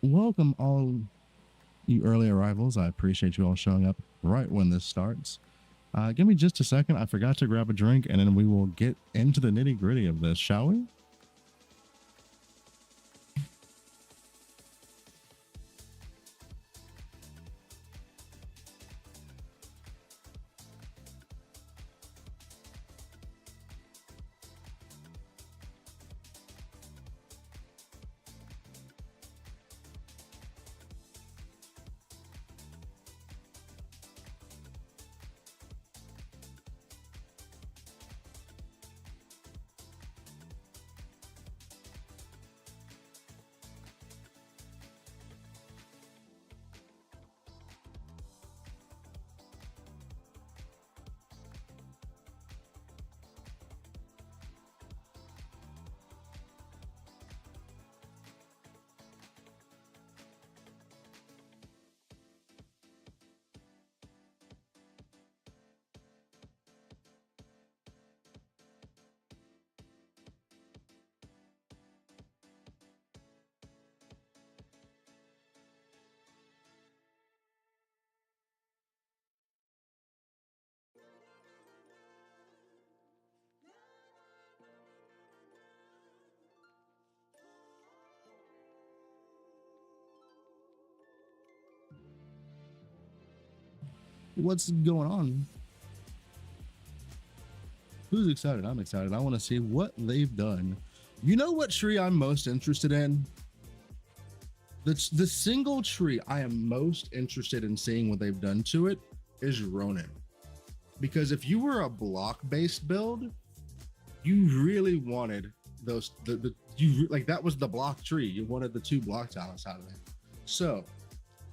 Welcome all you early arrivals. I appreciate you all showing up right when this starts. Give me just a second. I forgot to grab a drink, and then we will get into the nitty gritty of this, shall we? What's going on? Who's excited? I'm excited. I want to see what they've done. You know what tree I'm most interested in? The single tree I am most interested in seeing what they've done to it is Ronin. Because if you were a block-based build, you really wanted those like that was the block tree. You wanted the two block talents out of it. So,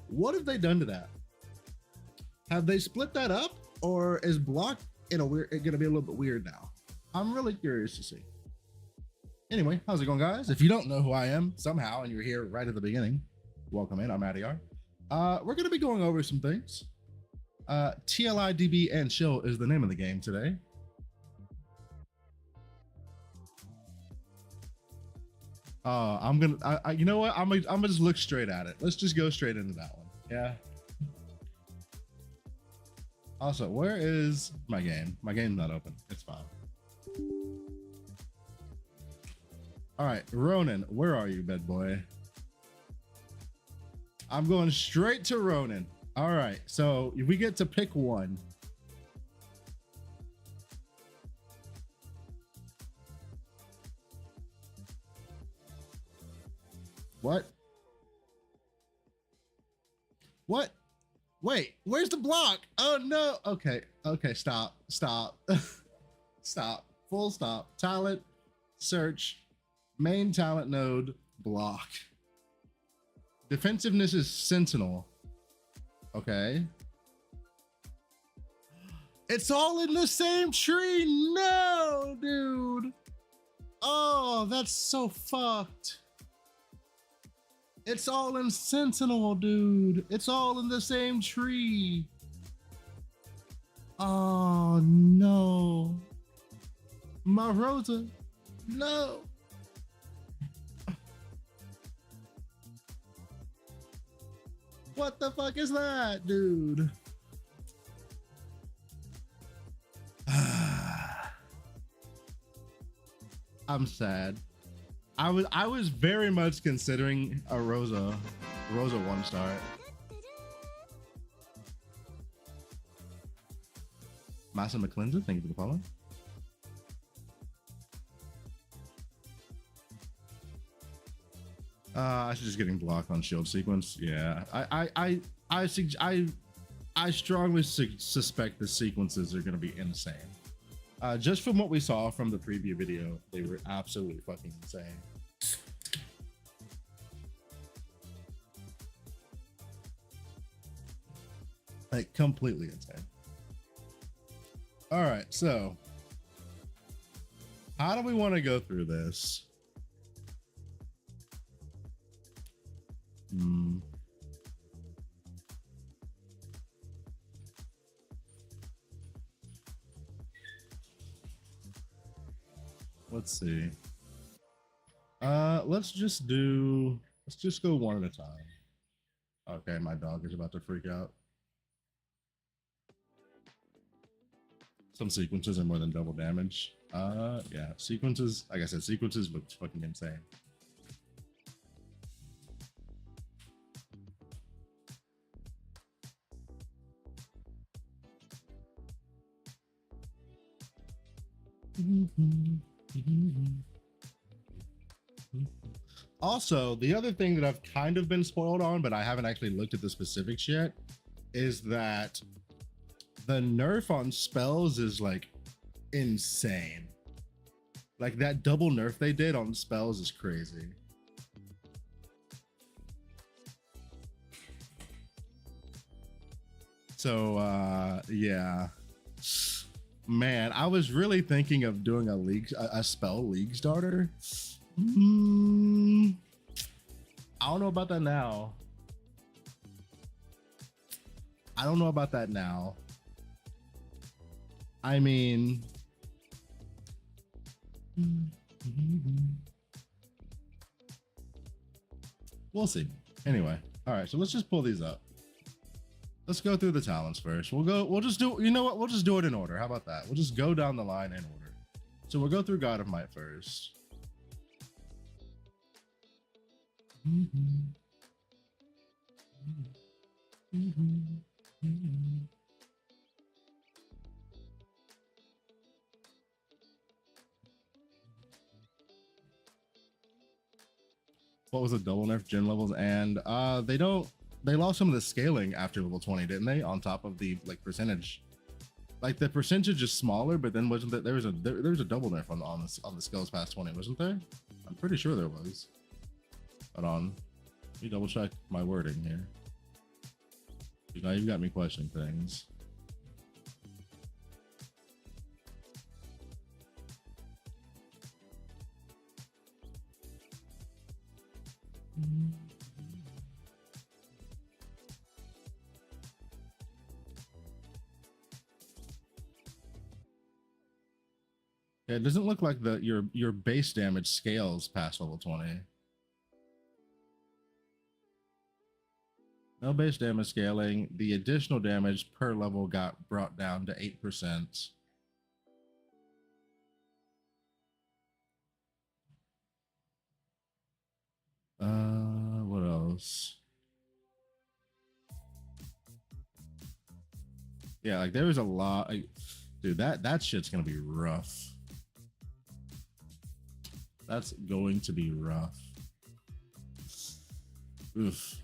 what have they done to that? Have they split that up, or is block in a weird going to be a little bit weird now? I'm really curious to see. Anyway, how's it going, guys? If you don't know who I am somehow and you're here right at the beginning, welcome in. I'm Adiar. We're going to be going over some things. TLIDB and chill is the name of the game today. You know what? I'm gonna just look straight at it. Let's just go straight into that one. Yeah. Also, where is my game? My game's not open. It's fine. All right, Ronin, where are you, bed boy? I'm going straight to Ronin. All right, so we get to pick one. What? What? Wait, where's the block? Oh no. Okay, stop. Stop. Full stop. Talent, search, main talent node, block. Defensiveness is sentinel. Okay. It's all in the same tree. No, dude. Oh, that's so fucked. It's all in sentinel, dude. It's all in the same tree. Oh no. My Rosa. No. What the fuck is that, dude? I'm sad. I was very much considering a Rosa 1-star. Massa McClinton, thank you for the follow. I should just getting blocked on shield sequence. Yeah, I strongly suspect the sequences are going to be insane. Just from what we saw from the preview video, they were absolutely fucking insane. Like completely insane. All right, so how do we want to go through this? Let's see. Let's just do Let's just go one at a time. Okay, my dog is about to freak out. Some sequences are more than double damage. Yeah, sequences, like I said, sequences look fucking insane. Also, the other thing that I've kind of been spoiled on, but I haven't actually looked at the specifics yet, is that the nerf on spells is like insane. Like that double nerf they did on spells is crazy. So yeah. Man, I was really thinking of doing a spell league starter. I don't know about that now. I don't know about that now. I mean, we'll see. Anyway, all right, so let's just pull these up. Let's go through the talents first. We'll just do, you know what? We'll just do it in order. How about that? We'll just go down the line in order. So we'll go through God of Might first. What was the double nerf gen levels? And they lost some of the scaling after level 20, didn't they? On top of the like percentage. Like the percentage is smaller, but then wasn't there was a double nerf on the skills past 20, wasn't there? I'm pretty sure there was. Hold on. Let me double check my wording here. Now you've got me questioning things. Yeah, it doesn't look like your base damage scales past level 20. No base damage scaling. The additional damage per level got brought down to 8%. What else? Yeah, like there was a lot. Like, dude, that shit's gonna be rough. That's going to be rough. Oof.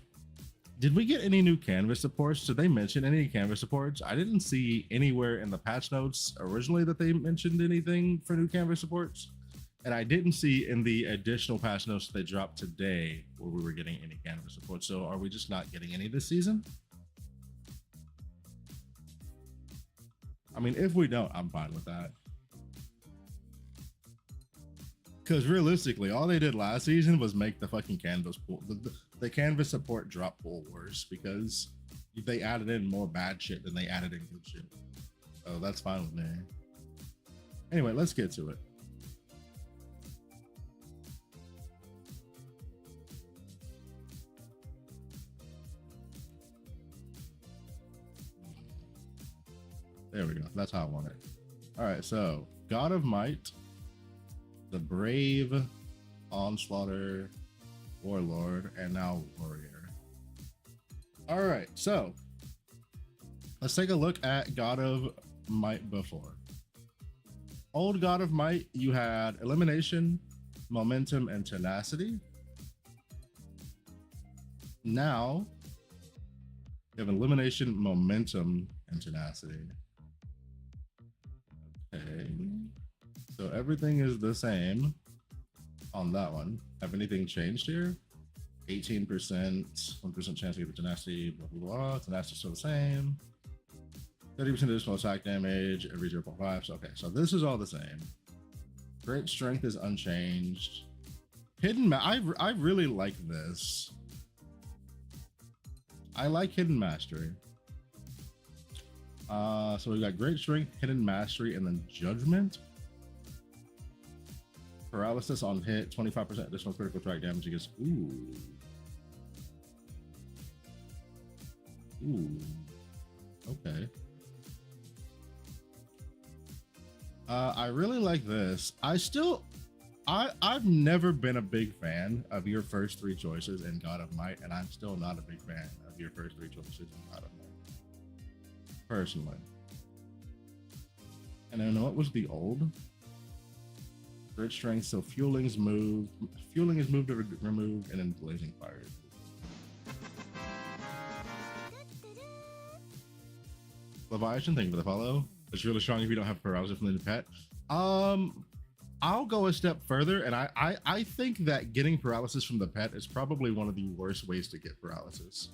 Did we get any new canvas supports? Did they mention any canvas supports? I didn't see anywhere in the patch notes originally that they mentioned anything for new canvas supports. And I didn't see in the additional patch notes that they dropped today where we were getting any canvas support. So are we just not getting any this season? I mean, if we don't, I'm fine with that. Because realistically, all they did last season was make the fucking canvas pool, the canvas support drop pool worse because they added in more bad shit than they added in good shit. So that's fine with me. Anyway, let's get to it. There we go. That's how I want it. All right, so God of Might, the Brave, Onslaughter, Warlord, and now Warrior. All right, so let's take a look at God of Might before. Old God of Might, you had Elimination, Momentum, and Tenacity. Now, you have Elimination, Momentum, and Tenacity. Okay. So everything is the same on that one. Have anything changed here? 18%, 1% chance to get the tenacity, blah, blah, blah. Tenacity still the same. 30% additional attack damage every 0.5. So, okay, so this is all the same. Great strength is unchanged. I really like this. I like Hidden Mastery. So we got Great Strength, Hidden Mastery, and then Judgment. Paralysis on hit, 25% additional critical strike damage against. Ooh. Ooh. Okay. I really like this. I've never been a big fan of your first three choices in God of Might, and I'm still not a big fan of your first three choices in God of Might. Personally. And then what was the old? Grid strength, so fueling is moved or removed, and then blazing fire. Leviathan, thank you for the follow. It's really strong if you don't have paralysis from the pet. I'll go a step further, and I think that getting paralysis from the pet is probably one of the worst ways to get paralysis.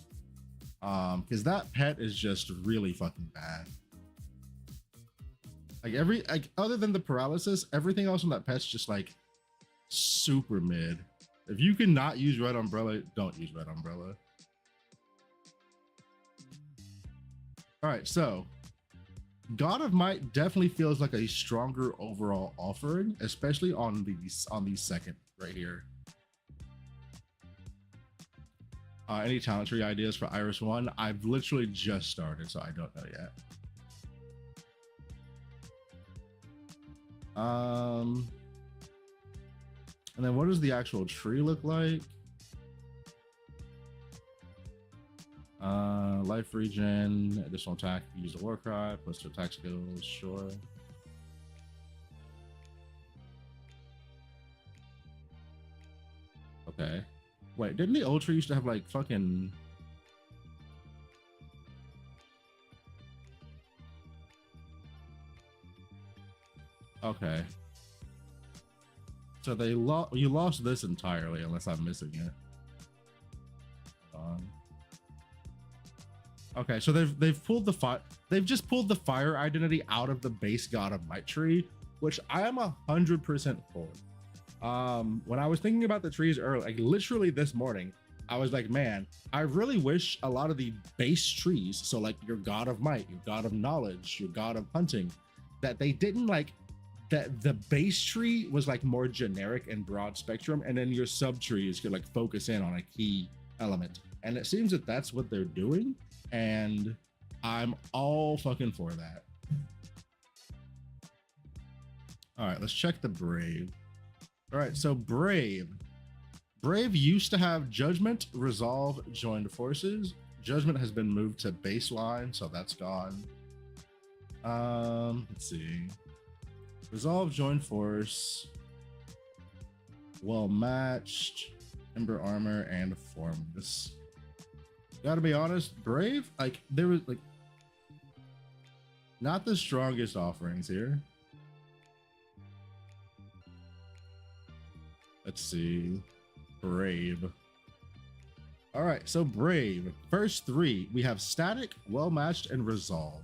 Because that pet is just really fucking bad. Like other than the paralysis, everything else on that pet's just like super mid. If you cannot use Red Umbrella, don't use Red Umbrella. All right, so God of Might definitely feels like a stronger overall offering, especially on the second right here. Any talent tree ideas for Iris 1? I've literally just started, so I don't know yet. And then what does the actual tree look like? Life regen, additional attack, use the war cry, plus 2 attack skills, sure. Okay. Wait, didn't the old tree used to have like fucking... Okay. So you lost this entirely, unless I'm missing it. Okay, so they've just pulled the fire identity out of the base God of Might tree, which I am 100% for. When I was thinking about the trees earlier, like literally this morning, I was like, man, I really wish a lot of the base trees, so like your God of Might, your God of Knowledge, your God of Hunting, that they didn't like, that the base tree was like more generic and broad spectrum, and then your sub trees could like focus in on a key element. And it seems that that's what they're doing, and I'm all fucking for that. All right, let's check the Brave. All right, so Brave used to have Judgment, Resolve, Joined Forces. Judgment has been moved to baseline, so that's gone. Let's see. Resolve, Joined Force, Well Matched, Ember Armor, and Formless. Gotta be honest, Brave, like there was like not the strongest offerings here. Let's see. Brave. All right, so Brave. First three, we have Static, Well Matched, and Resolve.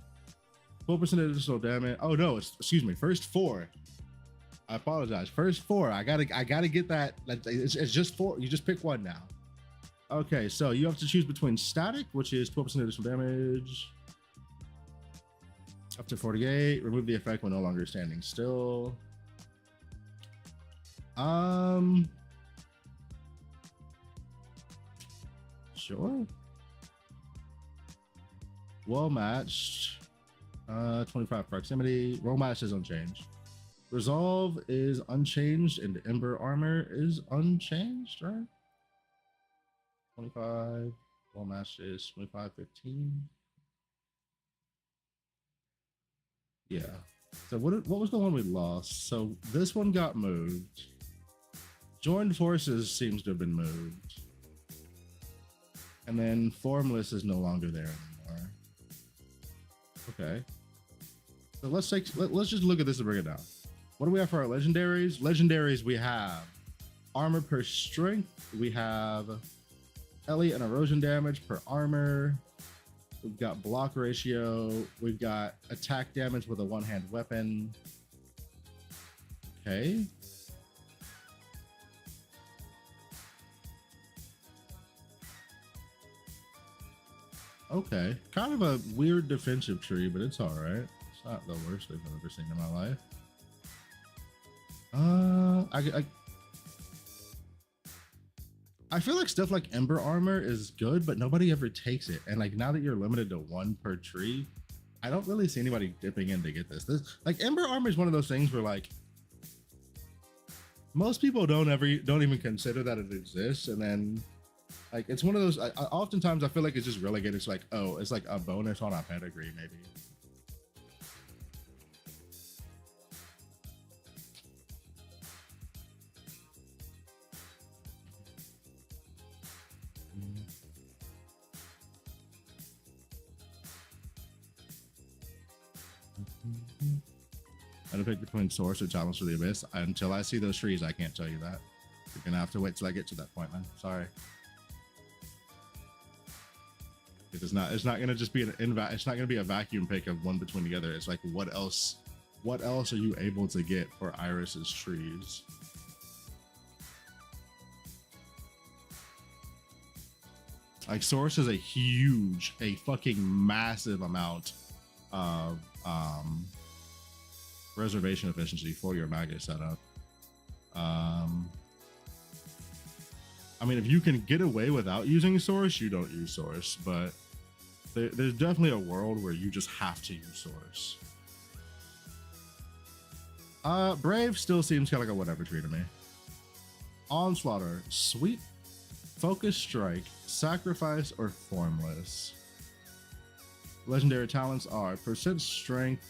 12% additional damage. Oh no, excuse me. First four. I apologize. First four. I gotta get that. It's just four. You just pick one now. Okay, so you have to choose between Static, which is 12% additional damage, up to 48. Remove the effect when no longer standing still. Sure. Well matched. 25 proximity. Roll match is unchanged. Resolve is unchanged, and Ember Armor is unchanged, right? 25. Well match is 25-15. Yeah. So what was the one we lost? So this one got moved. Joined Forces seems to have been moved. And then Formless is no longer there anymore. Okay. So let's just look at this and break it down. What do we have for our legendaries? Legendaries, we have armor per strength. We have Ellie and erosion damage per armor. We've got block ratio. We've got attack damage with a one-hand weapon. Okay. Okay. Kind of a weird defensive tree, but it's all right. It's not the worst I've ever seen in my life. know. I feel like stuff like Ember Armor is good, but nobody ever takes it. And like now that you're limited to one per tree, I don't really see anybody dipping in to get this. Like Ember Armor is one of those things where like most people don't even consider that it exists, and then like it's one of those. Oftentimes I feel like it's just relegated to like, oh, it's like a bonus on a pedigree maybe. I don't pick between Source or Challenge for the Abyss. Until I see those trees, I can't tell you that. You're gonna have to wait till I get to that point, man. Sorry. It's not gonna just be it's not gonna be a vacuum pick of one between the other. It's like what else are you able to get for Iris's trees? Like Source is a fucking massive amount of reservation efficiency for your Magus setup. I mean, if you can get away without using Source, you don't use Source, but there's definitely a world where you just have to use Source. Brave still seems kind of like a whatever tree to me. Onslaughter, Sweep, Focus Strike, Sacrifice, or Formless. Legendary talents are Percent Strength,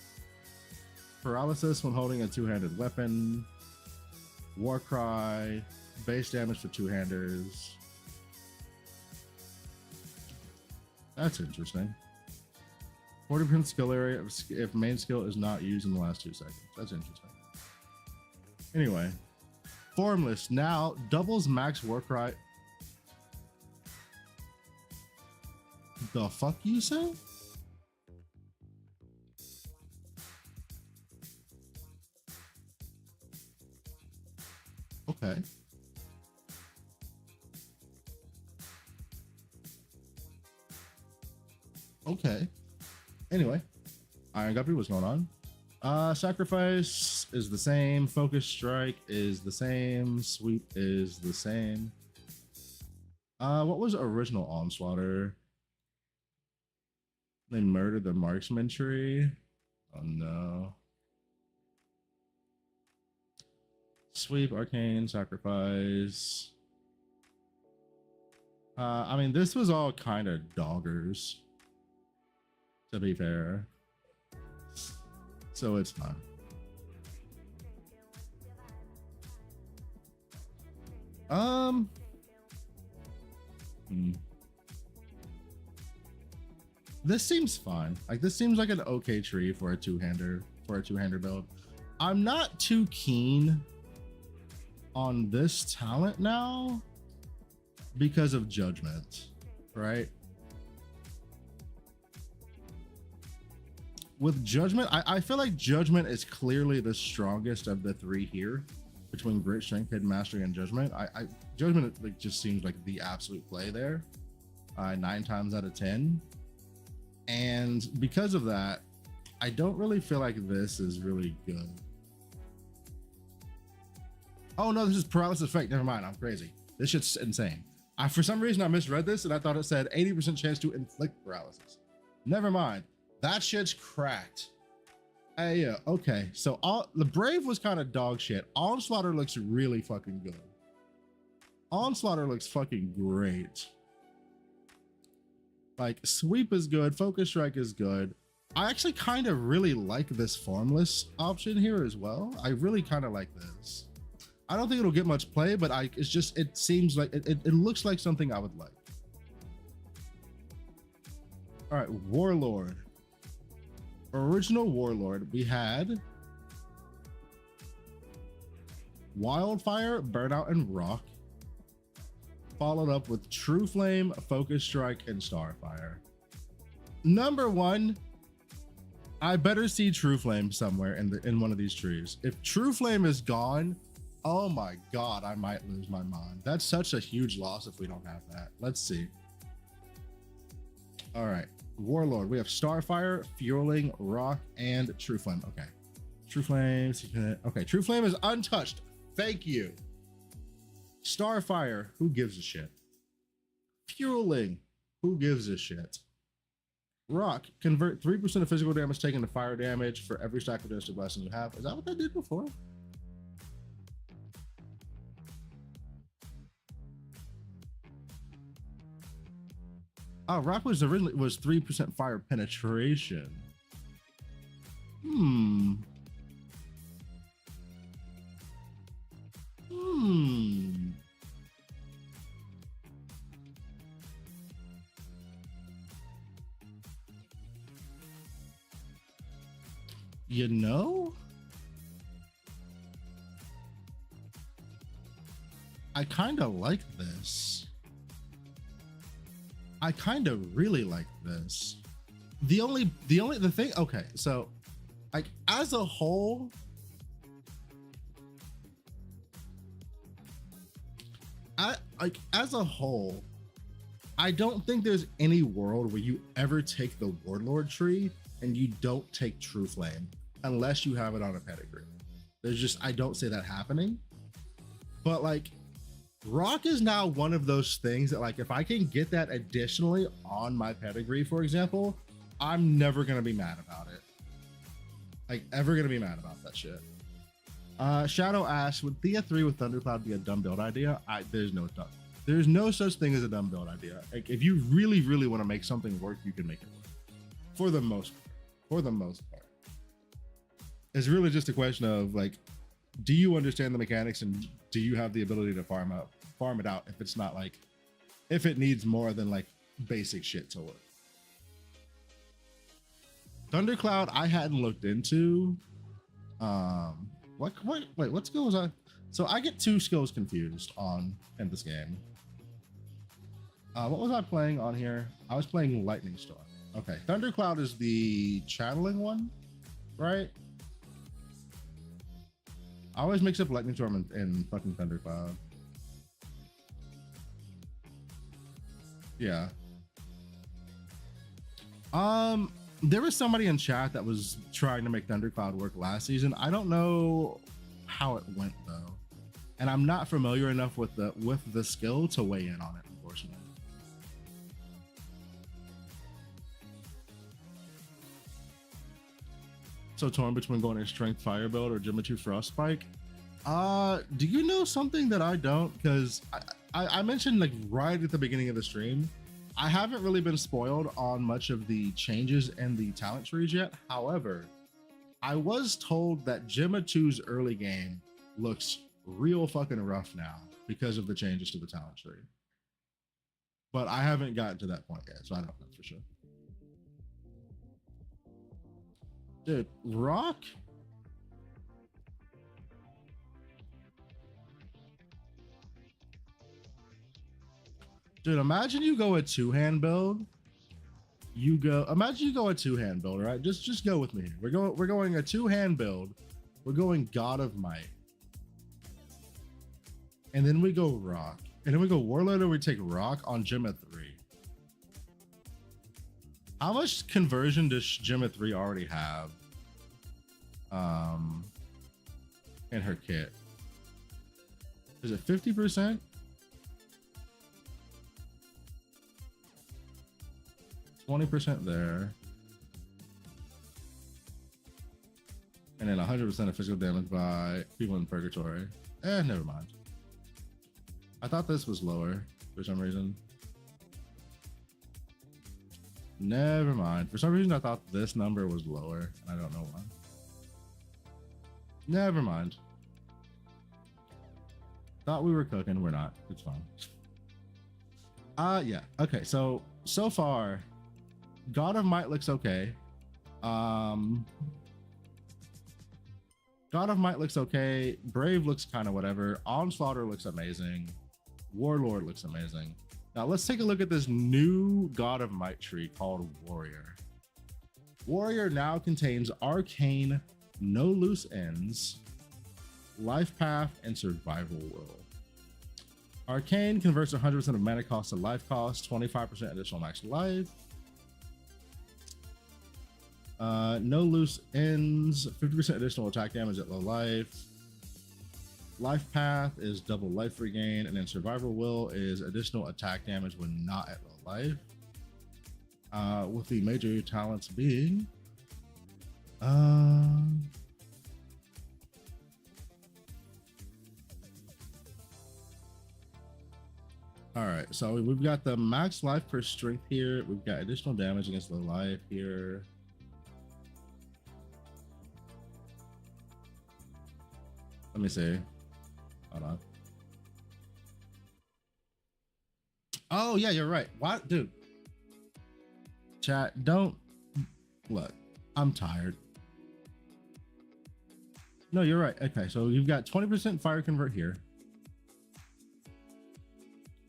Paralysis when holding a two-handed weapon, Warcry, base damage for two-handers. That's interesting. 40% skill area if main skill is not used in the last 2 seconds. That's interesting. Anyway, Formless now doubles max Warcry. The fuck you say? Okay. Okay. Anyway, Iron Guppy, what's going on? Sacrifice is the same. Focus Strike is the same. Sweep is the same. What was original Onslaughter? They murdered the marksman tree. Oh no. Sweep, Arcane, Sacrifice. I mean, this was all kind of doggers, to be fair. So it's fine. This seems fine. Like this seems like an okay tree for a two-hander build. I'm not too keen on this talent now because of Judgment, right? With Judgment, I feel like Judgment is clearly the strongest of the three here between Grit, Strength, Hidden Mastery, and Judgment. Judgment like just seems like the absolute play there, 9 times out of 10. And because of that, I don't really feel like this is really good. Oh no, this is paralysis effect. Never mind, I'm crazy. This shit's insane. For some reason I misread this and I thought it said 80% chance to inflict paralysis. Never mind. That shit's cracked. Yeah, okay. So the Brave was kind of dog shit. Onslaughter looks really fucking good. Onslaughter looks fucking great. Like Sweep is good, Focus Strike is good. I actually kind of really like this Formless option here as well. I really kind of like this. I don't think it'll get much play, but it seems like it looks like something I would like. All right, Warlord. Original Warlord, we had Wildfire, Burnout, and Rock, followed up with True Flame, Focus Strike, and Starfire. Number one, I better see True Flame somewhere in one of these trees. If True Flame is gone, oh my god, I might lose my mind. That's such a huge loss if we don't have that. Let's see. All right, Warlord, we have Starfire, Fueling, Rock, and True Flame. Okay, True Flame. Okay, True Flame is untouched. Thank you. Starfire, who gives a shit? Fueling, who gives a shit? Rock, convert 3% of physical damage taken to fire damage for every stack of Domestic Blessing you have. Is that what that did before? Oh, Rock was originally 3% fire penetration. Hmm. You know? I kind of like this. I kind of really like this. The thing, okay, so like as a whole, I don't think there's any world where you ever take the Warlord tree and you don't take True Flame unless you have it on a pedigree. There's just, I don't see that happening. But like Rock is now one of those things that like if I can get that additionally on my pedigree, for example, I'm never gonna be mad about it. Like ever gonna be mad about that shit. Shadow Ash, would Thea 3 with Thundercloud be a dumb build idea? There's no such thing as a dumb build idea. Like if you really, really want to make something work, you can make it work. For the most part. It's really just a question of like, do you understand the mechanics and do you have the ability to farm it out if it's not like, if it needs more than like basic shit to work. Thundercloud I hadn't looked into. What skill was I? So I get two skills confused in this game. What was I playing on here? I was playing Lightning Storm. Okay, Thundercloud is the channeling one, right? I always mix up Lightning Storm and fucking Thundercloud. Yeah. There was somebody in chat that was trying to make Thundercloud work last season. I don't know how it went though, and I'm not familiar enough with the skill to weigh in on it, unfortunately. So torn between going a strength fire build or Geometry Frost Spike. Do you know something that I don't? Because I mentioned like right at the beginning of the stream, I haven't really been spoiled on much of the changes in the talent trees yet. However, I was told that Gemma 2's early game looks real fucking rough now because of the changes to the talent tree. But I haven't gotten to that point yet, so I don't know for sure. Dude, Rock? Dude, imagine you go a two-hand build. Imagine you go a two-hand build, right? Just go with me here. We're going a two-hand build. We're going God of Might. And then we go Rock. And then we go Warlord, or we take Rock on Gemma 3. How much conversion does Gemma 3 already have? In her kit? Is it 50%? 20% there. And then 100% of physical damage by people in purgatory. Never mind. I thought this was lower for some reason. Never mind. For some reason, I thought this number was lower. I don't know why. Never mind. Thought we were cooking. We're not. It's fine. Yeah. Okay. So far, God of Might looks okay. God of Might looks okay. Brave looks kind of whatever. Onslaughter looks amazing. Warlord looks amazing. Now let's take a look at this new God of Might tree called Warrior. Warrior now contains Arcane, No Loose Ends, Life Path, and Survival Will. Arcane converts 100% of mana cost to life cost, 25% additional max life. No Loose Ends, 50% additional attack damage at low life. Life path is double life regain, and then survival will is additional attack damage when not at low life. With the major talents being all right, so we've got the max life per strength here. We've got additional damage against low life here. Let me see. Hold on. Oh yeah, you're right. What, dude? Chat, don't look. I'm tired. No, you're right. Okay, so you've got 20% fire convert here.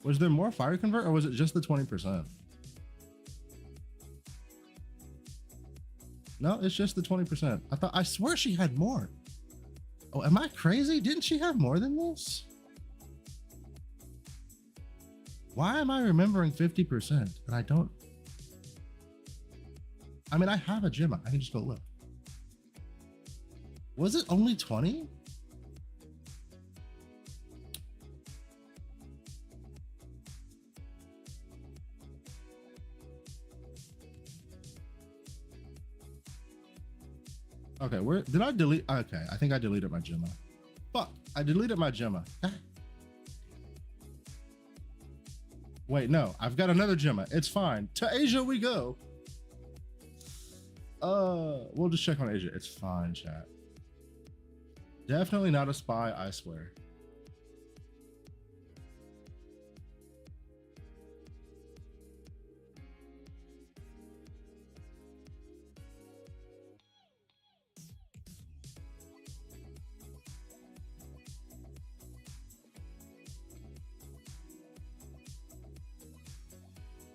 Was there more fire convert, or was it just the 20%? No, it's just the 20%. I swear she had more. Oh, am I crazy? Didn't she have more than this? Why am I remembering 50%? And I don't. I mean, I have a Gemma. I can just go look. Was it only 20? Okay, where did I delete? Okay, I think I deleted my Gemma. Fuck, I deleted my Gemma. Wait, no, I've got another Gemma. It's fine. To Asia we go. We'll just check on Asia. It's fine, chat. Definitely not a spy, I swear.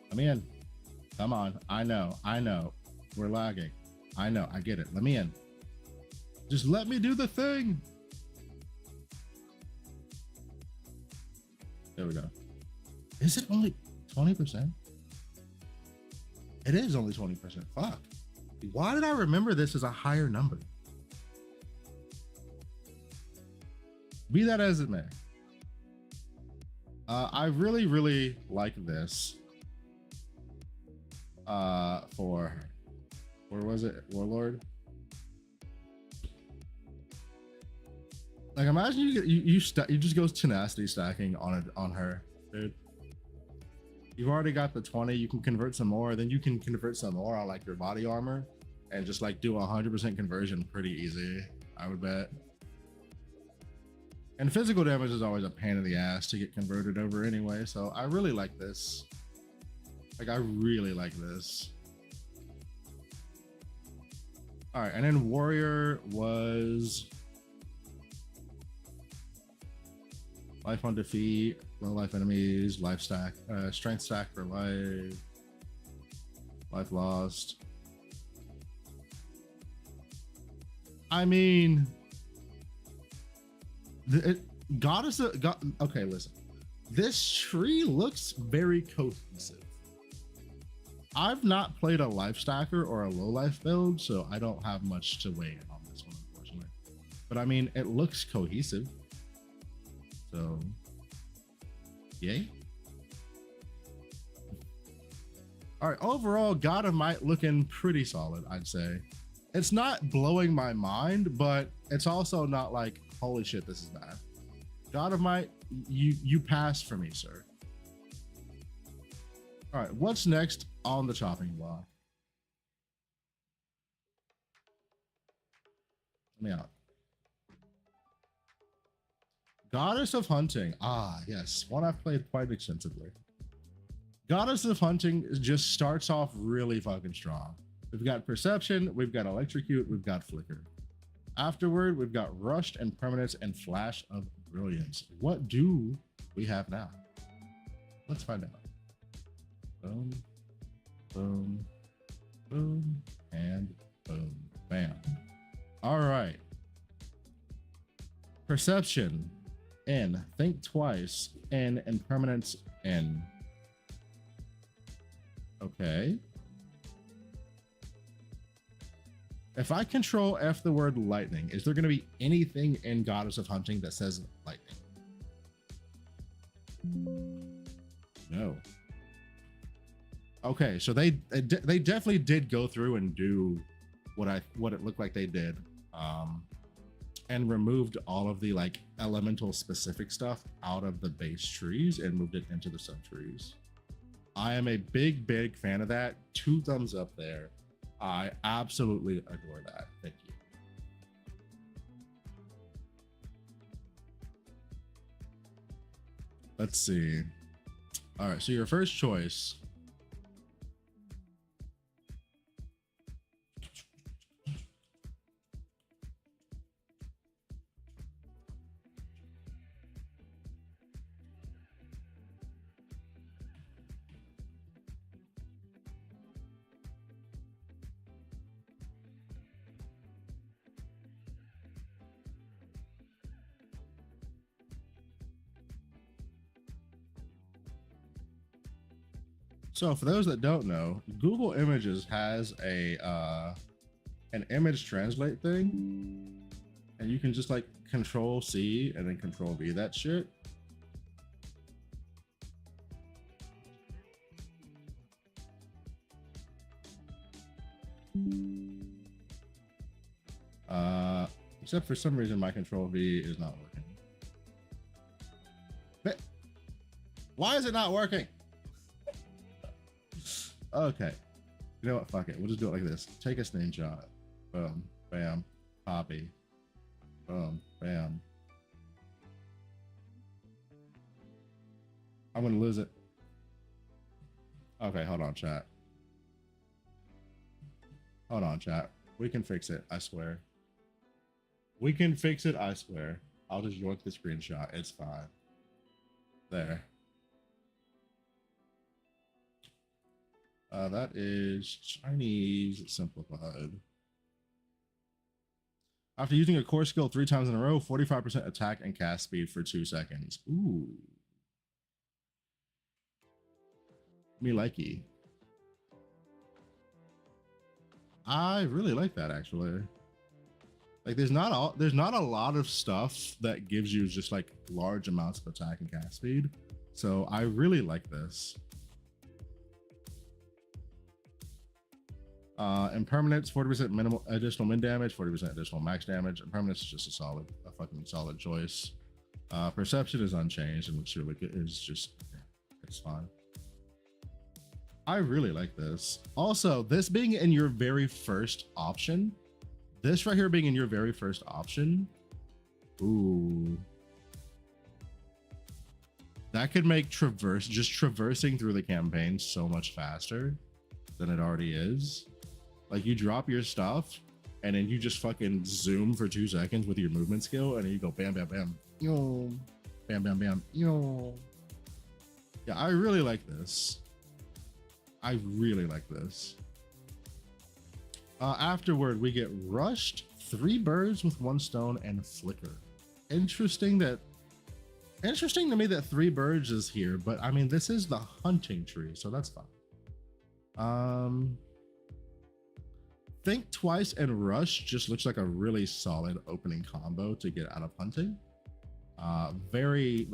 Let me in. Come on. I know. We're lagging. I know. I get it. Let me in. Just let me do the thing. There we go. Is it only 20%? It is only 20%. Fuck. Why did I remember this as a higher number? Be that as it may. I really, really like this. For where was it? Warlord. Like, imagine you just go tenacity stacking on her, dude. You've already got the 20. You can convert some more. Then you can convert some more on like your body armor, and just like do 100% conversion pretty easy, I would bet. And physical damage is always a pain in the ass to get converted over anyway. So I really like this. Like, I really like this. All right, and then warrior was life on defeat, low life enemies, life stack, strength stack for life lost. I mean, okay, listen. This tree looks very cohesive. I've not played a life stacker or a low life build, so I don't have much to weigh in on this one, unfortunately. But I mean, it looks cohesive. So, yay. All right, overall, God of Might looking pretty solid, I'd say. It's not blowing my mind, but it's also not like, holy shit, this is bad. God of Might, you passed for me, sir. All right, what's next on the chopping block? Let me out. Goddess of Hunting. Ah, yes, one I've played quite extensively. Goddess of Hunting just starts off really fucking strong. We've got Perception, we've got Electrocute, we've got Flicker. Afterward, we've got Rushed and Permanence and Flash of Brilliance. What do we have now? Let's find out. Boom, boom, boom, and boom, bam. All right. Perception, N. Think twice, N. And Permanence, N. Okay. If I control F the word lightning, is there going to be anything in Goddess of Hunting that says lightning? No. Okay, so they definitely did go through and do what it looked like they did, and removed all of the like elemental specific stuff out of the base trees and moved it into the sub trees. I am a big fan of that. 2 thumbs up there. I absolutely adore that. Thank you. Let's see. All right, so your first choice. So for those that don't know, Google Images has a an image translate thing, and you can just like Control C and then Control V that shit. Except for some reason my Control V is not working. But why is it not working? Okay, you know what, fuck it, we'll just do it like this. Take a screenshot. Boom, bam, copy. Boom, bam. I'm gonna lose it. Okay, hold on, chat. Hold on, chat. We can fix it, I swear. We can fix it, I swear. I'll just yoink the screenshot, it's fine. There. That is Chinese simplified. After using a core skill 3 times in a row, 45% attack and cast speed for 2 seconds. Ooh. Me likey. I really like that, actually. Like there's not a lot of stuff that gives you just like large amounts of attack and cast speed. So I really like this. Impermanence, 40% minimal additional min damage, 40% additional max damage. Impermanence is just a fucking solid choice. Perception is unchanged, and looks really good. It's just, it's fine. I really like this. Also, this being in your very first option, this right here being in your very first option, ooh, that could make traversing through the campaign so much faster than it already is. Like you drop your stuff and then you just fucking zoom for 2 seconds with your movement skill and then you go bam, bam, bam, yo, bam, bam, bam, yo. Yeah, I really like this. I really like this. Afterward, we get Rushed, 3 birds with 1 stone, and Flicker. Interesting to me that 3 birds is here, but I mean, this is the hunting tree, so that's fine. Think Twice and Rush just looks like a really solid opening combo to get out of hunting. Very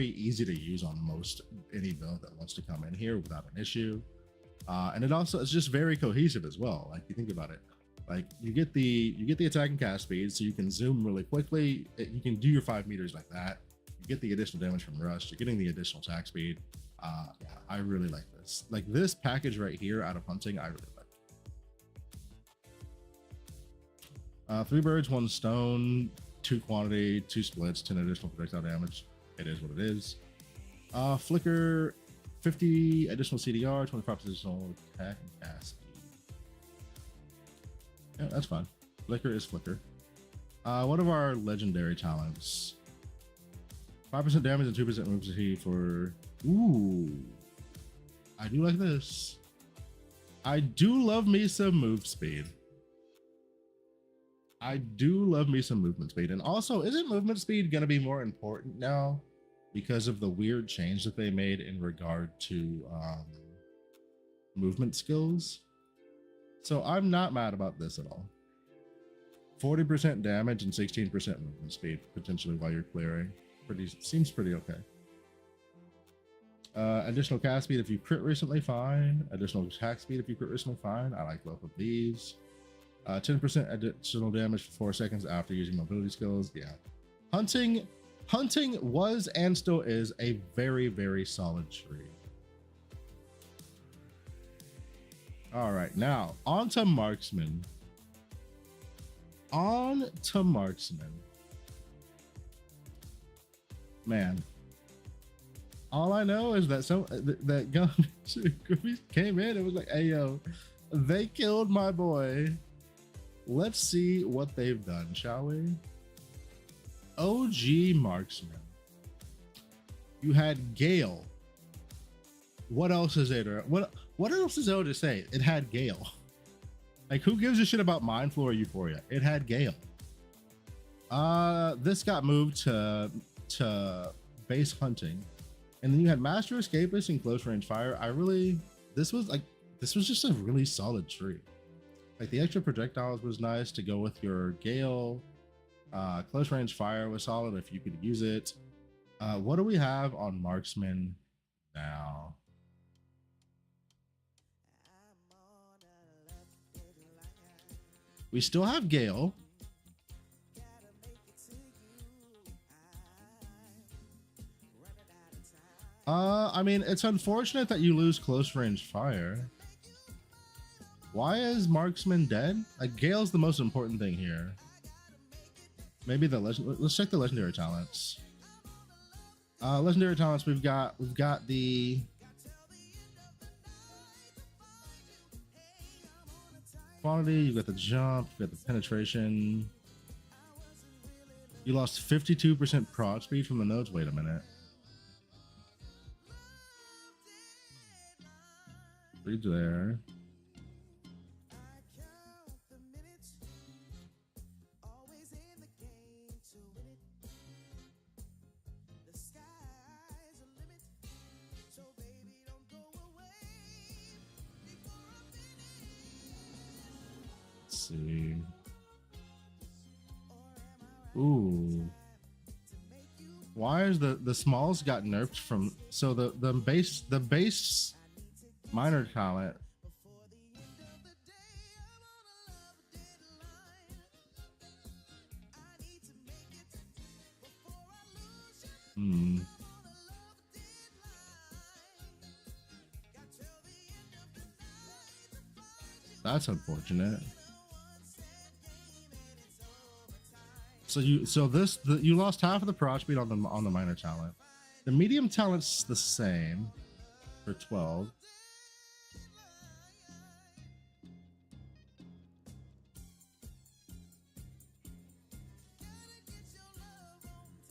easy to use on most any build that wants to come in here without an issue. And it's just very cohesive as well. Like you think about it, like you get the attack and cast speed, so you can zoom really quickly. You can do your 5 meters like that. You get the additional damage from Rush. You're getting the additional attack speed. Yeah, I really like this. Like this package right here out of hunting, I really like. 3 birds, 1 stone, 2 quantity, 2 splits, 10 additional projectile damage. It is what it is. Flicker, 50 additional CDR, 25 additional attack and cast speed. Yeah, that's fine. Flicker is Flicker. One of our legendary talents. 5% damage and 2% move speed for... Ooh. I do like this. I do love me some move speed. I do love me some movement speed. And also, isn't movement speed going to be more important now because of the weird change that they made in regard to movement skills? So I'm not mad about this at all. 40% damage and 16% movement speed potentially while you're clearing. Seems pretty okay. Additional cast speed if you crit recently, fine. Additional attack speed if you crit recently, fine. I like both of these. 10% additional damage for 4 seconds after using mobility skills. Yeah. Hunting was and still is a very, very solid tree. All right, now on to marksman. Man, all I know is that that gun came in. It was like, hey yo, they killed my boy. Let's see what they've done, shall we? OG marksman. You had Gale. What else is there? What else is there to say? It had Gale. Like, who gives a shit about Mindflow or Euphoria? It had Gale. This got moved to base hunting, and then you had Master Escapist and Close Range Fire. This was just a really solid tree. Like, the extra projectiles was nice to go with your Gale. Close Range Fire was solid if you could use it. What do we have on marksman now? We still have Gale. I mean, it's unfortunate that you lose Close Range Fire. Why is marksman dead? Like, Gale's the most important thing here. Maybe the legend. Let's check the legendary talents. Legendary talents. We've got the quantity. You've got the jump. You've got the penetration. You lost 52% prod speed from the nodes. Wait a minute. Read there. Let's see. Ooh. Why is the smalls got nerfed from, so the base minor talent. That's unfortunate. So you lost half of the prod speed on the minor talent. The medium talent's the same for 12.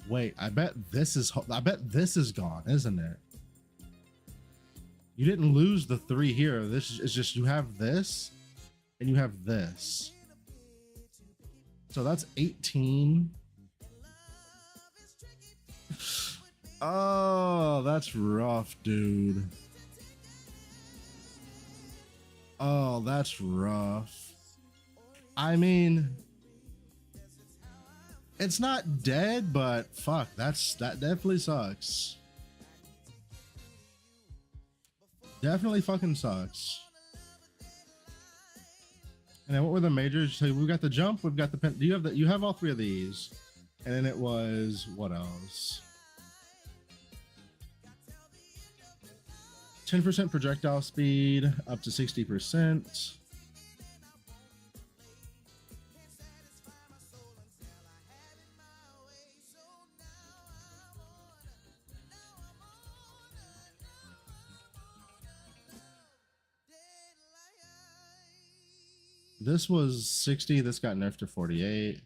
Wait, I bet this is gone, isn't it? You didn't lose the 3 here. This is just, you have this and you have this. So that's 18. Oh, that's rough, dude. Oh, that's rough. I mean, it's not dead, but fuck, that definitely sucks. Definitely fucking sucks. And then what were the majors? So we've got the jump, we've got the pen. Do you have all 3 of these? And then it was what else? 10% projectile speed up to 60%. This was 60. This got nerfed to 48.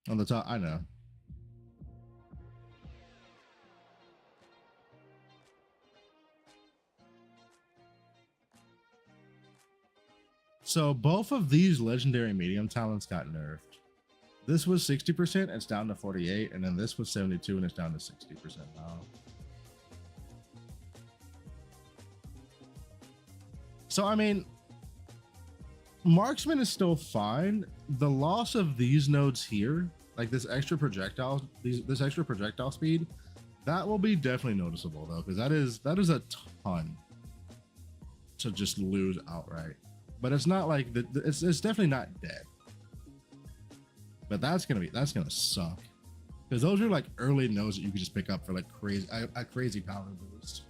On the top, I know. So both of these legendary medium talents got nerfed. This was 60%, it's down to 48, and then this was 72 and it's down to 60% now. So I mean, marksman is still fine. The loss of these nodes here, like this extra projectile, this extra projectile speed, that will be definitely noticeable though, because that is a ton to just lose outright. But it's not like it's definitely not dead. But that's gonna suck, because those are like early nodes that you can just pick up for like a crazy power boost.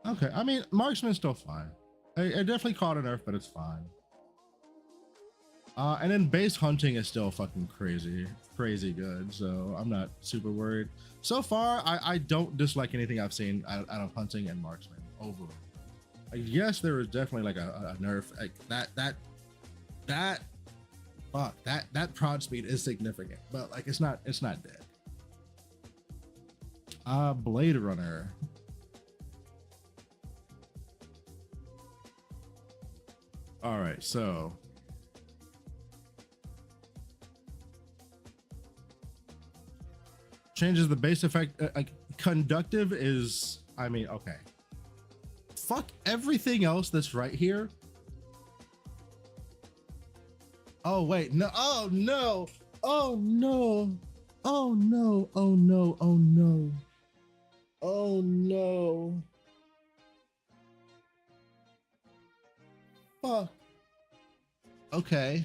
Okay, I mean, marksman's still fine. I definitely caught a nerf, but it's fine. And then base hunting is still fucking crazy good, so I'm not super worried. So far, I don't dislike anything I've seen out of hunting and marksman overall. Yes, there is definitely like a nerf, like that prod speed is significant, but like it's not dead. Blade Runner. All right, so changes the base effect. Like conductive is, I mean, okay. Fuck everything else that's right here. Oh wait, no, oh no, oh no, oh no, oh no, oh no, oh no. Fuck. Okay.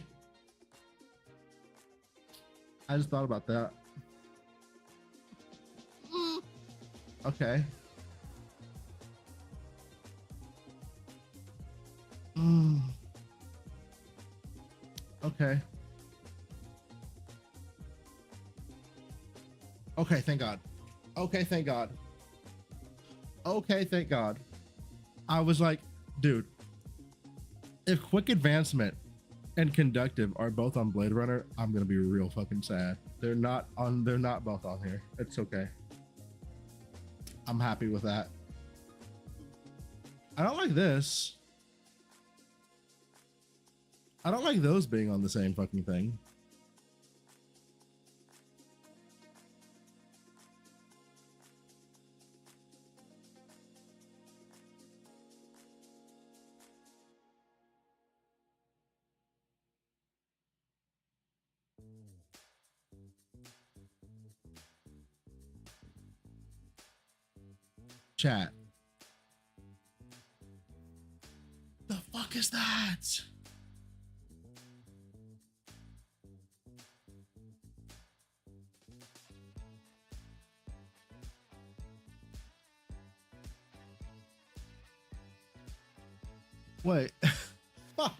I just thought about that. Okay. Okay. Okay, thank God. Okay, thank God. Okay, thank God. I was like, dude, if quick advancement and conductive are both on Blade Runner, I'm gonna be real fucking sad. They're not both on here. It's okay. I'm happy with that. I don't like this. I don't like those being on the same fucking thing. Chat. The fuck is that? Wait. Fuck.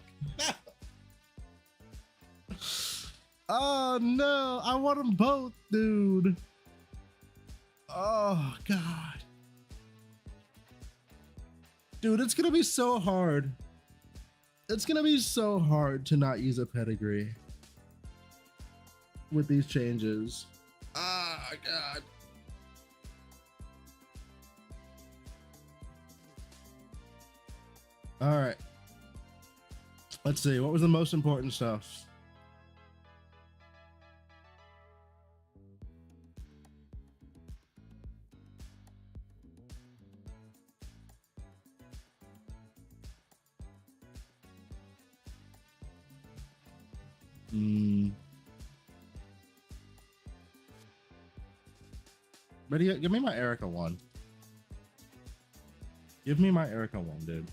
Oh no, I want them both, dude. Oh God. Dude, it's gonna be so hard. It's gonna be so hard to not use a pedigree with these changes. Oh God. All right. Let's see. What was the most important stuff? But give me my Erica one. Give me my Erica one, dude.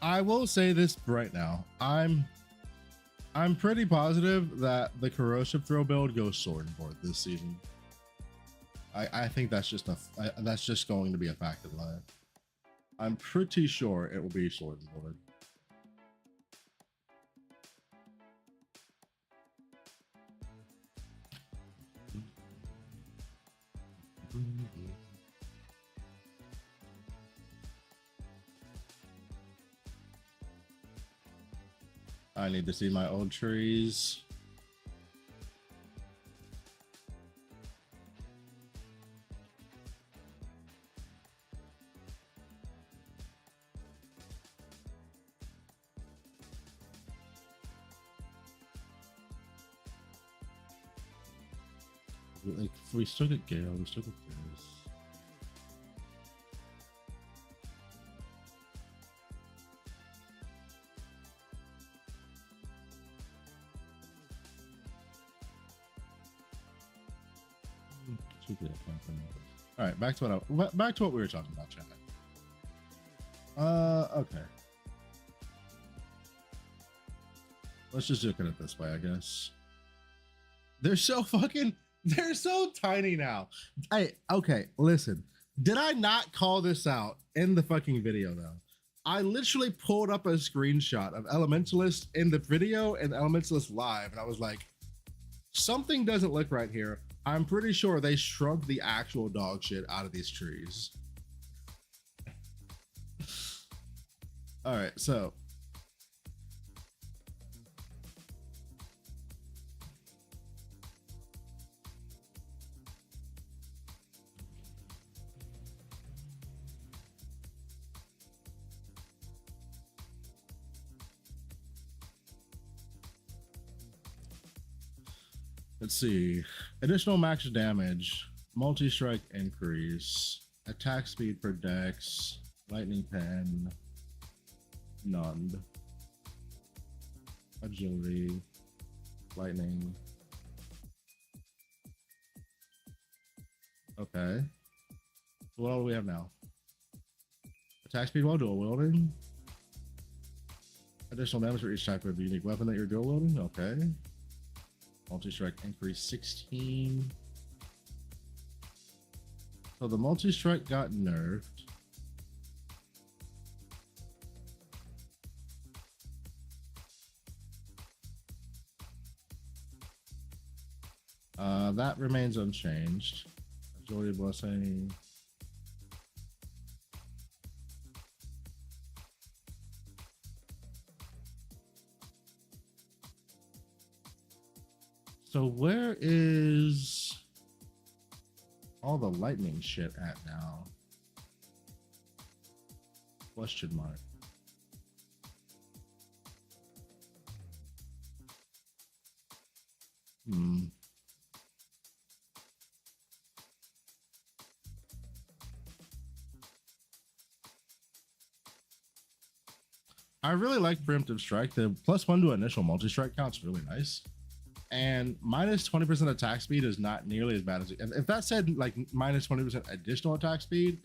I will say this right now. I'm pretty positive that the corrosive throw build goes sword and board this season. I think that's just going to be a fact of life. I'm pretty sure it will be sword and board. I need to see my old trees. Like, we still get Gale, we still get this. All right, back to what we were talking about, chat. Okay. Let's just look at it this way, I guess. They're so tiny now. Okay, listen. Did I not call this out in the fucking video though? I literally pulled up a screenshot of Elementalist in the video and Elementalist live, and I was like, something doesn't look right here. I'm pretty sure they shrunk the actual dog shit out of these trees. All right, so let's see. Additional max damage, multi-strike increase, attack speed per dex, lightning pen, none, agility, lightning. Okay. What all do we have now? Attack speed while dual wielding. Additional damage for each type of unique weapon that you're dual wielding. Okay. Multi-strike increase 16. So the multi-strike got nerfed. That remains unchanged. Agility blessing. So where is all the lightning shit at now? Question mark. I really like preemptive strike. The +1 to initial multi-strike count's really nice. And minus 20% attack speed is not nearly as bad as if that said like minus 20% additional attack speed,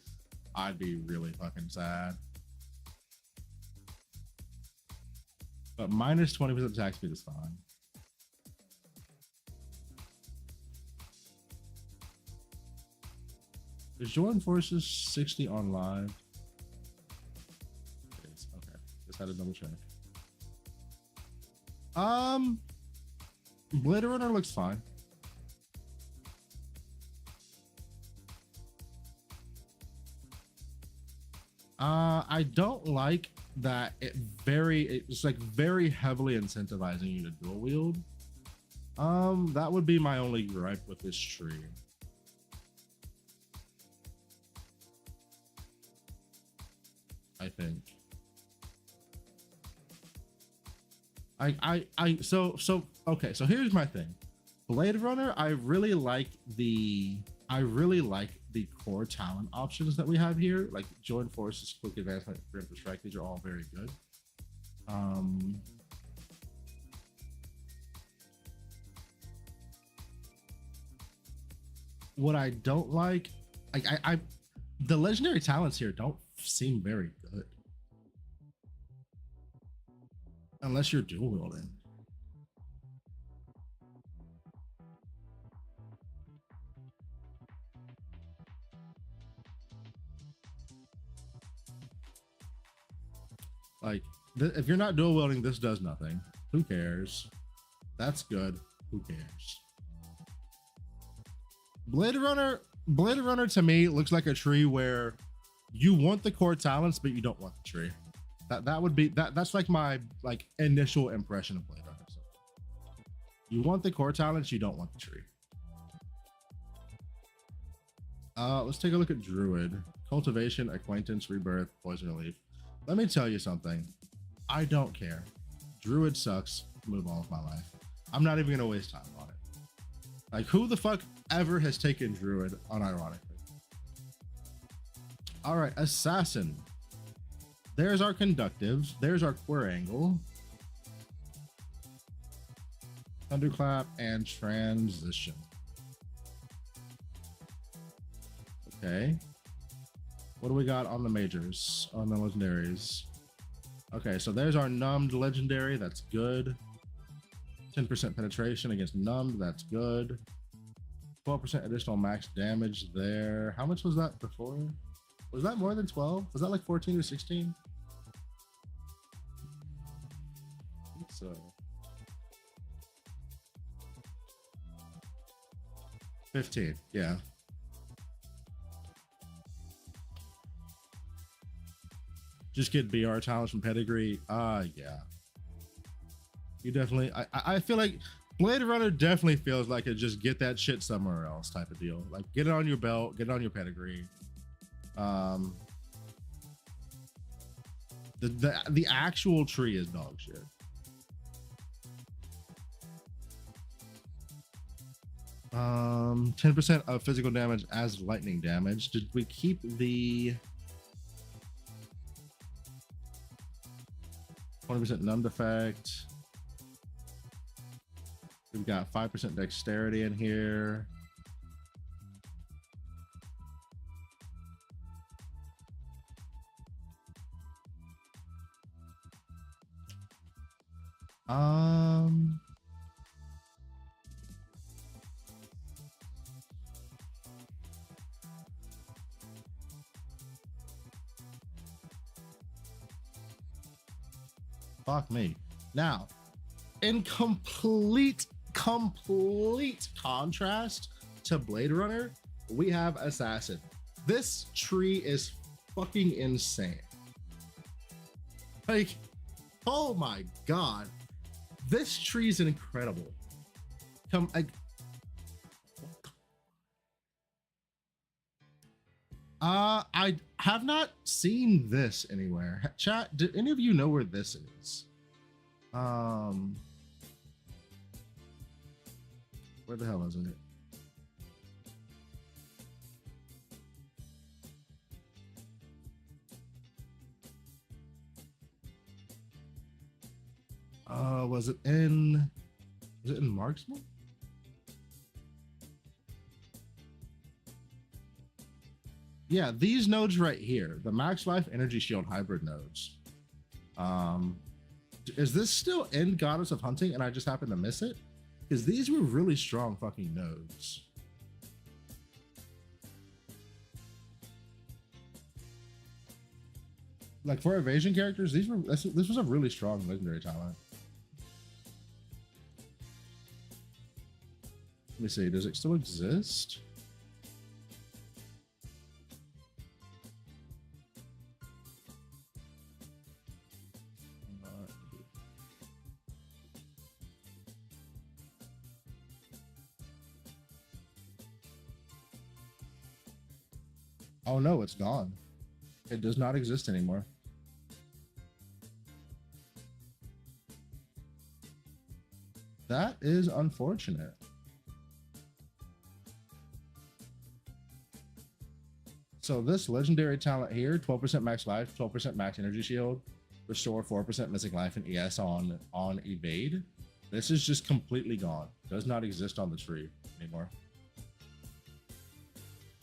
I'd be really fucking sad. But minus 20% attack speed is fine. Is Join Forces 60 on live? It is. Okay, just had to double check. Blade Runner looks fine. I don't like that it's like very heavily incentivizing you to dual wield. That would be my only gripe with this tree. I think. Okay, so here's my thing. Blade Runner, I really like the core talent options that we have here, like Join Forces, Quick Advancement, Preemptive Strike. These are all very good. What I don't like, the legendary talents here don't seem very good. Unless you're dual wielding. Like, if you're not dual wielding, this does nothing. Who cares? That's good. Who cares? Blade Runner to me looks like a tree where you want the core talents, but you don't want the tree. That would be that's like my initial impression of Blade Runner. So you want the core talents, you don't want the tree. Let's take a look at Druid. Cultivation, Acquaintance, Rebirth, Poison Relief. Let me tell you something. I don't care. Druid sucks. Move on with my life. I'm not even gonna waste time on it. Like, who the fuck ever has taken Druid unironically? All right, Assassin. There's our Conductive. There's our Queer Angle. Thunderclap and Transition. Okay. What do we got on the majors? On the legendaries? Okay, so there's our Numbed legendary. That's good. 10% penetration against Numbed. That's good. 12% additional max damage there. How much was that before? Was that more than 12? Was that like 14 or 16? I think so. 15, yeah. Just get BR challenge from pedigree. Yeah. You definitely, I feel like Blade Runner definitely feels like it just get that shit somewhere else type of deal. Like get it on your belt, get it on your pedigree. The actual tree is dog shit. Um, 10% of physical damage as lightning damage. Did we keep the 20% numbed effect? We've got 5% dexterity in here. Fuck me. Now, in complete contrast to Blade Runner, we have Assassin. This tree is fucking insane. Like, oh my god, this tree is incredible. I have not seen this anywhere. Chat, do any of you know where this is? Where the hell is it? Was it in Marksman? Yeah, these nodes right here, the Max Life Energy Shield hybrid nodes. Is this still in Goddess of Hunting and I just happened to miss it? Because these were really strong fucking nodes. Like for evasion characters, this was a really strong legendary talent. Let me see, does it still exist? Oh no, it's gone. It does not exist anymore. That is unfortunate. So this legendary talent here, 12% max life, 12% max energy shield, restore 4% missing life and ES on evade. This is just completely gone. Does not exist on the tree anymore.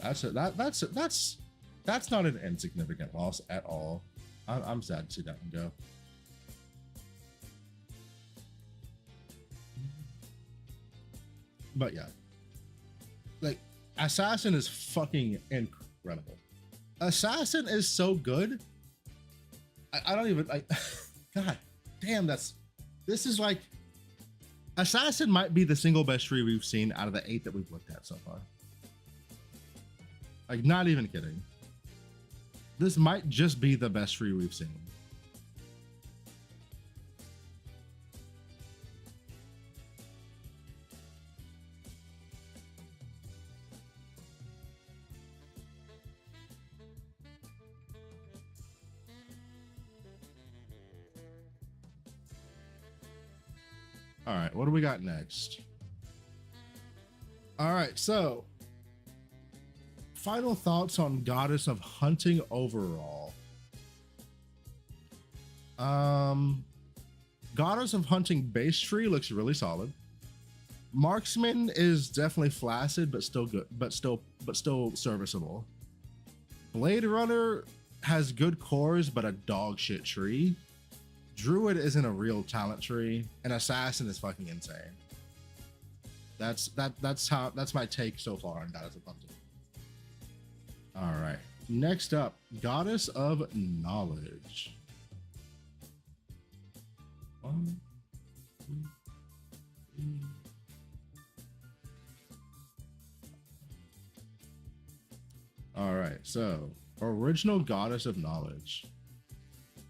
That's not an insignificant loss at all. I'm sad to see that one go. But yeah, like Assassin is fucking incredible. Assassin is so good. I don't even like. God damn, this is like Assassin might be the single best tree we've seen out of the 8 that we've looked at so far. Like, not even kidding. This might just be the best tree we've seen. All right, what do we got next? All right, so final thoughts on Goddess of Hunting overall. Goddess of Hunting base tree looks really solid. Marksman is definitely flaccid, but still good, but still serviceable. Blade Runner has good cores, but a dog shit tree. Druid isn't a real talent tree, and Assassin is fucking insane. That's my take so far on Goddess of Hunting. All right, next up, Goddess of Knowledge. 1, 2, 3. All right, so original Goddess of Knowledge.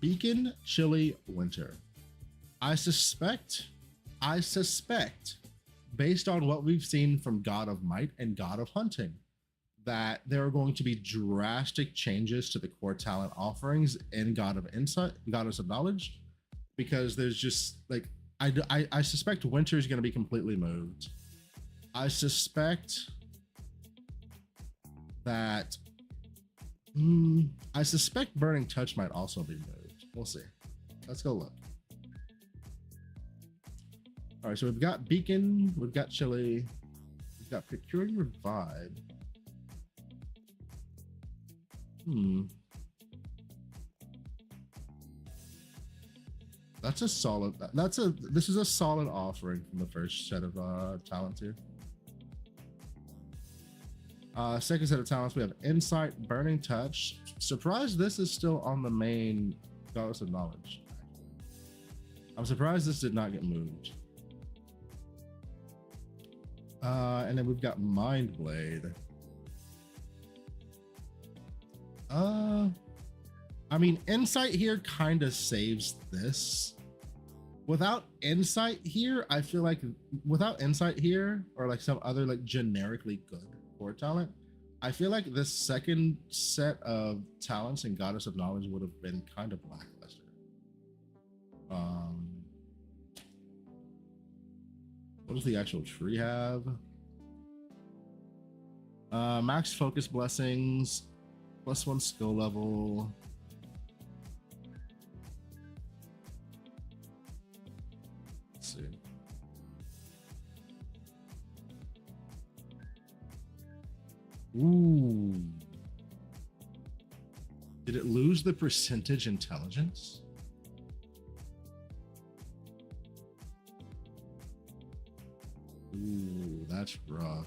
Beacon, Chili, Winter. I suspect, based on what we've seen from God of Might and God of Hunting, that there are going to be drastic changes to the core talent offerings in God of Insight, Goddess of Knowledge, because there's just like, I suspect Winter is going to be completely moved. I suspect that I suspect Burning Touch might also be moved. We'll see. Let's go look. All right, so we've got Beacon, we've got Chili, we've got Procuring Revive. That's a solid. This is a solid offering from the first set of talents here. Second set of talents, we have Insight, Burning Touch. Surprised this is still on the main Goddess of Knowledge. I'm surprised this did not get moved. And then we've got Mind Blade. I mean, Insight here kind of saves this. Without Insight here, I feel like without Insight here, or like some other like generically good core talent, I feel like this second set of talents in Goddess of Knowledge would have been kind of lackluster. What does the actual tree have? Max focus blessings, +1 skill level. Let's see. Ooh. Did it lose the percentage intelligence? Ooh, that's rough.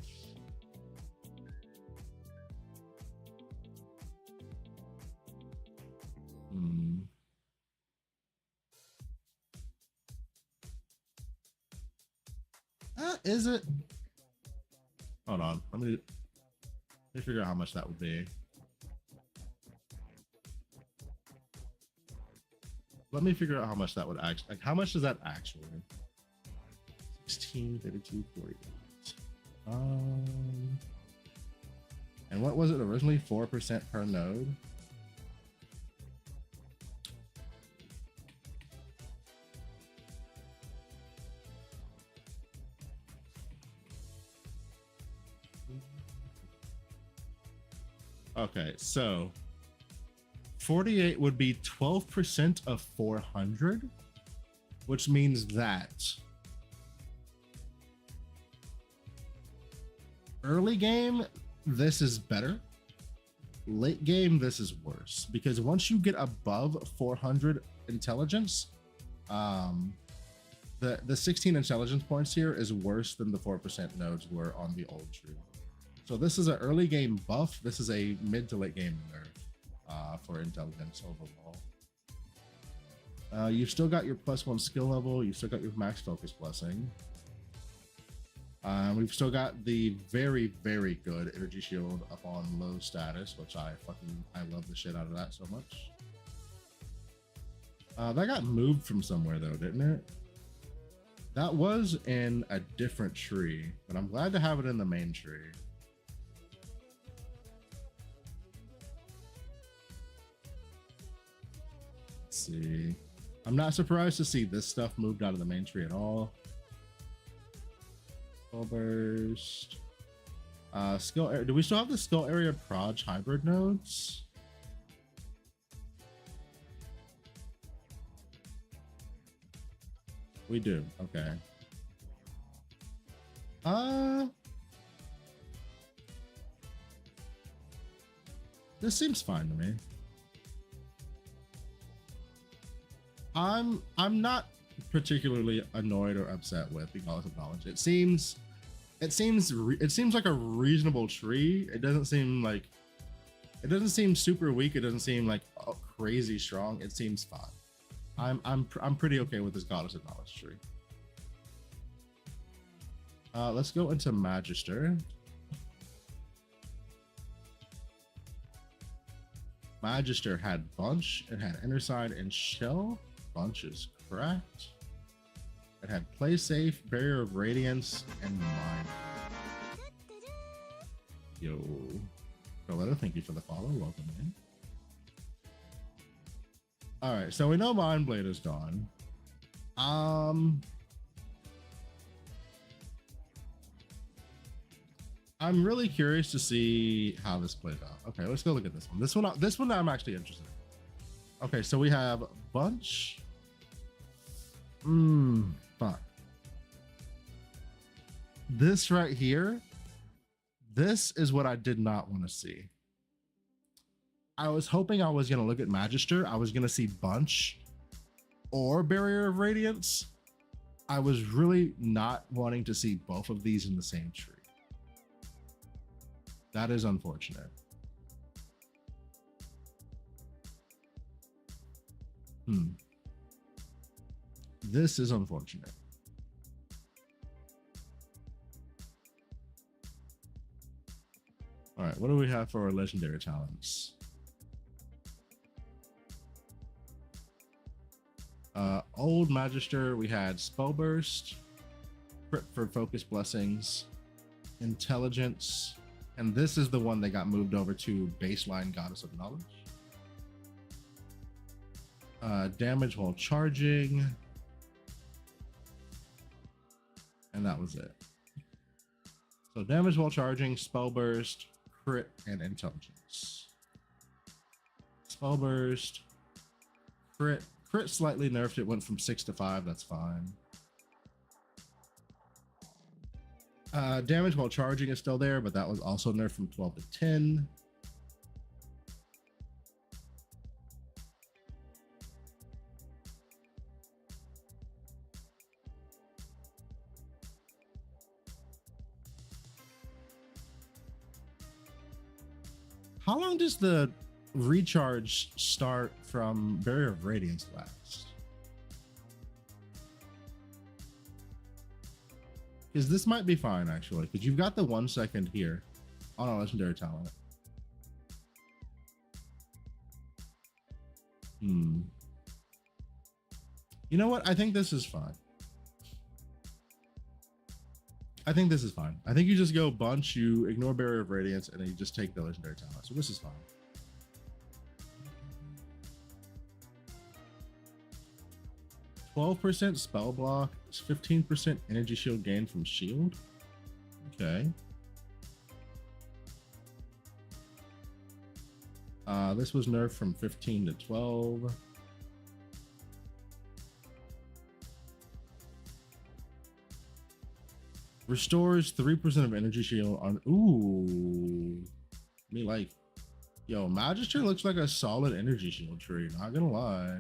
Is it? Hold on. Let me figure out how much that would be. Let me figure out how much that would actually, like, how much is that actually? 16, 32, 48. And what was it originally? 4% per node? Okay, so 48 would be 12% of 400, which means that early game, this is better. Late game, this is worse, because once you get above 400 intelligence, the 16 intelligence points here is worse than the 4% nodes were on the old tree. So this is an early game buff. This is a mid to late game nerf for intelligence overall. You've still got your +1 skill level. You've still got your max focus blessing. We've still got the very, very good energy shield up on low status, which I love the shit out of that so much. That got moved from somewhere though, didn't it? That was in a different tree, but I'm glad to have it in the main tree. Let's see. I'm not surprised to see this stuff moved out of the main tree at all. Full burst. Do we still have the skill area proj hybrid nodes? We do. Okay. This seems fine to me. I'm not particularly annoyed or upset with the Goddess of Knowledge. It seems like a reasonable tree. It doesn't seem super weak. It doesn't seem like crazy strong. It seems fine. I'm pretty okay with this Goddess of Knowledge tree. Let's go into Magister. Magister had Bunch, it had Inner Side and Shell. Bunch is correct. It had Play Safe, Barrier of Radiance, and Mind. Yo. Coletta, thank you for the follow. Welcome in. Alright, so we know Mind Blade is gone. I'm really curious to see how this plays out. Okay, let's go look at this one. This one I'm actually interested in. Okay, so we have Bunch. Fuck. This right here, this is what I did not want to see. I was hoping I was going to look at Magister. I was going to see Bunch or Barrier of Radiance. I was really not wanting to see both of these in the same tree. That is unfortunate. This is unfortunate. All right, what do we have for our legendary talents? Old Magister, we had Spell Burst, Crit for Focus Blessings, Intelligence, and this is the one that got moved over to baseline Goddess of Knowledge. Damage while charging, and that was it. So damage while charging, Spell Burst, Crit, and Intelligence. Spell Burst, Crit. Crit slightly nerfed. It went from 6 to 5. That's fine. Damage while charging is still there, but that was also nerfed from 12 to 10. How long does the recharge start from Barrier of Radiance last? Because this might be fine actually, because you've got the 1 second here on a legendary talent. You know what? I think this is fine. I think this is fine. I think you just go Bunch, you ignore Barrier of Radiance, and then you just take the legendary talent. So this is fine. %12 spell block, 15% energy shield gain from shield. Okay. This was nerfed from 15 to 12. Restores 3% of energy shield on. Ooh, me like. Yo, Magister looks like a solid energy shield tree. Not gonna lie.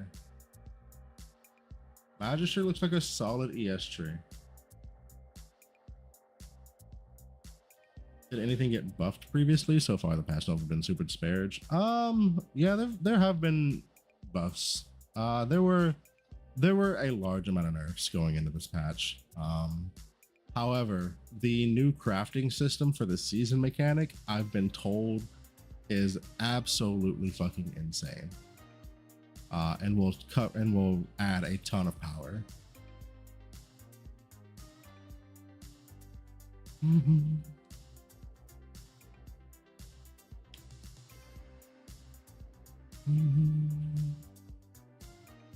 Magister looks like a solid ES tree. Did anything get buffed previously? So far, the past have been super disparaged. Yeah, there have been buffs. There were a large amount of nerfs going into this patch. However, the new crafting system for the season mechanic, I've been told, is absolutely fucking insane. And will add a ton of power.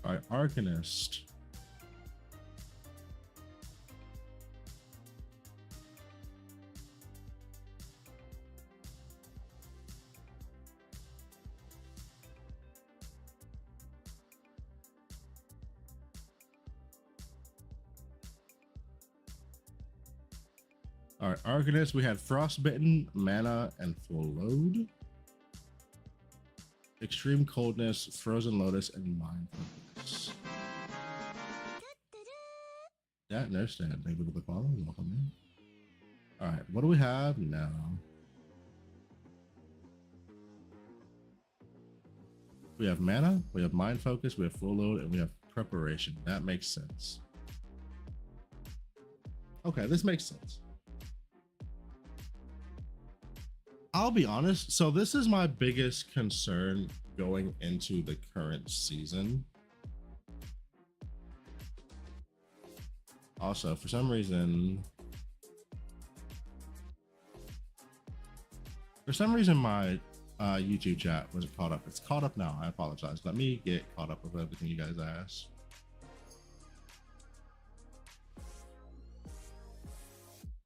All right, Arcanist. All right, Arcanist, we had Frostbitten, Mana, and Full Load. Extreme Coldness, Frozen Lotus, and Mind Focus. Yeah, no stand. Thank you for the follow. Welcome in. All right, what do we have now? We have Mana, we have Mind Focus, we have Full Load, and we have Preparation. That makes sense. Okay, this makes sense. I'll be honest. So this is my biggest concern going into the current season. Also, for some reason my YouTube chat wasn't caught up. It's caught up now. I apologize. Let me get caught up with everything you guys asked.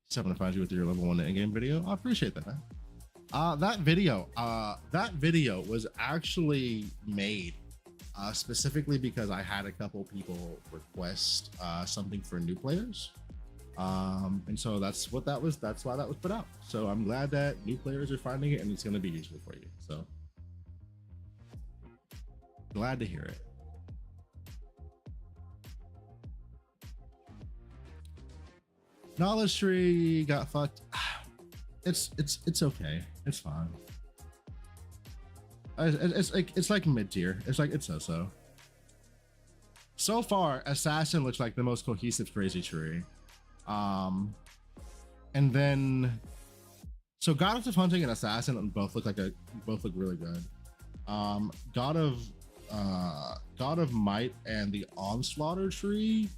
Seven to find you with your level 1 in-game video. I appreciate that. That video was actually made specifically because I had a couple people request something for new players. And so that's why that was put out. So I'm glad that new players are finding it and it's going to be useful for you. So glad to hear it. Knowledge tree got fucked. It's okay. It's fine. It's like mid tier. It's like it's so. So far, Assassin looks like the most cohesive crazy tree. And then so Goddess of Hunting and Assassin both look really good. God of Might and the Onslaughter tree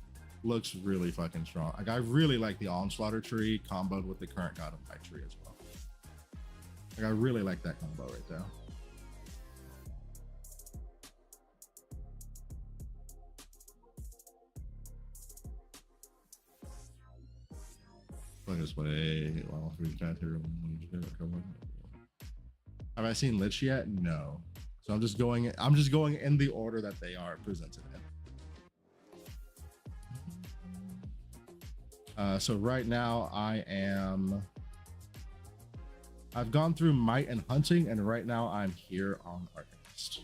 looks really fucking strong. Like I really like the Onslaughter tree comboed with the current God of Might tree as well. Like I really like that combo right there. Look this way. Well, have I seen Lich yet? No. So I'm just going in the order that they are presented in. So right now I've gone through Might and Hunting, and right now I'm here on Arcanist.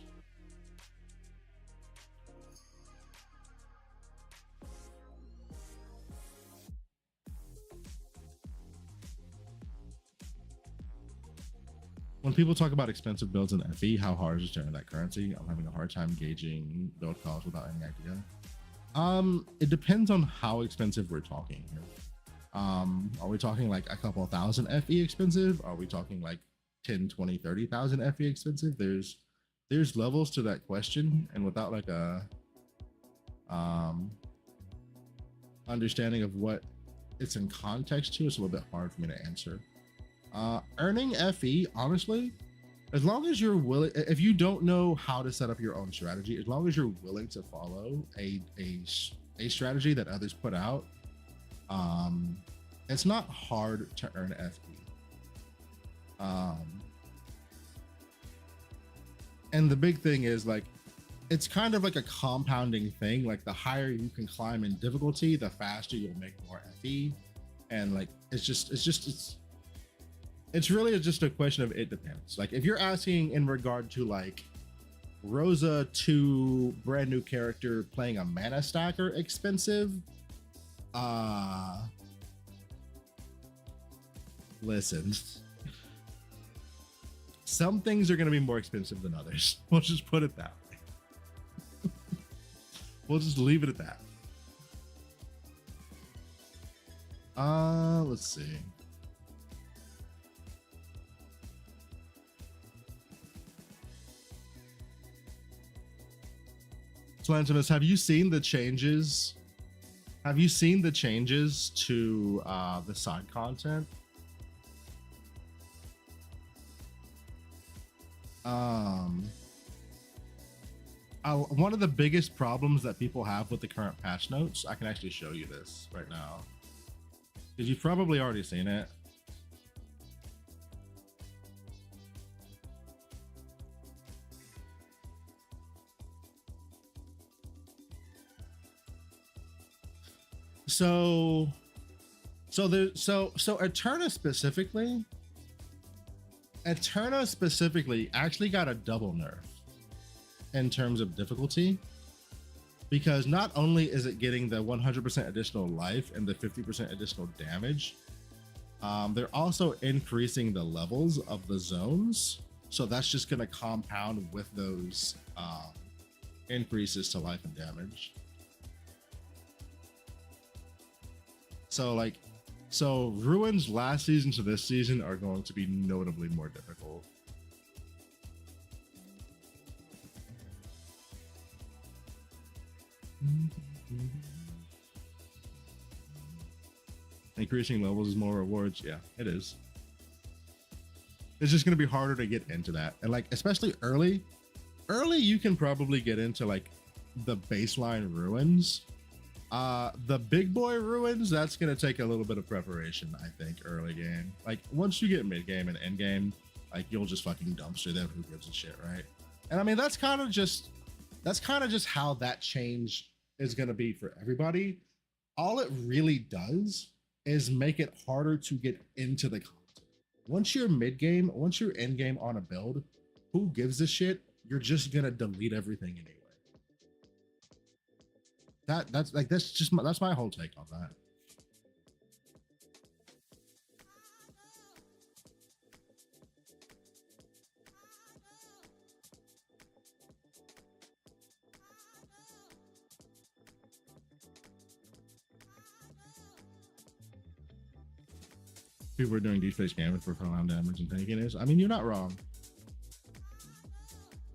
When people talk about expensive builds in FE, how hard is it to earn that currency? I'm having a hard time gauging build costs without any idea. It depends on how expensive we're talking here. Are we talking like a couple thousand FE expensive? Are we talking like 10, 20, 30,000 FE expensive? There's levels to that question, and without like a understanding of what it's in context to, it's a little bit hard for me to answer. Earning FE, honestly, as long as you're willing, if you don't know how to set up your own strategy, as long as you're willing to follow a strategy that others put out, it's not hard to earn FE. And the big thing is like, it's kind of like a compounding thing. Like the higher you can climb in difficulty, the faster you'll make more FE. And like, it's really just a question of it depends. Like if you're asking in regard to like Rosa 2 brand new character playing a mana stacker expensive, listen, some things are going to be more expensive than others. We'll just put it that way. We'll just leave it at that. Let's see. Slantimus, have you seen the changes? Have you seen the changes to the side content? One of the biggest problems that people have with the current patch notes, I can actually show you this right now, because you've probably already seen it. So Eterna specifically actually got a double nerf in terms of difficulty, because not only is it getting the 100% additional life and the 50% additional damage, they're also increasing the levels of the zones. So that's just going to compound with those increases to life and damage. So ruins last season to this season are going to be notably more difficult. Increasing levels is more rewards. Yeah, it is. It's just going to be harder to get into that. And like, especially early, you can probably get into like the baseline ruins. The big boy ruins, that's going to take a little bit of preparation, I think, early game. Like once you get mid game and end game, like you'll just fucking dumpster them. Who gives a shit, right? And I mean, that's kind of just how that change is going to be for everybody. All it really does is make it harder to get into the content. Once you're mid game, once you're end game on a build, who gives a shit? You're just gonna delete everything anyway. That's my whole take on that. People are doing deep space canvas for compound damage and tanking is. I mean, you're not wrong.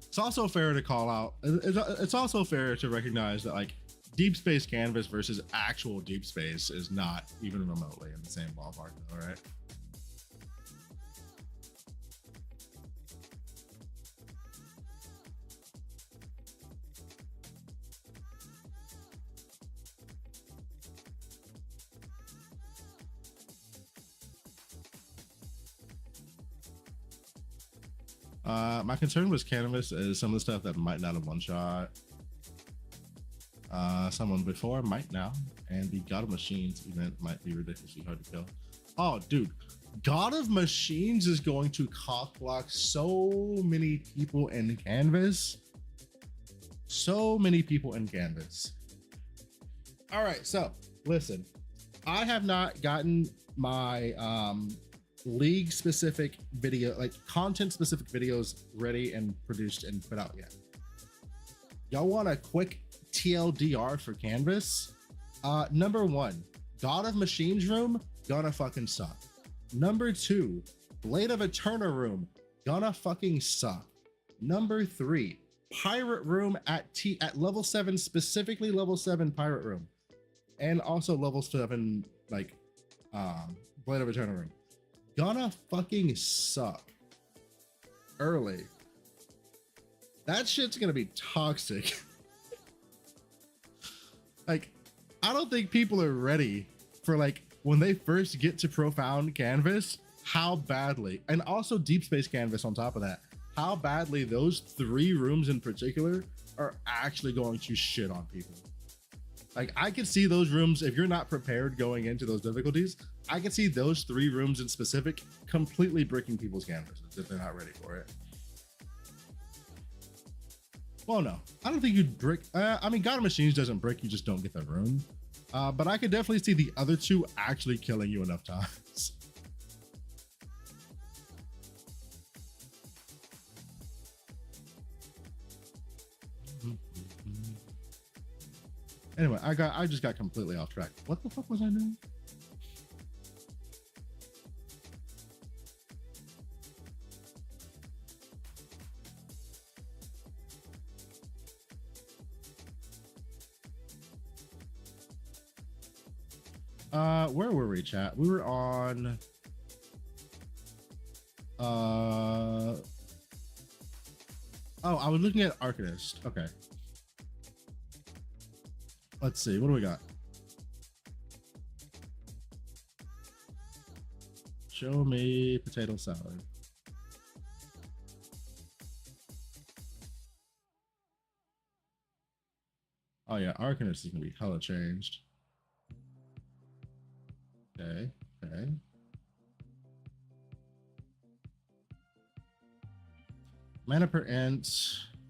It's also fair to call out. It's also fair to recognize that like deep space canvas versus actual deep space is not even remotely in the same ballpark, though, right? My concern with canvas is some of the stuff that might not have one shot someone before might now, and the God of Machines event might be ridiculously hard to kill. Oh, dude, God of Machines is going to cock block so many people in canvas. So many people in canvas. All right, so listen, I have not gotten my league specific video, like content specific videos ready and produced and put out yet. Y'all want a quick TLDR for canvas? Number one, God of Machines room gonna fucking suck. Number two, Blade of Eterna room gonna fucking suck. Number three, pirate room at level 7, specifically level 7 pirate room, and also level 7 like Blade of Eterna room gonna fucking suck early. That shit's gonna be toxic. Like, I don't think people are ready for like when they first get to profound canvas, how badly, and also deep space canvas on top of that, how badly those 3 rooms in particular are actually going to shit on people. Like, I can see those rooms, if you're not prepared going into those difficulties, I can see those 3 rooms in specific completely bricking people's canvases if they're not ready for it. Well, no, I don't think you'd brick. I mean, God of Machines doesn't brick, you just don't get the room. But I could definitely see the other 2 actually killing you enough times. Anyway, I just got completely off track. What the fuck was I doing? Where were we, chat? We were on oh, I was looking at Arcanist. Okay. Let's see, what do we got? Show me potato salad. Oh yeah, Arcanist is gonna be hella changed. Okay. Okay. Mana per int,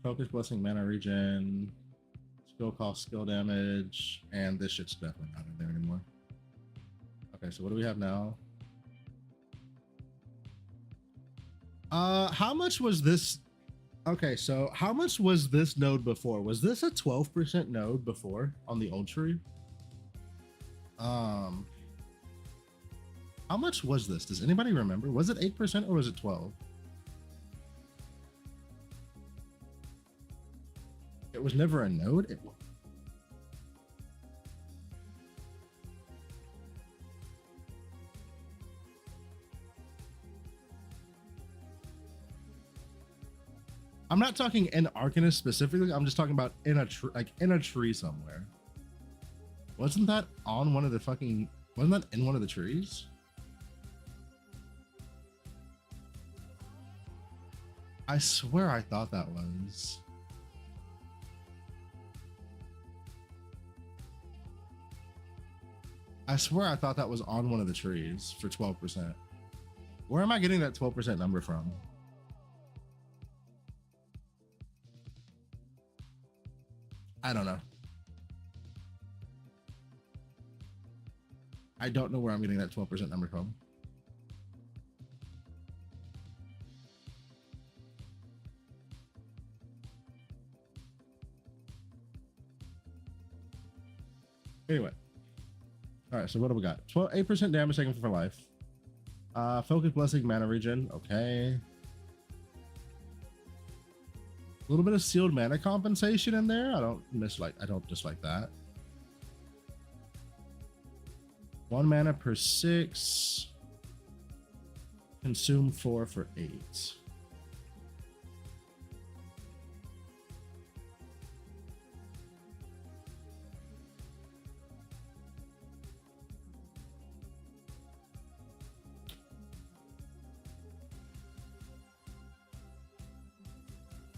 focus blessing, mana regen, skill cost, skill damage, and this shit's definitely not in there anymore. Okay, so what do we have now? How much was this? Okay, so how much was this node before? Was this a 12% node before on the old tree? How much was this? Does anybody remember? Was it 8% or was it 12? It was never a node. I'm not talking in Arcanist specifically. I'm just talking about in a like in a tree somewhere. Wasn't that on one of the fucking? Wasn't that in one of the trees? I swear I thought that was. I swear I thought that was on one of the trees for 12%. Where am I getting that 12% number from? I don't know. I don't know where I'm getting that 12% number from. Anyway. All right, so what do we got? 8% damage taken for life. Focus blessing, mana regen. Okay. A little bit of sealed mana compensation in there. I don't dislike that. 1 mana per 6. Consume 4 for 8.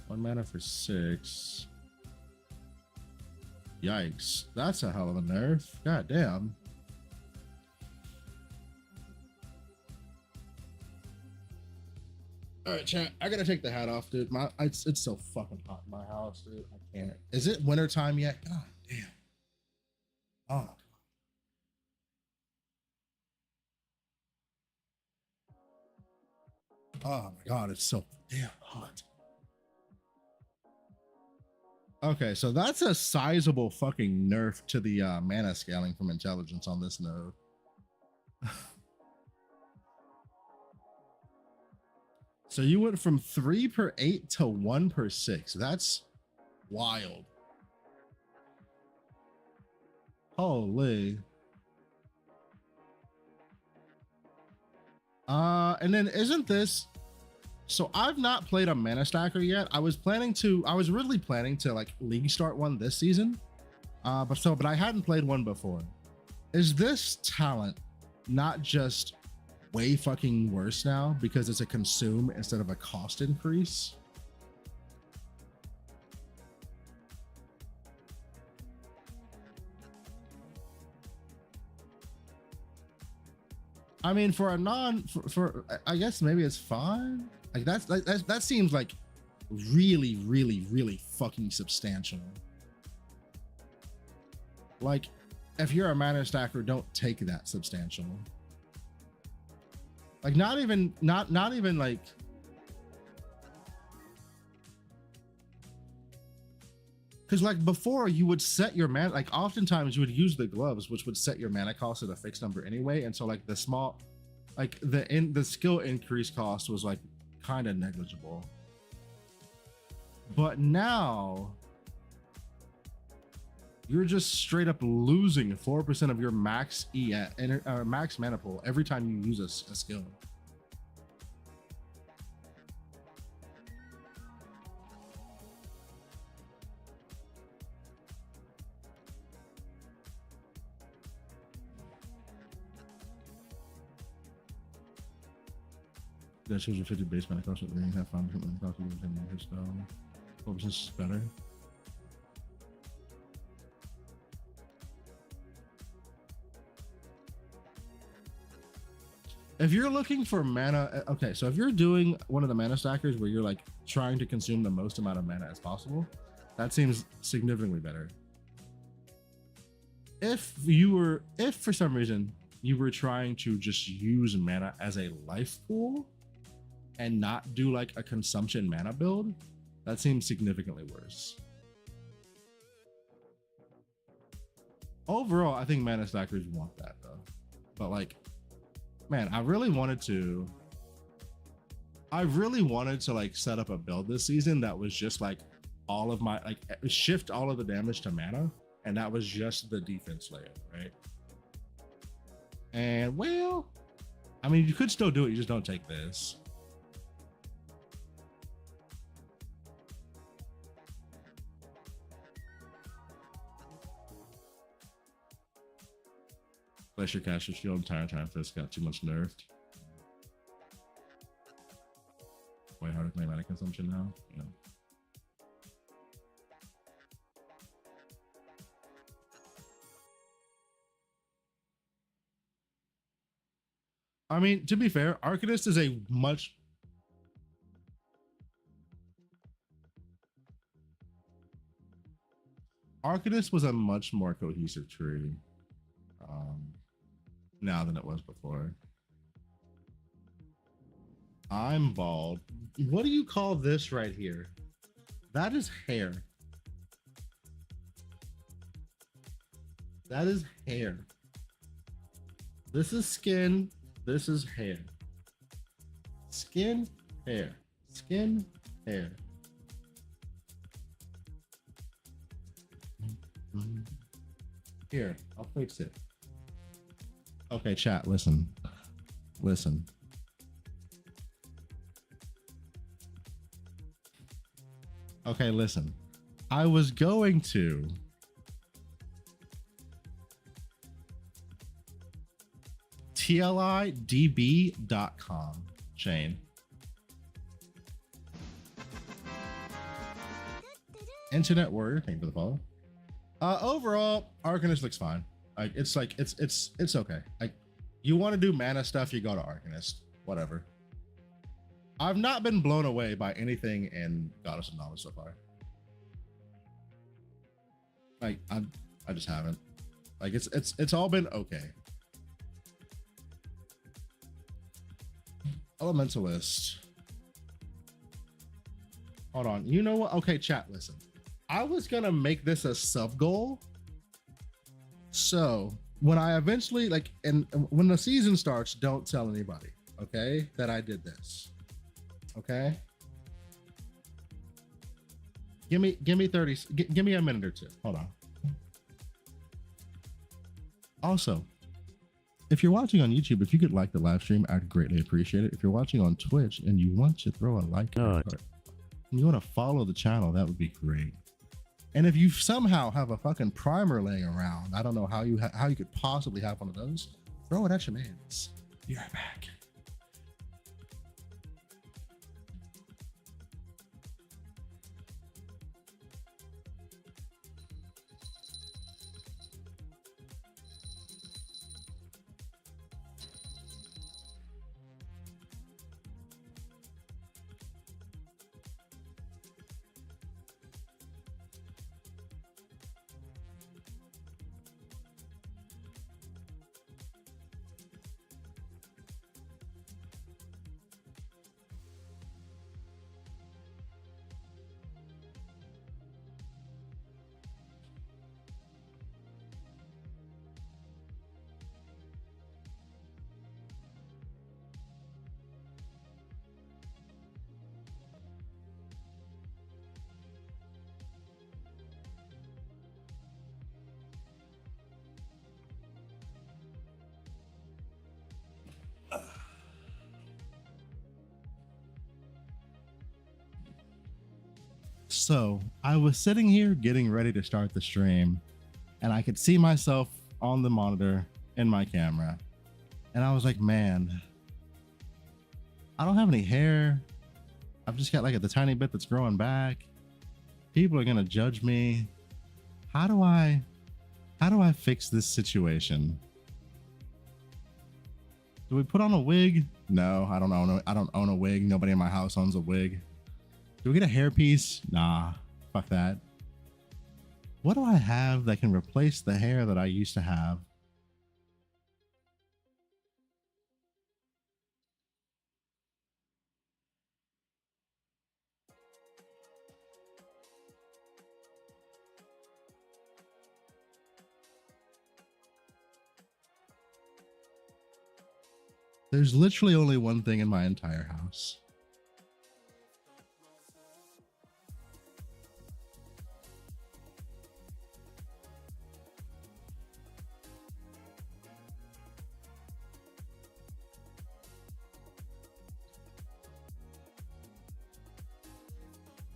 One mana for 6. Yikes. That's a hell of a nerf. God damn. All right, chat. I gotta take the hat off, dude. It's so fucking hot in my house, dude. I can't. Is it winter time yet? God damn. Oh. Oh my god, it's so damn hot. Okay, so that's a sizable fucking nerf to the mana scaling from intelligence on this node. So you went from 3 per 8 to 1 per 6. That's wild. Holy. And then isn't this, so I've not played a mana stacker yet. I was really planning to like league start one this season. But I hadn't played one before. Is this talent not just way fucking worse now because it's a consume instead of a cost increase? I mean, for a I guess maybe it's fine. Like that seems like really, really, really fucking substantial. Like, if you're a mana stacker, don't take that substantial. Like, not even like. Because like before, you would set your mana, like oftentimes you would use the gloves, which would set your mana cost at a fixed number anyway. And so like the small, like the skill increase cost was like kind of negligible. But now you're just straight up losing 4% of your max max mana pool every time you use a skill. That shows you 50 base mana cost with ring, have fun with cost of your spell. 4% is better. if you're looking for mana, okay, so if you're doing one of the mana stackers where you're like trying to consume the most amount of mana as possible, that seems significantly better. If for some reason you were trying to just use mana as a life pool and not do like a consumption mana build, that seems significantly worse. Overall, I think mana stackers want that though. But like, man, I really wanted to like set up a build this season that was just like all of my like shift all of the damage to mana, and that was just the defense layer, right? And well, I mean, you could still do it, you just don't take this. Place your caster shield entire time for this got too much nerfed. Way harder to play mana consumption now. Yeah. I mean, to be fair, Arcanist is a much Arcanist was a much more cohesive tree now than it was before. I'm bald. What do you call this right here? That is hair. That is hair. This is skin. This is hair. Skin, hair. Skin, hair. Here, I'll fix it. Okay, chat, listen. Listen. Okay, listen. I was going to TLIDB.com, Shane. Internet Warrior, thank you for the follow. Overall, Arcanist looks fine. Like it's okay. Like you want to do mana stuff, you go to Arcanist. Whatever. I've not been blown away by anything in Goddess of Knowledge so far. Like I just haven't. Like it's all been okay. Elementalist. Hold on. You know what? Okay, chat, listen. I was gonna make this a sub goal. So when I eventually like, and when the season starts, don't tell anybody, okay, that I did this. Okay. Give me 30, give me a minute or two. Hold on. Also, if you're watching on YouTube, if you could like the live stream, I'd greatly appreciate it. If you're watching on Twitch and you want to throw a like and you want to follow the channel, that would be great. And if you somehow have a fucking primer laying around, I don't know how you could possibly have one of those, throw it at your mans. Be right back. So I was sitting here getting ready to start the stream and I could see myself on the monitor in my camera. And I was like, man, I don't have any hair. I've just got like the tiny bit that's growing back. People are going to judge me. How do I fix this situation? Do we put on a wig? No, I don't own I don't own a wig. Nobody in my house owns a wig. Do we get a hairpiece? Nah, fuck that. What do I have that can replace the hair that I used to have? There's literally only one thing in my entire house.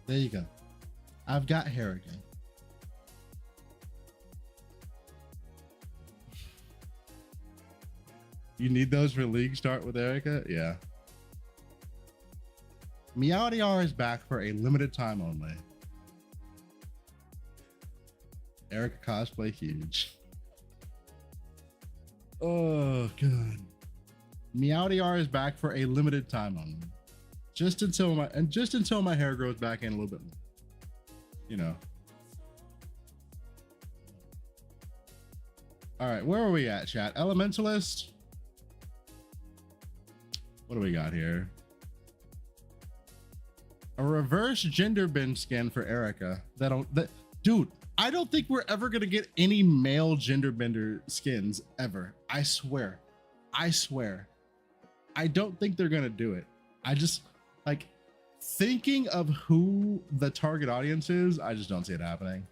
There you go. I've got hair again. You need those for League Start with Erica? Yeah. Meowdiar is back for a limited time only. Erica cosplay huge. Oh god. Meowdiar is back for a limited time only. Just until my hair grows back in a little bit more. You know. All right, where are we at, chat? Elementalist. What do we got here? A reverse gender bend skin for Erica. Dude, I don't think we're ever gonna get any male gender bender skins ever. I swear. I don't think they're gonna do it. I just like thinking of who the target audience is. I just don't see it happening.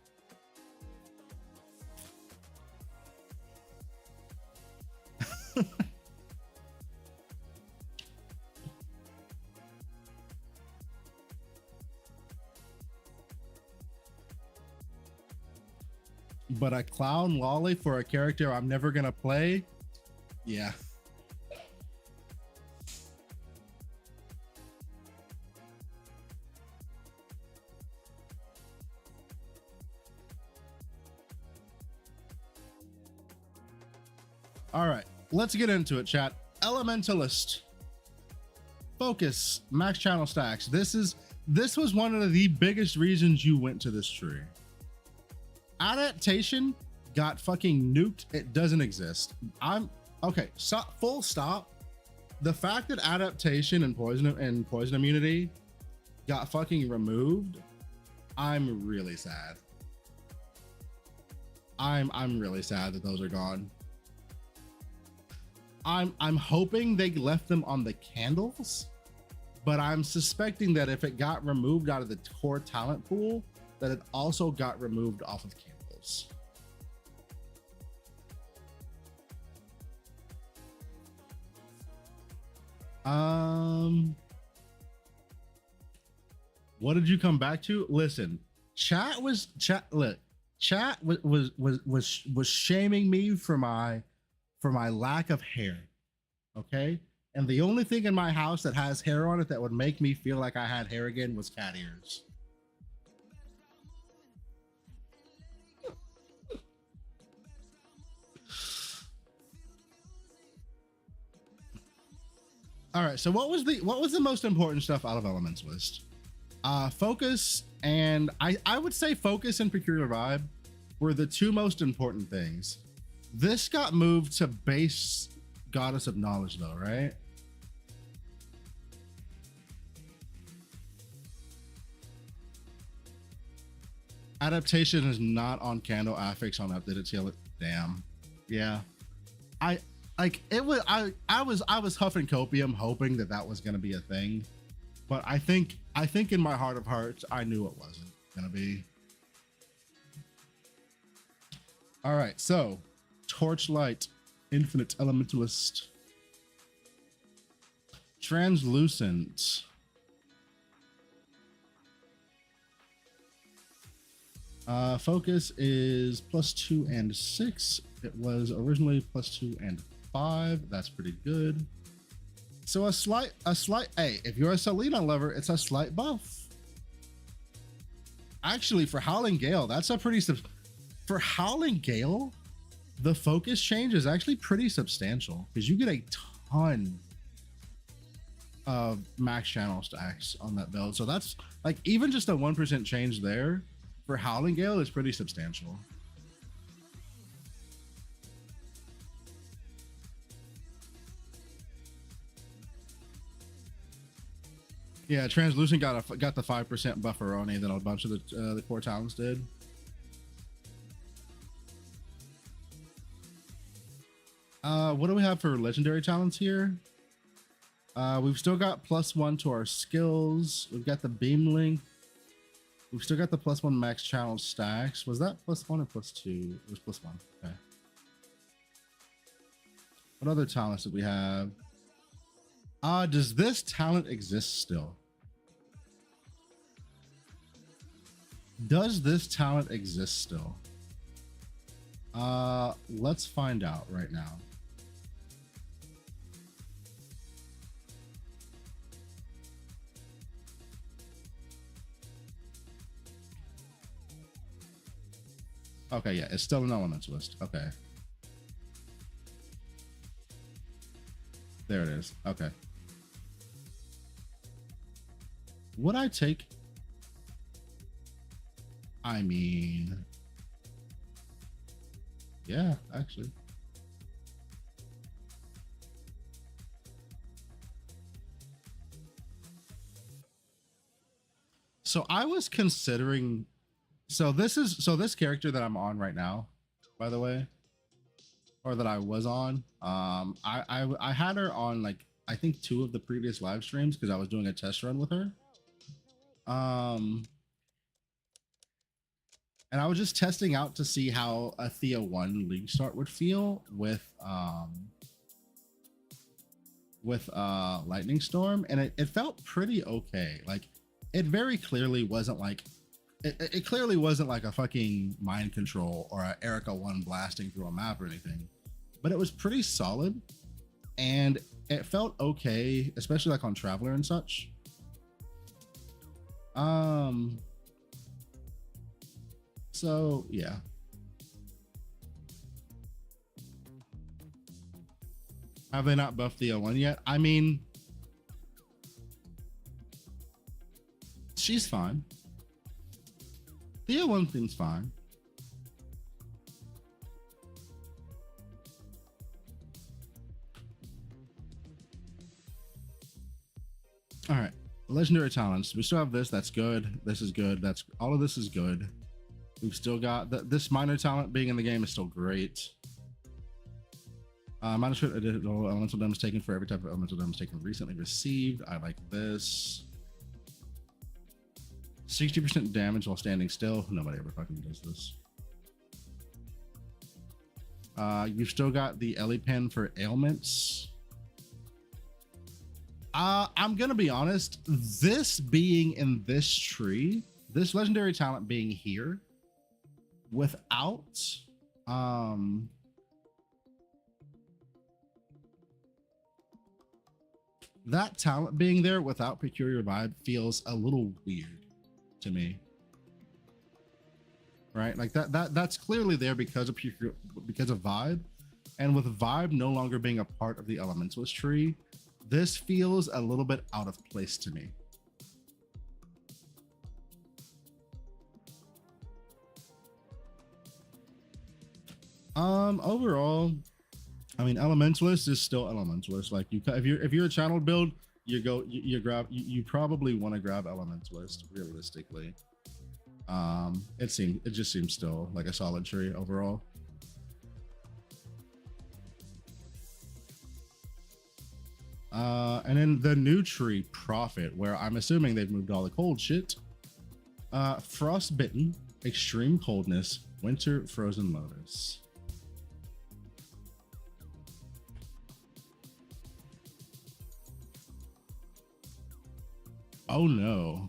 But a clown lolly for a character I'm never gonna play? Yeah. All right, let's get into it, chat. Elementalist. Focus, max channel stacks. This was one of the biggest reasons you went to this tree. Adaptation got fucking nuked. It doesn't exist. Okay. Full stop. The fact that adaptation and poison immunity got fucking removed, I'm really sad. I'm really sad that those are gone. I'm hoping they left them on the candles, but I'm suspecting that if it got removed out of the core talent pool, that it also got removed off of candles. What did you come back to? Listen, chat was shaming me for my lack of hair. Okay. And the only thing in my house that has hair on it that would make me feel like I had hair again was cat ears. All right, so what was the most important stuff out of Elementalist? Focus, and I would say focus and peculiar vibe were the two most important things. This got moved to base goddess of knowledge though, right? Adaptation is not on candle affix on updated TL. Damn. Yeah. I was huffing copium hoping that was going to be a thing, but I think in my heart of hearts I knew it wasn't going to be. All right, so Torchlight, Infinite Elementalist, Translucent, focus is +2 and 6. It was originally +2 and 5. That's pretty good. So a slight, hey, if you're a Selena lover, it's a slight buff. Actually, for Howling Gale, that's a pretty for Howling Gale, the focus change is actually pretty substantial because you get a ton of max channel stacks on that build. So that's like even just a 1% change there for Howling Gale is pretty substantial. Yeah, Translucent got the 5% bufferoni that a bunch of the core talents did. What do we have for legendary talents here? We've still got +1 to our skills. We've got the beam link. We've still got the +1 max channel stacks. Was that +1 or +2? It was +1. Okay. What other talents did we have? Does this talent exist still? Does this talent exist still? Let's find out right now. Okay, yeah, it's still an elementalist. Okay. There it is. Okay. Would I take? I mean, yeah, actually. So I was considering, so this character that I'm on right now, by the way, or that I was on, I had her on like I think 2 of the previous live streams because I was doing a test run with her. And I was just testing out to see how a Thea 1 League start would feel with Lightning Storm, and it felt pretty okay. Like it very clearly wasn't like it clearly wasn't like a fucking mind control or a Erica 1 blasting through a map or anything, but it was pretty solid and it felt okay, especially like on Traveler and such. So yeah. Have they not buffed the O1 yet? I mean, she's fine. The O1 thing's fine. All right, legendary talents. We still have this. That's good. This is good. That's all of this is good. We've still got this minor talent being in the game is still great. Minus additional elemental damage taken for every type of elemental damage taken recently received. I like this. 60% damage while standing still. Nobody ever fucking does this. You've still got the Ellie pen for ailments. I'm gonna be honest. This being in this tree, this legendary talent being here, without that talent being there without Peculiar Vibe feels a little weird to me, right? Like that's clearly there because of Vibe, and with Vibe no longer being a part of the Elementalist tree, this feels a little bit out of place to me. Overall, I mean, Elementalist is still Elementalist. Like if you're a channel build, you probably want to grab Elementalist realistically. It just seems still like a solid tree overall. And then the new tree, Prophet, where I'm assuming they've moved all the cold shit. Frostbitten, Extreme Coldness, Winter Frozen Lotus. Oh no.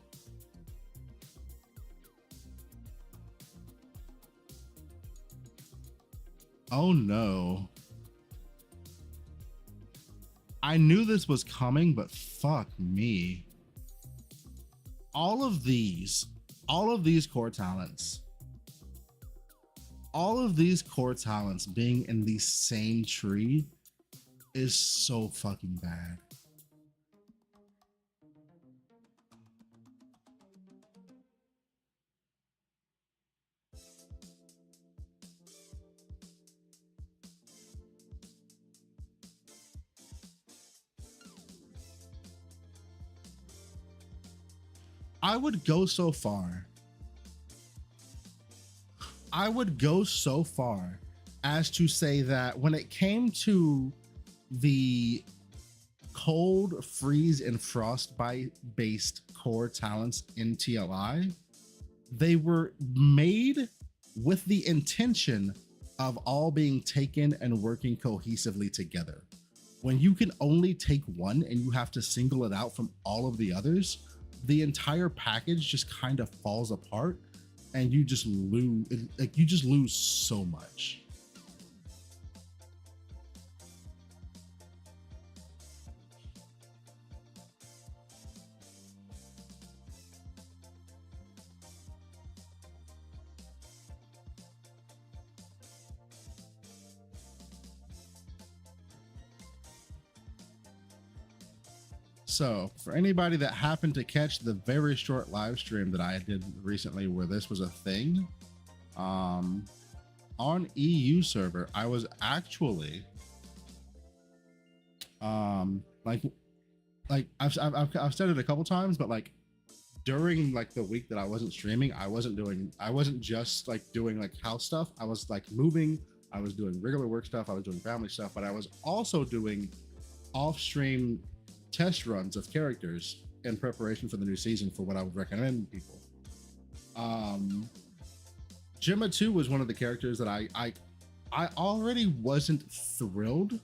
Oh no. I knew this was coming, but fuck me. All of these core talents being in the same tree is so fucking bad. I would go so far. I would go so far as to say that when it came to the cold, freeze, and frostbite based core talents in TLI, they were made with the intention of all being taken and working cohesively together. When you can only take one and you have to single it out from all of the others, the entire package just kind of falls apart and you just lose, like you just lose so much. So, for anybody that happened to catch the very short live stream that I did recently where this was a thing, on EU server, I was actually like I've said it a couple times, but like during like the week that I wasn't streaming, I wasn't just like doing like house stuff. I was like moving, I was doing regular work stuff, I was doing family stuff, but I was also doing off stream test runs of characters in preparation for the new season for what I would recommend people. Gemma 2 was one of the characters that I already wasn't thrilled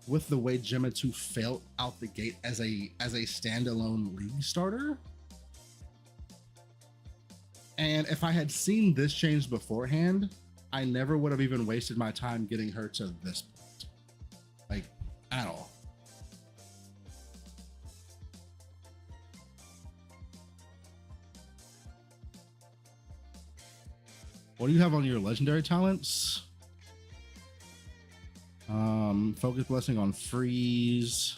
with the way Gemma 2 felt out the gate as a standalone league starter. And if I had seen this change beforehand, I never would have even wasted my time getting her to this point, like at all. What do you have on your legendary talents? Focus blessing on freeze,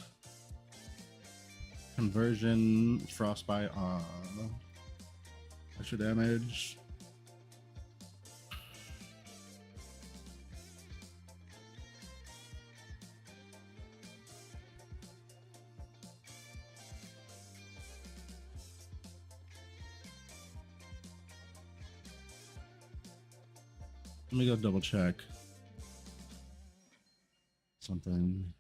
conversion, frostbite, extra damage. Let me go double check something.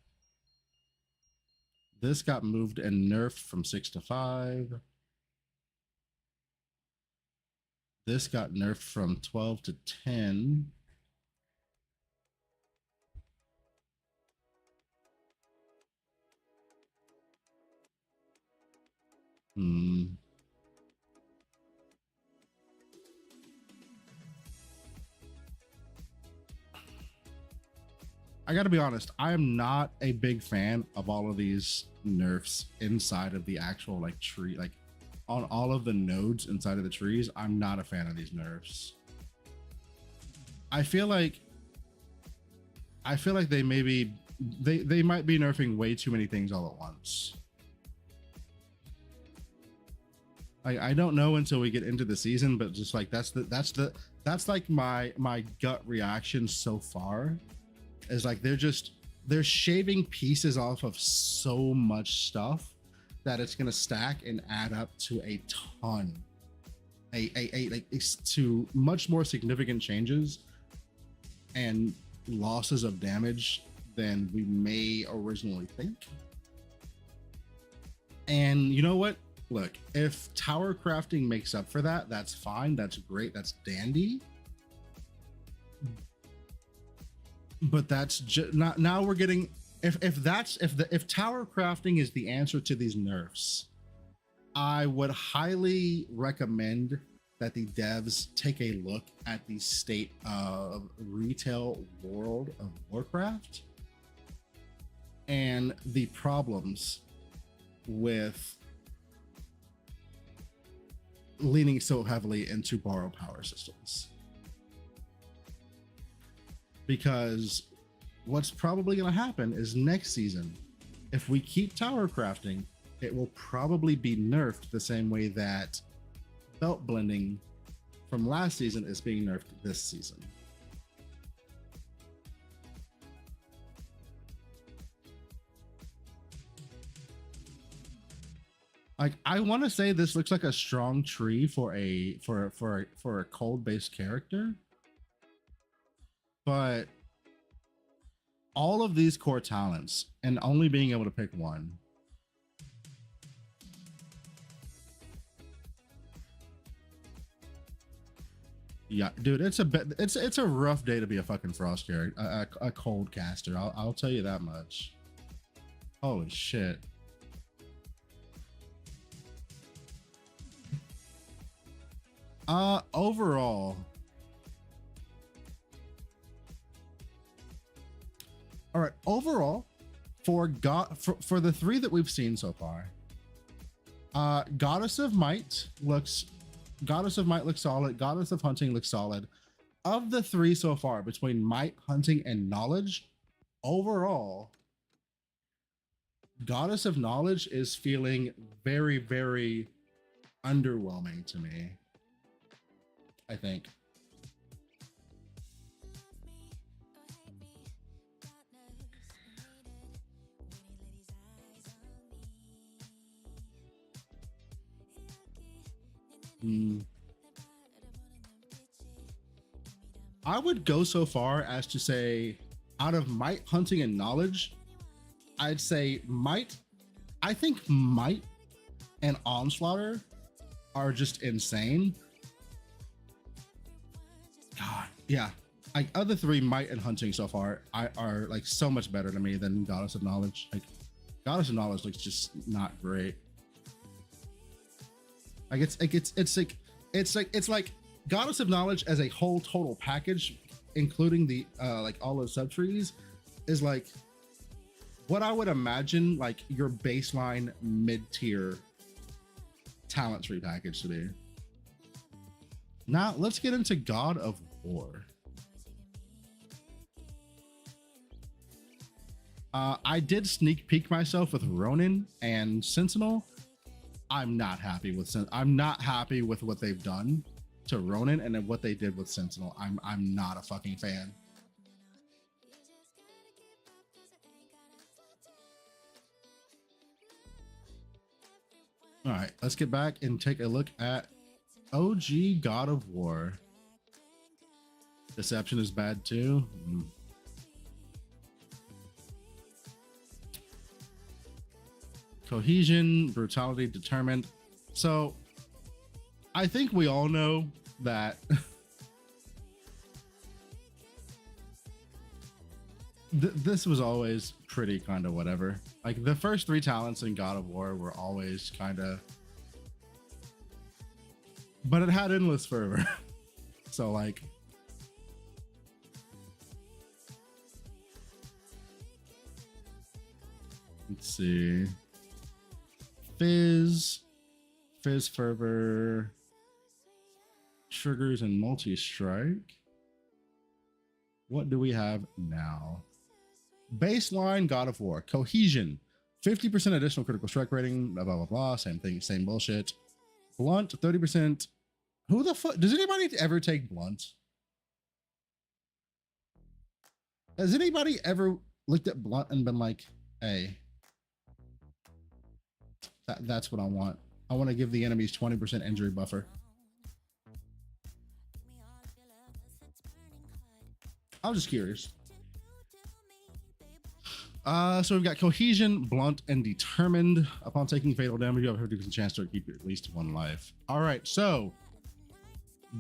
This got moved and nerfed from 6 to 5. This got nerfed from 12 to 10. I gotta be honest, I am not a big fan of all of these nerfs inside of the actual like tree, like on all of the nodes inside of the trees. I'm not a fan of these nerfs. I feel like they maybe they might be nerfing way too many things all at once. I don't know until we get into the season, but just like that's like my gut reaction so far. Is like they're shaving pieces off of so much stuff that it's gonna stack and add up to a ton, to much more significant changes and losses of damage than we may originally think. And you know what? Look, if tower crafting makes up for that, that's fine. That's great. That's dandy. But that's just not, now we're getting, if tower crafting is the answer to these nerfs, I would highly recommend that the devs take a look at the state of retail world of Warcraft and the problems with leaning so heavily into borrow power systems. Because what's probably going to happen is next season, if we keep tower crafting, it will probably be nerfed the same way that belt blending from last season is being nerfed this season. Like, I want to say this looks like a strong tree for a cold based character, but all of these core talents and only being able to pick one. Yeah, dude, it's a rough day to be a fucking frost character, a cold caster. I'll tell you that much. Holy shit. Overall, all right, overall, for the three that we've seen so far, Goddess of Might looks solid. Goddess of Hunting looks solid. Of the three so far, between Might, Hunting, and Knowledge, overall, Goddess of Knowledge is feeling very, very underwhelming to me, I think. I would go so far as to say, out of Might, Hunting, and Knowledge, I'd say Might. I think Might and Onslaughter are just insane. God, yeah. Like, other three, Might and Hunting so far, are like so much better to me than Goddess of Knowledge. Like, Goddess of Knowledge looks just not great. Like, it's like Goddess of Knowledge as a whole total package, including the like all those subtrees, is like what I would imagine like your baseline mid-tier talent tree package to be. Now let's get into God of War. I did sneak peek myself with Ronin and Sentinel. I'm not happy with what they've done to Ronin and then what they did with Sentinel. I'm not a fucking fan. All right, let's get back and take a look at OG God of War. Deception is bad too. Cohesion, brutality, determined. So I think we all know that this was always pretty kind of whatever. Like, the first three talents in God of War were always kind of, but it had endless fervor. So like, let's see. Fizz fervor, triggers, and multi-strike. What do we have now? Baseline God of War. Cohesion, 50% additional critical strike rating, blah blah blah blah. Same thing, same bullshit. Blunt, 30%. Who the fuck does anybody ever take blunt? Has anybody ever looked at blunt and been like, hey, that's what I want. I want to give the enemies 20% injury buffer. I'm just curious. So we've got Cohesion, Blunt, and Determined. Upon taking fatal damage, you have a 50% chance to keep at least one life. All right, so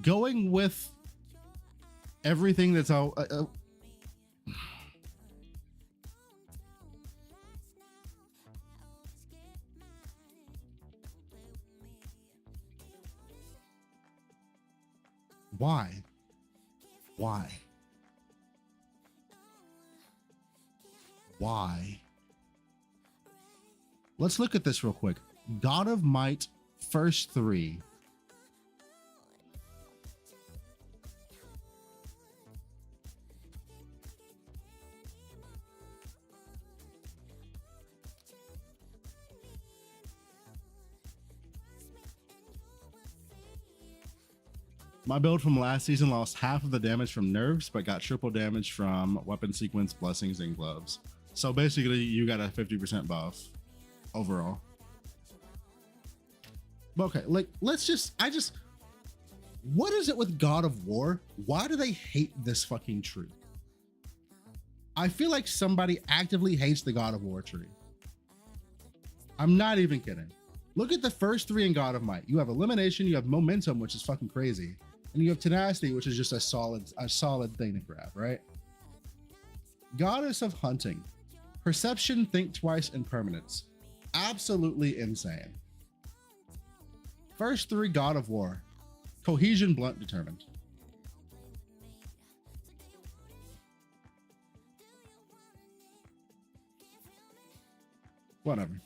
going with everything that's all. Why? Let's look at this real quick. God of Might, first three. My build from last season lost half of the damage from nerfs, but got triple damage from weapon sequence, blessings, and gloves. So basically, you got a 50% buff overall. Okay, like what is it with God of War? Why do they hate this fucking tree? I feel like somebody actively hates the God of War tree. I'm not even kidding. Look at the first three in God of Might. You have elimination, you have momentum, which is fucking crazy, and you have tenacity, which is just a solid thing to grab, right? Goddess of Hunting, perception, think twice, and permanence. Absolutely insane. First three God of War, cohesion, blunt, determined. Whatever.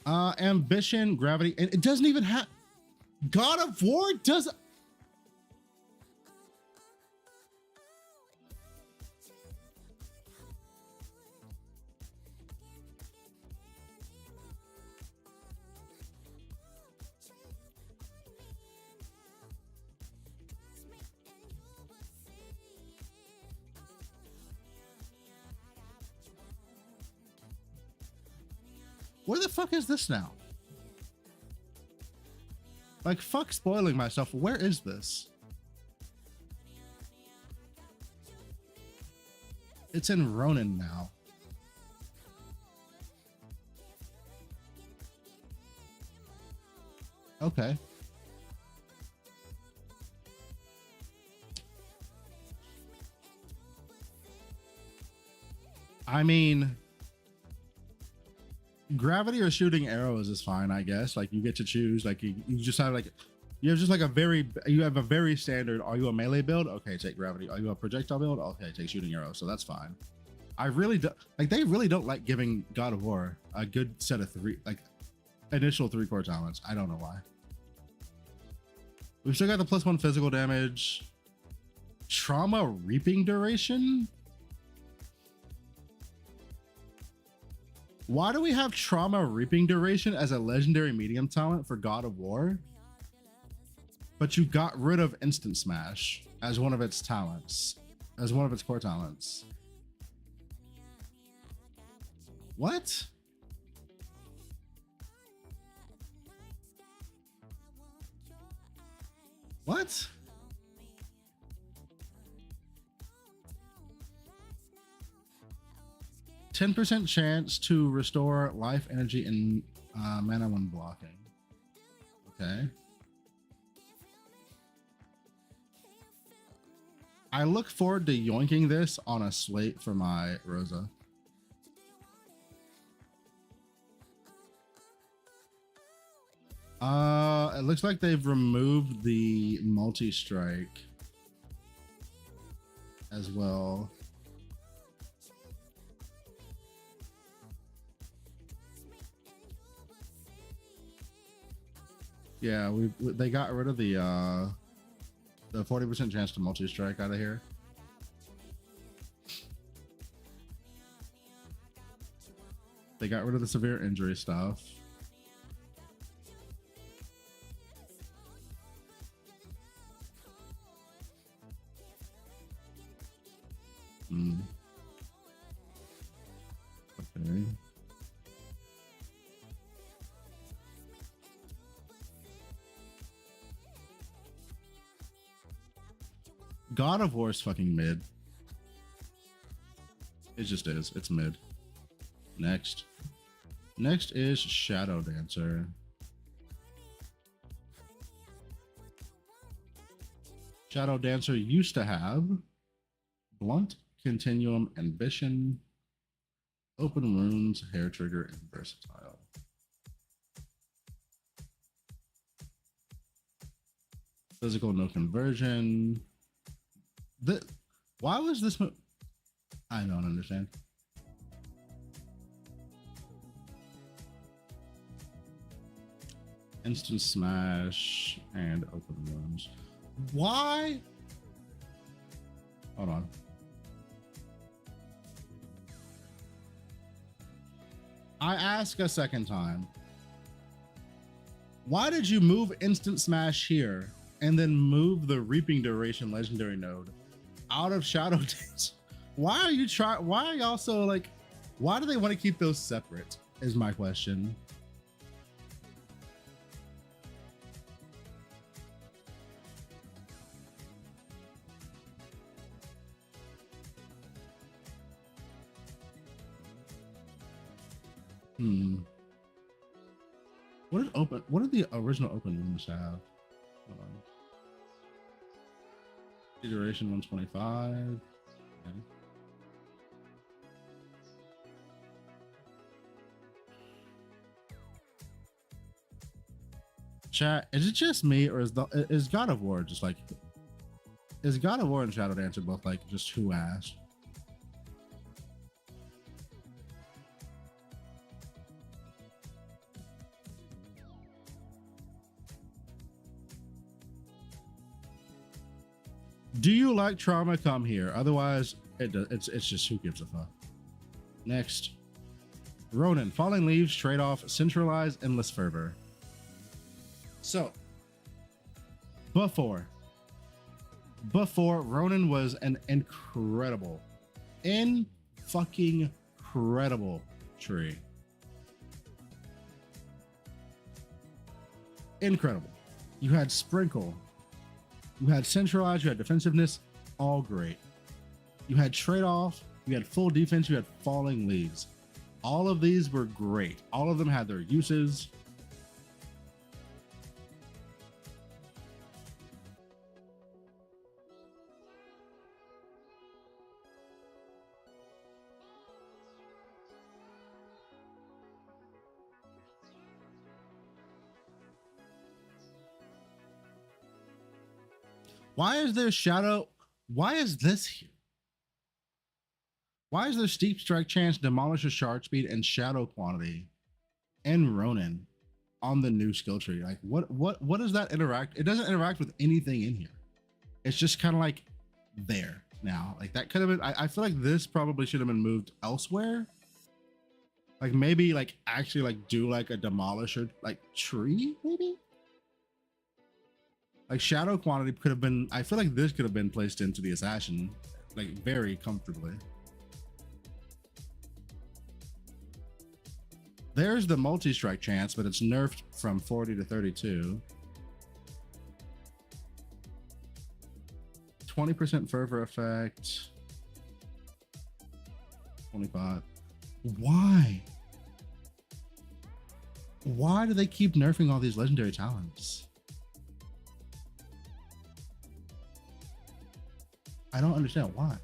Ambition, gravity, and it doesn't even have God of War does. Where the fuck is this now? Like, fuck spoiling myself. Where is this? It's in Ronin now. Okay. I mean, gravity or shooting arrows is fine, I guess. Like, you get to choose. Like, you just have like, you have just like you have a very standard. Are you a melee build? Okay, take gravity. Are you a projectile build? Okay, take shooting arrows. So that's fine. I really do, like, they really don't like giving God of War a good set of initial 3 core talents. I don't know why. We've still got the +1 physical damage, trauma reaping duration. Why do we have trauma reaping duration as a legendary medium talent for God of War? But you got rid of instant smash as one of its talents, as one of its core talents. What? What? %10 chance to restore life, energy, and mana when blocking. Okay. I look forward to yoinking this on a slate for my Rosa. It looks like they've removed the multi-strike as well. Yeah, they got rid of the 40% chance to multi-strike out of here. They got rid of the severe injury stuff. Okay. God of War is fucking mid. It just is. It's mid. Next. Next is Shadow Dancer. Shadow Dancer used to have Blunt, Continuum, Ambition, Open Wounds, Hair Trigger, and Versatile. Physical, no conversion. Why was this? I don't understand. Instant smash and open wounds. Why? Hold on. I ask a second time. Why did you move Instant Smash here and then move the Reaping Duration Legendary node out of Shadow Dance? Why are you trying? Why are y'all so like? Why do they want to keep those separate? Is my question. What did the original open rooms have? Hold on. Duration 125. Okay. Chat, is it just me, or is God of War just like, is God of War and Shadow Dancer both like just who asked? Do you like trauma? Come here. Otherwise, it's just who gives a fuck. Next, Ronin, Falling Leaves, trade off, centralize, endless fervor. So, before Ronin was an incredible tree. Incredible. You had Sprinkle, you had Centralize, you had Defensiveness, all great. You had Trade Off, you had Full Defense, you had Falling Leaves. All of these were great. All of them had their uses. Why is there Shadow? Why is this here? Why is there Steep Strike Chance, Demolisher Shard Speed, and Shadow Quantity and Ronin on the new skill tree? Like, what does that interact? It doesn't interact with anything in here. It's just kind of like there now. Like that could have been, I feel like this probably should have been moved elsewhere. Like maybe like actually like do like a Demolisher like tree maybe? Like Shadow Quantity could have been, I feel like this could have been placed into the Assassin like very comfortably. There's the multi-strike chance, but it's nerfed from 40 to 32. 20% fervor effect. 25. Why? Why do they keep nerfing all these legendary talents? I don't understand why.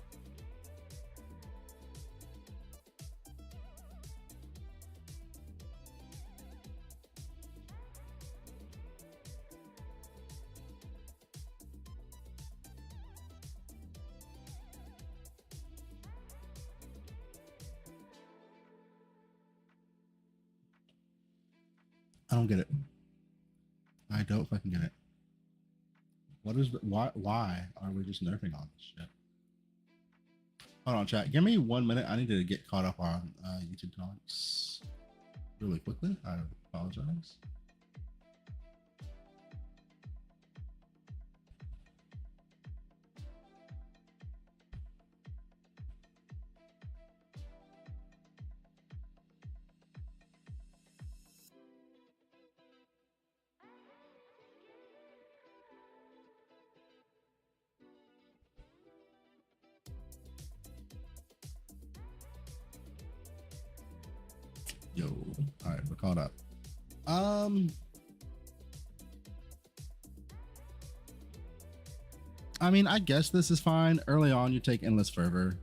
I don't get it. I don't fucking get it. What is the, why are we just nerfing all this shit? Hold on, chat. Give me 1 minute. I need to get caught up on YouTube talks really quickly. I apologize. Yo, all right, we're caught up. I mean, I guess this is fine. Early on, you take Endless Fervor.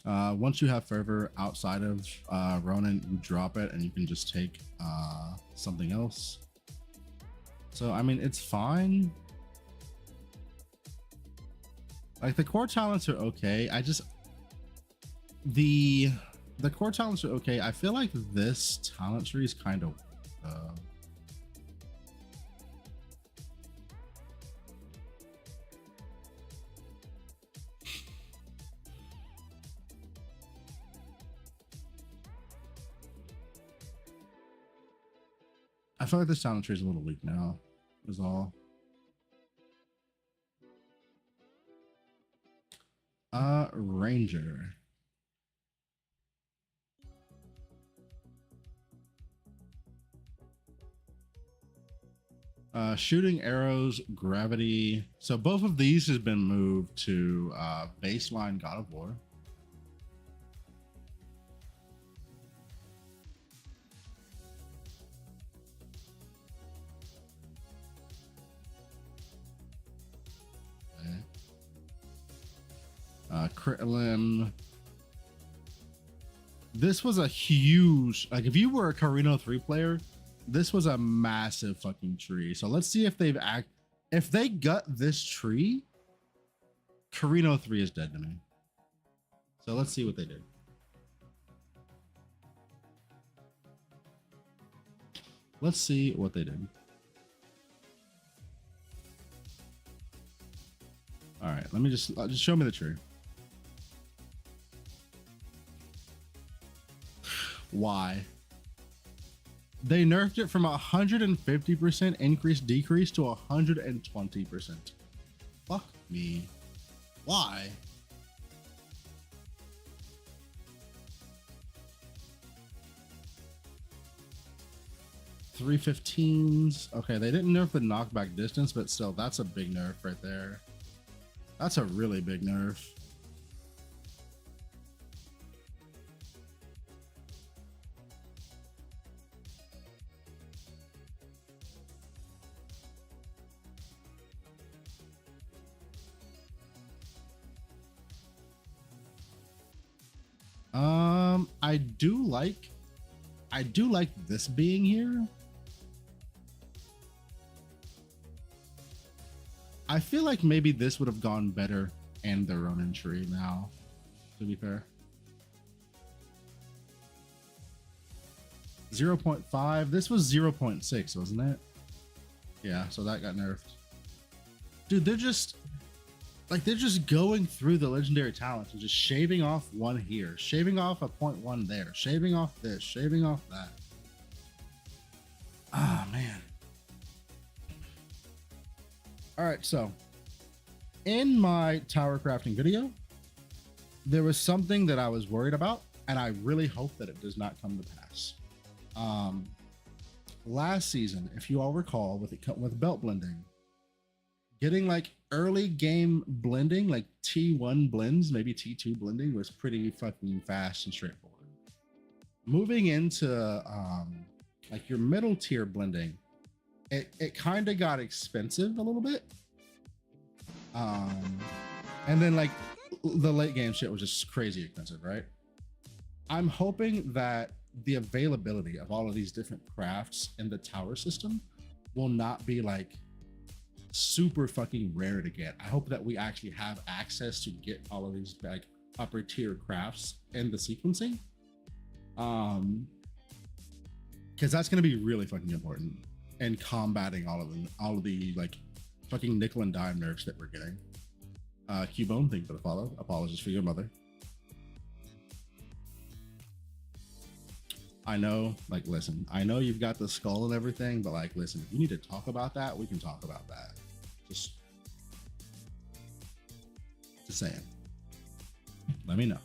Once you have Fervor outside of Ronin, you drop it and you can just take something else. So, I mean, it's fine. Like, the core talents are okay. I just... The core talents are okay. I feel like this talent tree is kind of... I feel like this talent tree is a little weak now, is all. Ranger. Shooting arrows, gravity. So both of these has been moved to baseline God of War. Critlin. This was a huge, like if you were a Carino 3 player, this was a massive fucking tree. So let's see if if they gut this tree, Carino 3 is dead to me. So let's see what they did. Let's see what they did. All right, let me just show me the tree. Why? They nerfed it from 150% increase decrease to 120%. Fuck me. Why? .315s. Okay, they didn't nerf the knockback distance, but still, that's a big nerf right there. That's a really big nerf. I do like this being here. I feel like maybe this would have gone better in the Ronin tree now, to be fair. 0.5. This was 0.6, wasn't it? Yeah, so that got nerfed. Dude, they're just going through the legendary talents and just shaving off one here, shaving off a 0.1 there, shaving off this, shaving off that. Ah, man. All right, so in my tower crafting video, there was something that I was worried about, and I really hope that it does not come to pass. Last season, if you all recall, with belt blending, getting like early game blending, like T1 blends, maybe T2 blending, was pretty fucking fast and straightforward. Moving into like your middle tier blending, it kind of got expensive a little bit. And then like the late game shit was just crazy expensive, right? I'm hoping that the availability of all of these different crafts in the tower system will not be like super fucking rare to get. I hope that we actually have access to get all of these like upper tier crafts in the sequencing. Because that's going to be really fucking important in combating all of the like fucking nickel and dime nerfs that we're getting. Cubone, thank you for the follow. Apologies for your mother. I know, like, listen, I know you've got the skull and everything, but like, listen, if you need to talk about that, we can talk about that. Just saying. Let me know.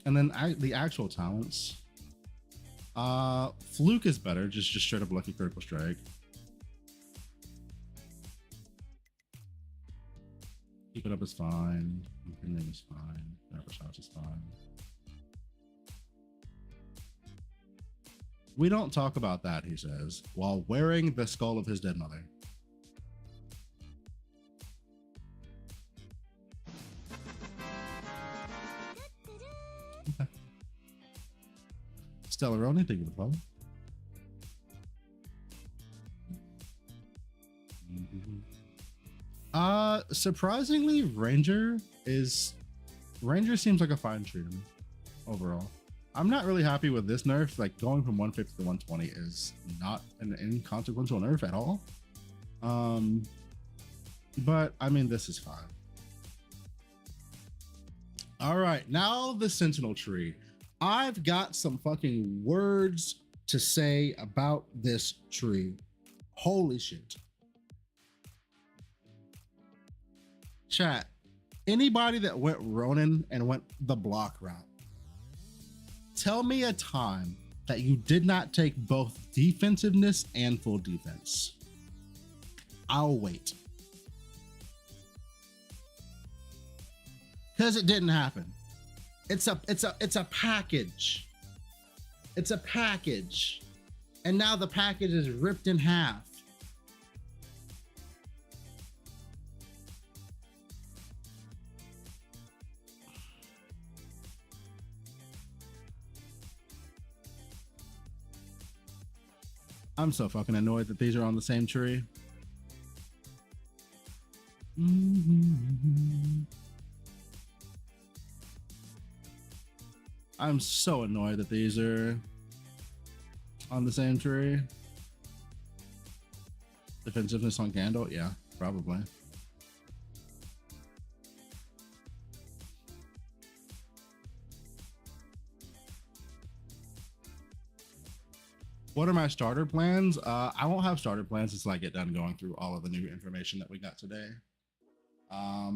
And then the actual talents. Fluke is better, just straight up lucky critical strike. Keep it up is fine. Impending is fine. Never shots is fine. We don't talk about that, he says, while wearing the skull of his dead mother. Okay. Stellaroni, thank you for the follow. Surprisingly, Ranger seems like a fine tree to me overall. I'm not really happy with this nerf. Like going from 150 to 120 is not an inconsequential nerf at all. But I mean, this is fine. All right, now the Sentinel tree. I've got some fucking words to say about this tree. Holy shit. Chat, anybody that went Ronin and went the block route, tell me a time that you did not take both defensiveness and full defense. I'll wait. Because it didn't happen. It's a package. It's a package. And now the package is ripped in half. I'm so fucking annoyed that these are on the same tree. I'm so annoyed that these are on the same tree. Defensiveness on Gandalf? Yeah, probably. What are my starter plans? I won't have starter plans until I get done going through all of the new information that we got today. I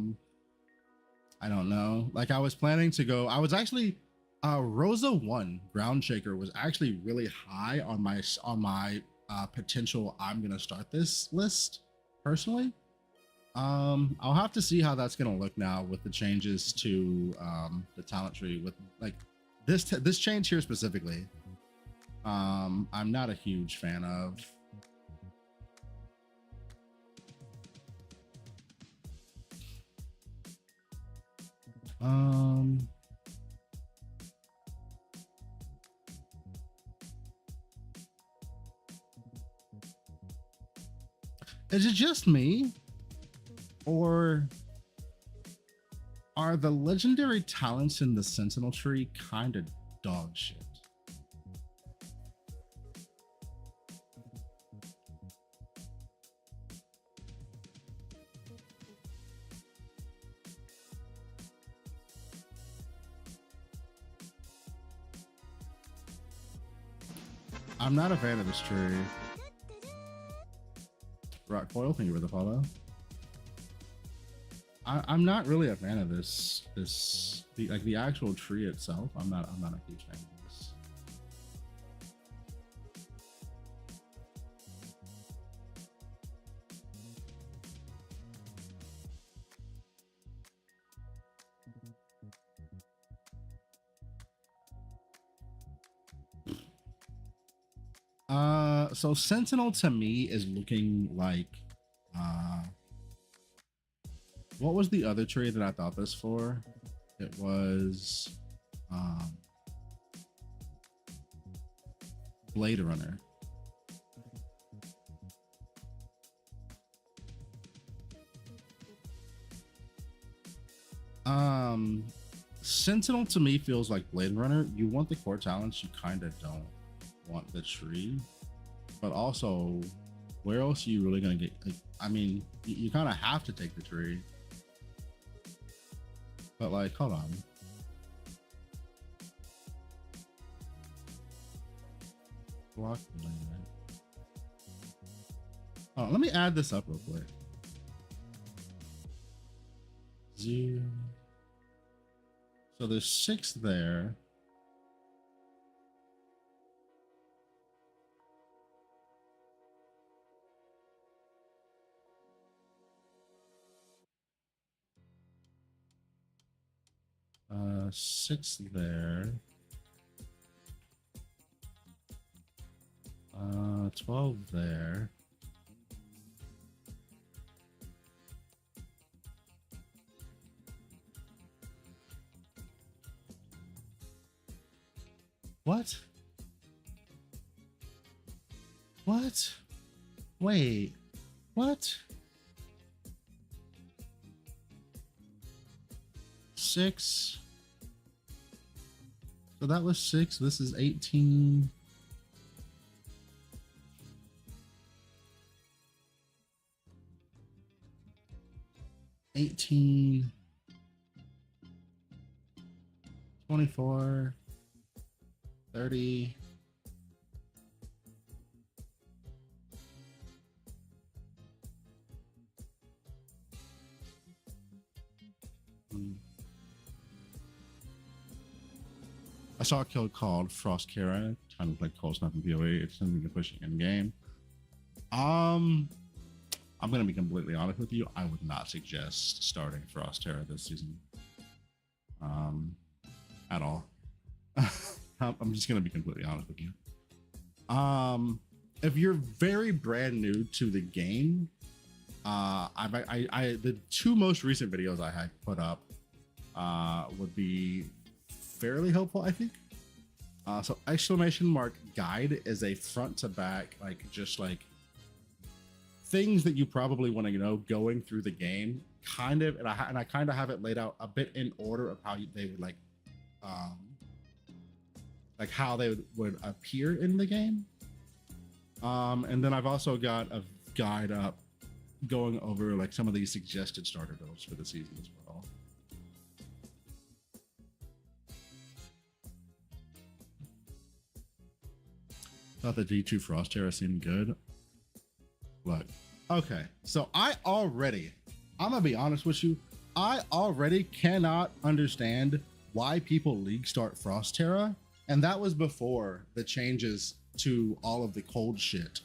don't know. Like I was planning to go, I was actually, Rosa 1 Ground Shaker was actually really high on my potential I'm gonna start this list personally. I'll have to see how that's gonna look now with the changes to the talent tree with like this change here specifically. I'm not a huge fan of. Is it just me, or are the legendary talents in the Sentinel tree kind of dog shit? I'm not a fan of this tree. Rock Foil, thank you for the follow. I'm not really a fan of the actual tree itself. I'm not a huge fan of this. So Sentinel to me is looking like what was the other tree that I thought this for? It was Blade Runner. Sentinel to me feels like Blade Runner. You want the core talents, you kind of don't want the tree, but also where else are you really gonna get, like, I mean, you kind of have to take the tree, but like, hold on. Block. Oh, let me add this up real quick. 0. So there's 6 there. Uh, 6 there. 12 there. What? What? Wait, what? 6. So that was 6. This is 18. 24, 30. I saw a kill called Frost Kara. Time to play Cold Snap and PoE. It's something to push in game. I'm gonna be completely honest with you. I would not suggest starting Frost Terra this season. At all. I'm just gonna be completely honest with you. If you're very brand new to the game, the two most recent videos I had put up would be fairly helpful, I think. So exclamation mark guide is a front to back, like just like things that you probably want to know going through the game, kind of, and I kind of have it laid out a bit in order of how they would like how they would appear in the game. And then I've also got a guide up going over like some of these suggested starter builds for the season as well. Thought the D2 Frost Terra seemed good. Look, okay, so I'm gonna be honest with you, I already cannot understand why people league start Frost Terra, and that was before the changes to all of the cold shit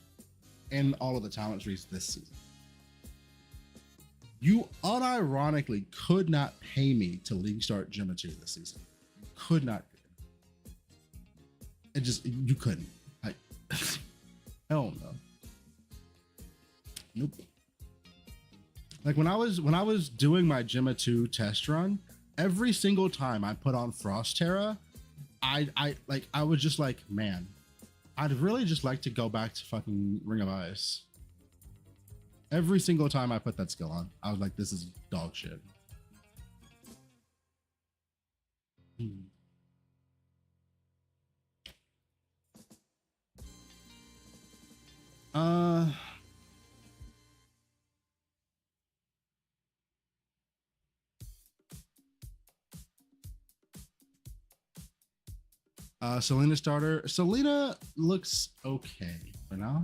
and all of the talent trees this season. You unironically could not pay me to league start Gemma 2 this season. You could not. It just, you couldn't. Hell no. Nope. Like when I was doing my Gemma 2 test run, every single time I put on Frost Terra, I was just like, man, I'd really just like to go back to fucking Ring of Ice. Every single time I put that skill on, I was like, this is dog shit. Selena starter. Selena looks okay for now.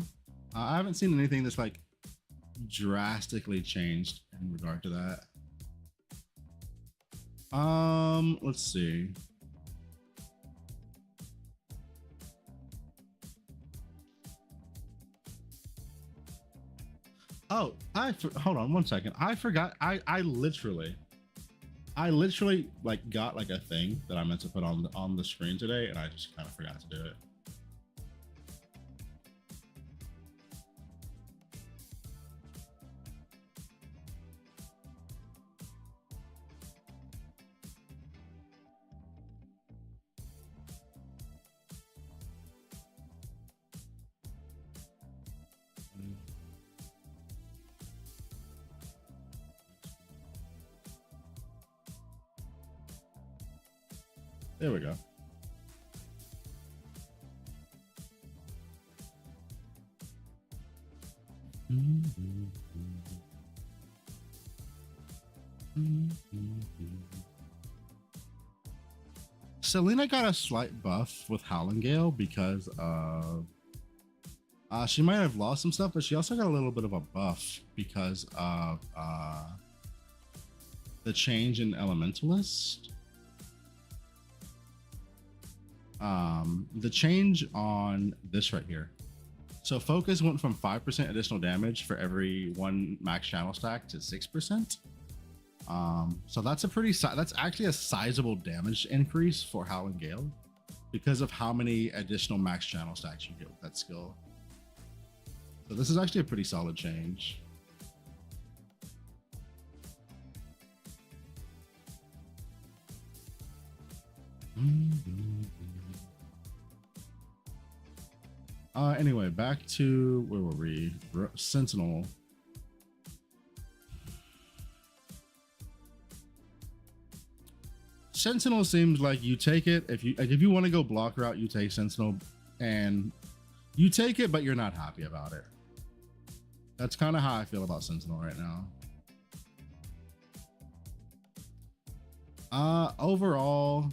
I haven't seen anything that's like drastically changed in regard to that. Let's see. Oh, hold on one second. I forgot. I literally like got like a thing that I meant to put on the screen today, and I just kind of forgot to do it. There we go. Selena got a slight buff with Howling Gale because she might have lost some stuff, but she also got a little bit of a buff because of the change in Elementalist. The change on this right here. So focus went from 5% additional damage for every one max channel stack to 6%. So that's that's actually a sizable damage increase for Howling Gale because of how many additional max channel stacks you get with that skill. So this is actually a pretty solid change. Anyway, back to where were we? Sentinel. Sentinel seems like you take it if you want to go block route, you take Sentinel, and you take it, but you're not happy about it. That's kind of how I feel about Sentinel right now. Overall,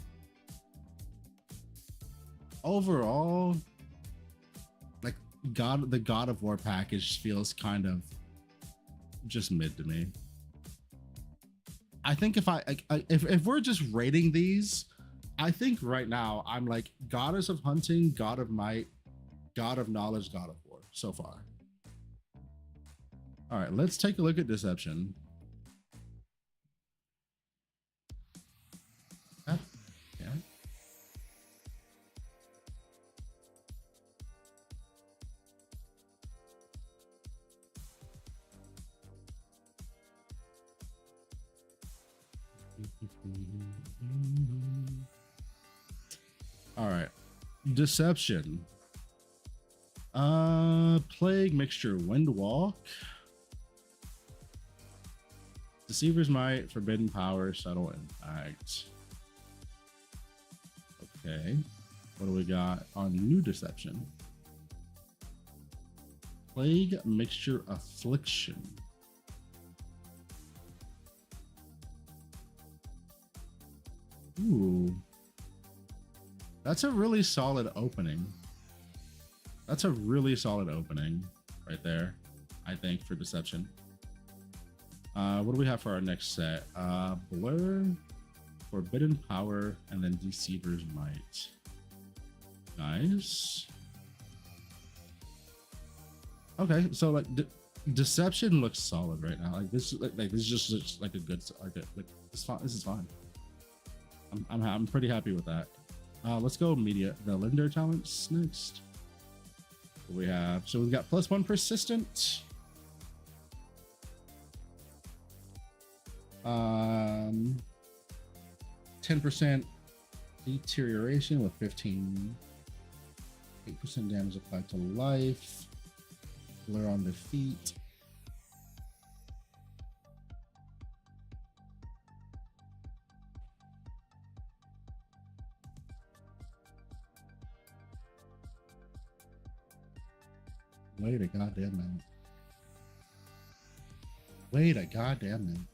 overall, like the God of War package feels kind of just mid to me. I think if we're just rating these, I think right now I'm like Goddess of Hunting, God of Might, God of Knowledge, God of War so far. All right, let's take a look at Deception. Yeah. All right, Deception. Plague, Mixture, Windwalk, Deceiver's Might, Forbidden Power, Subtle Impact. Okay, what do we got on new Deception? Plague, Mixture, Affliction. Ooh, that's a really solid opening. That's a really solid opening right there, I think, for Deception. What do we have for our next set? Blur, Forbidden Power, and then Deceiver's Might. Nice. Okay, so like Deception looks solid right now. Like this just looks like a good this is fine. I'm pretty happy with that. Let's go media. The Lender talents next. We have, so we've got +1 persistent, 10% deterioration with 8% damage applied to life, blur on defeat. Wait a goddamn minute. Wait a goddamn minute.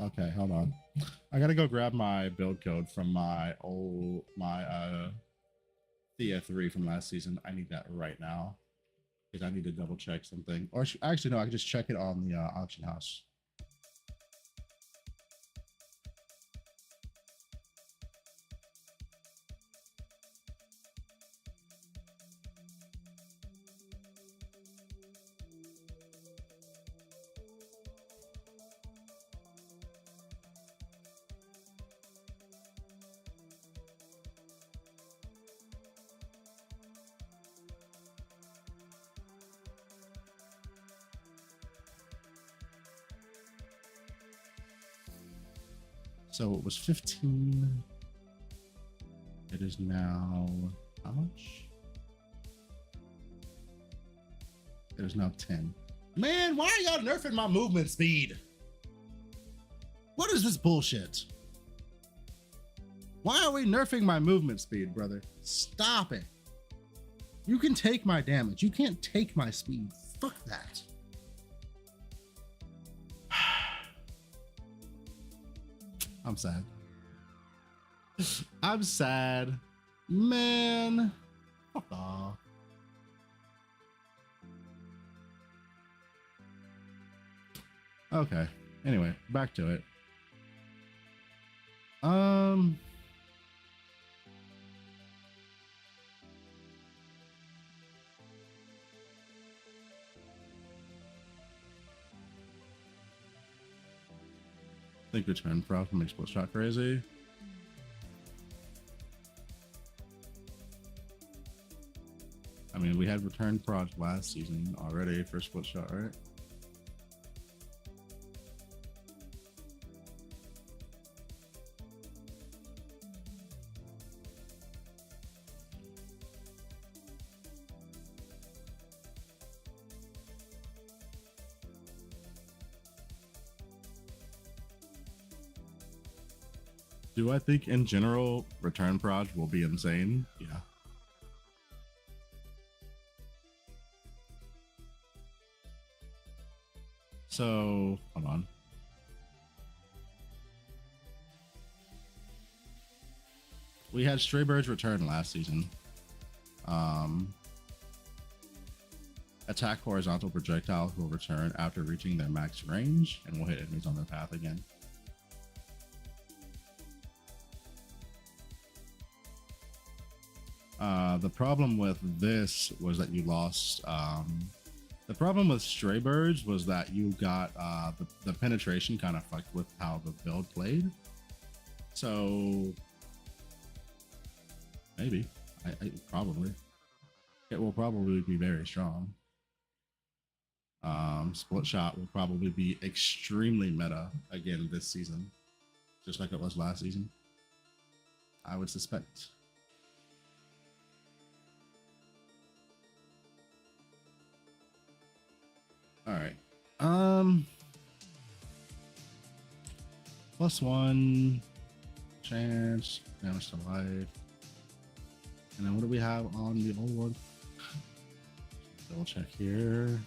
Okay, hold on. I gotta go grab my build code from my Thea 3 from last season. I need that right now because I need to double check something. Or actually, no, I can just check it on the auction house. So it was 15. It is now how much? It is now 10. Man, why are y'all nerfing my movement speed? What is this bullshit? Why are we nerfing my movement speed, brother? Stop it. You can take my damage. You can't take my speed. Fuck that. I'm sad. I'm sad. Man. Fuck off. Okay. Anyway, back to it. I think return prop makes split shot crazy. I mean, we had return prod last season already for split shot, right? Do I think in general return proj will be insane? Yeah. So hold on. We had Stray Birds return last season. Attack horizontal projectiles will return after reaching their max range and will hit enemies on their path again. The problem with this was that you lost. The problem with Stray Birds was that you got the penetration kind of fucked with how the build played. So maybe I probably it will probably be very strong. Split shot will probably be extremely meta again this season, just like it was last season. I would suspect. All right. +1 chance, damage to life. And then what do we have on the old one? Double check here.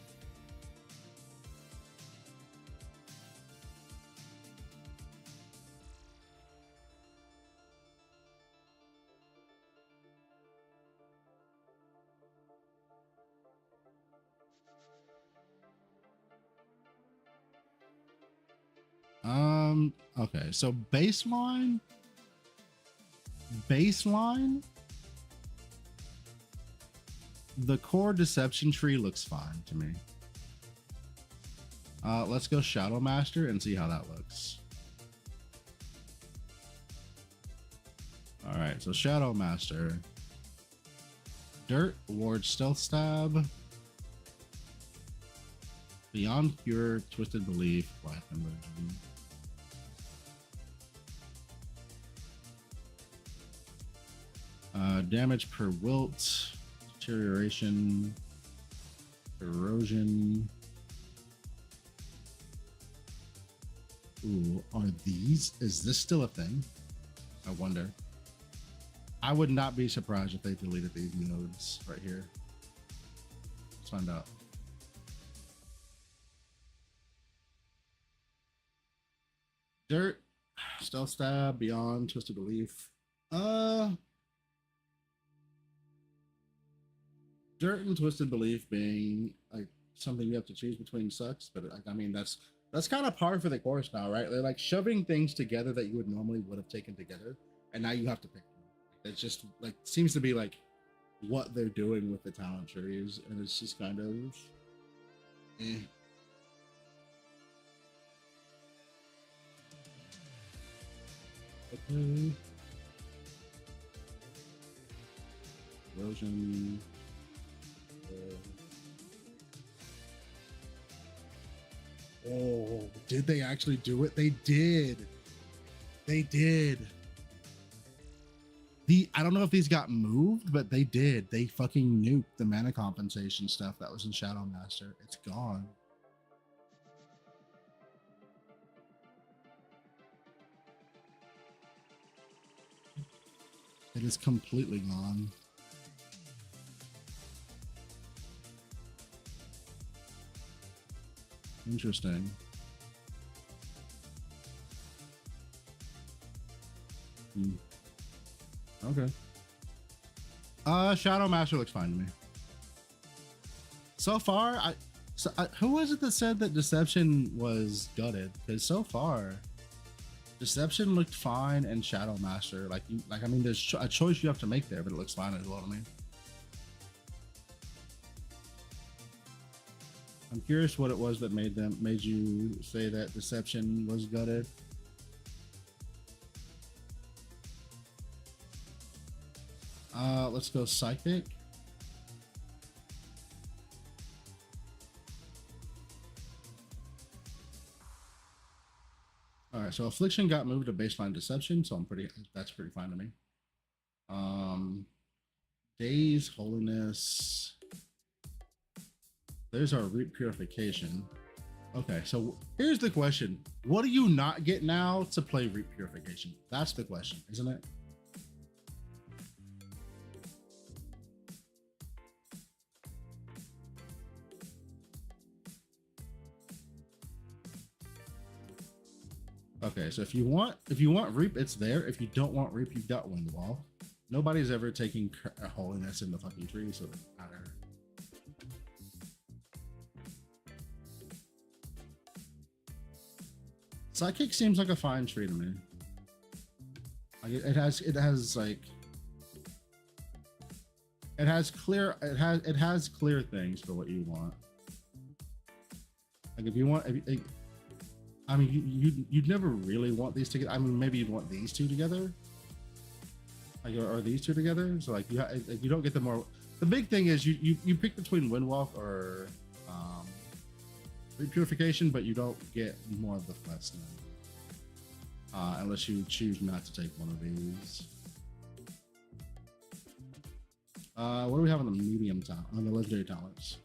Okay, so baseline, the core deception tree looks fine to me. Let's go Shadow Master and see how that looks. All right, so Shadow Master, Dirt, Ward, Stealth Stab, Beyond Cure, Twisted Belief, Life Conversion. Damage per wilt, deterioration, erosion. Ooh, are these? Is this still a thing? I wonder. I would not be surprised if they deleted these nodes right here. Let's find out. Dirt, Stealth Stab, Beyond, Twisted Belief. Dirt and Twisted Belief being like something you have to choose between sucks, but I mean that's kind of par for the course now, right? They're like shoving things together that you would normally would have taken together, and now you have to pick them. It's just like seems to be like what they're doing with the talent trees, and it's just kind of eh. Okay. Erosion. Oh, did they actually do it? They did. They did. I don't know if these got moved, but they did. They fucking nuked the mana compensation stuff that was in Shadow Master. It's gone. It is completely gone. Interesting. Okay. Shadow Master looks fine to me. So far, who was it that said that Deception was gutted? Because so far, Deception looked fine, and Shadow Master, I mean, there's a choice you have to make there, but it looks fine as well to me. I'm curious what it was that made you say that Deception was gutted. Let's go Psychic. All right, so Affliction got moved to baseline Deception, so that's pretty fine to me. Daze, Holiness. There's our Root Purification. Okay, so here's the question. What do you not get now to play Reap Purification? That's the question, isn't it? Okay, so if you want Reap, it's there. If you don't want Reap, you've got Windwall. Nobody's ever taking holiness in the fucking tree, so it doesn't matter. Psychic seems like a fine tree to me. Like it has like it has clear things for what you want. Like if you want, I mean, you'd never really want these together. I mean, maybe you'd want these two together, like or these two together. So like you don't get the more. The big thing is you pick between Windwalk or Purification, but you don't get more of the quest unless you choose not to take one of these. What do we have on the medium talent, on the legendary talents?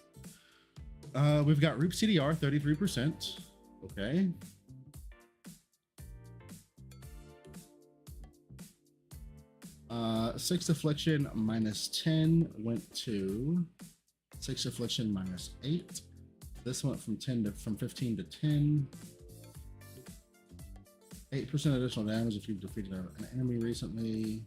We've got Reap CDR 33%. Okay. Six Affliction -10 went to 6 Affliction -8. This went from 15 to 10. 8% additional damage if you've defeated an enemy recently.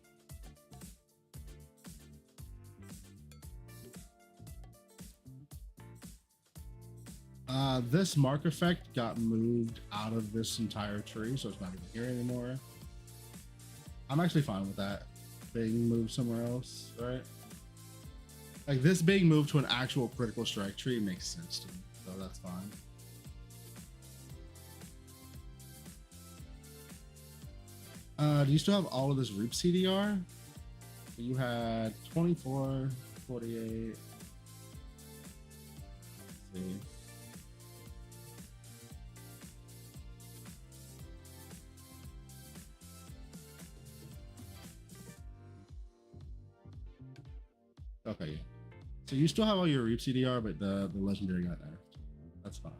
This mark effect got moved out of this entire tree, so it's not even here anymore. I'm actually fine with that being moved somewhere else, right? Like this being moved to an actual critical strike tree makes sense to me, so that's fine. Do you still have all of this Reap CDR? You had 24, 48. Let's see. Okay, yeah. So you still have all your Reap CDR, but the legendary got nerfed. That's fine.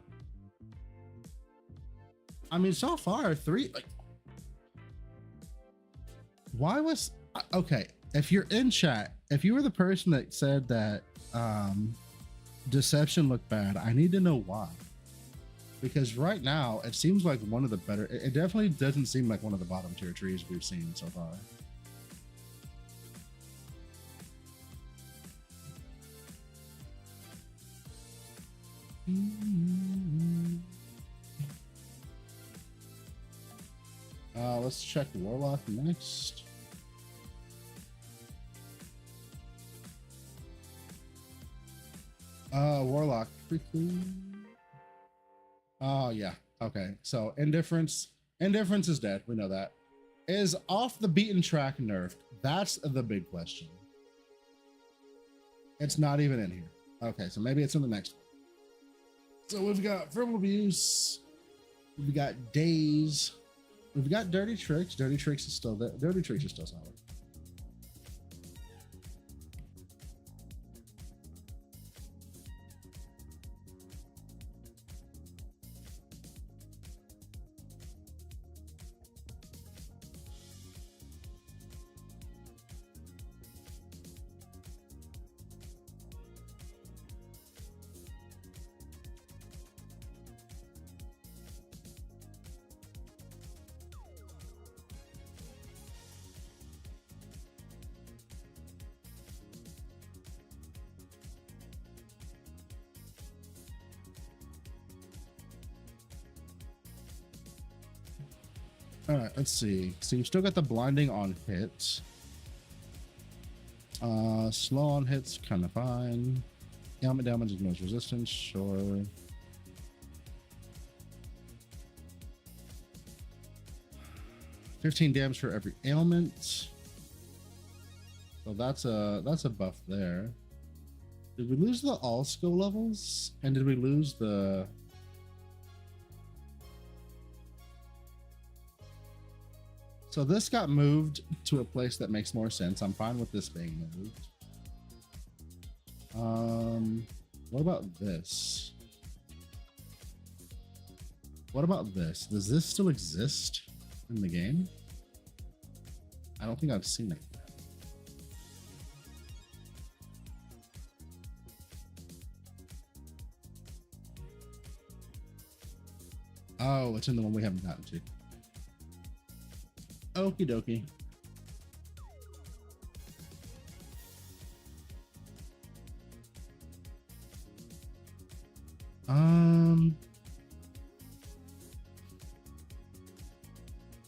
I mean, so far, like, why was, okay, if you're in chat, if you were the person that said that Deception looked bad, I need to know why. Because right now, it seems like one of the better, it definitely doesn't seem like one of the bottom tier trees we've seen so far. Let's check Warlock next. Warlock quickly. Oh yeah. Okay. So indifference is dead. We know that. Is off the beaten track nerfed? That's the big question. It's not even in here. Okay, so maybe it's in the next one. So we've got verbal abuse. We've got days. We've got dirty tricks. Dirty tricks is still there. Dirty tricks is still solid. All right, let's see. So you've still got the blinding on hits. Slow on hits, kind of fine. Ailment damage is most resistance, sure. $15 damage for every ailment. So that's a buff there. Did we lose the all skill levels? And did we lose the... So this got moved to a place that makes more sense. I'm fine with this being moved. What about this? What about this? Does this still exist in the game? I don't think I've seen it. Oh, it's in the one we haven't gotten to. Okie dokie.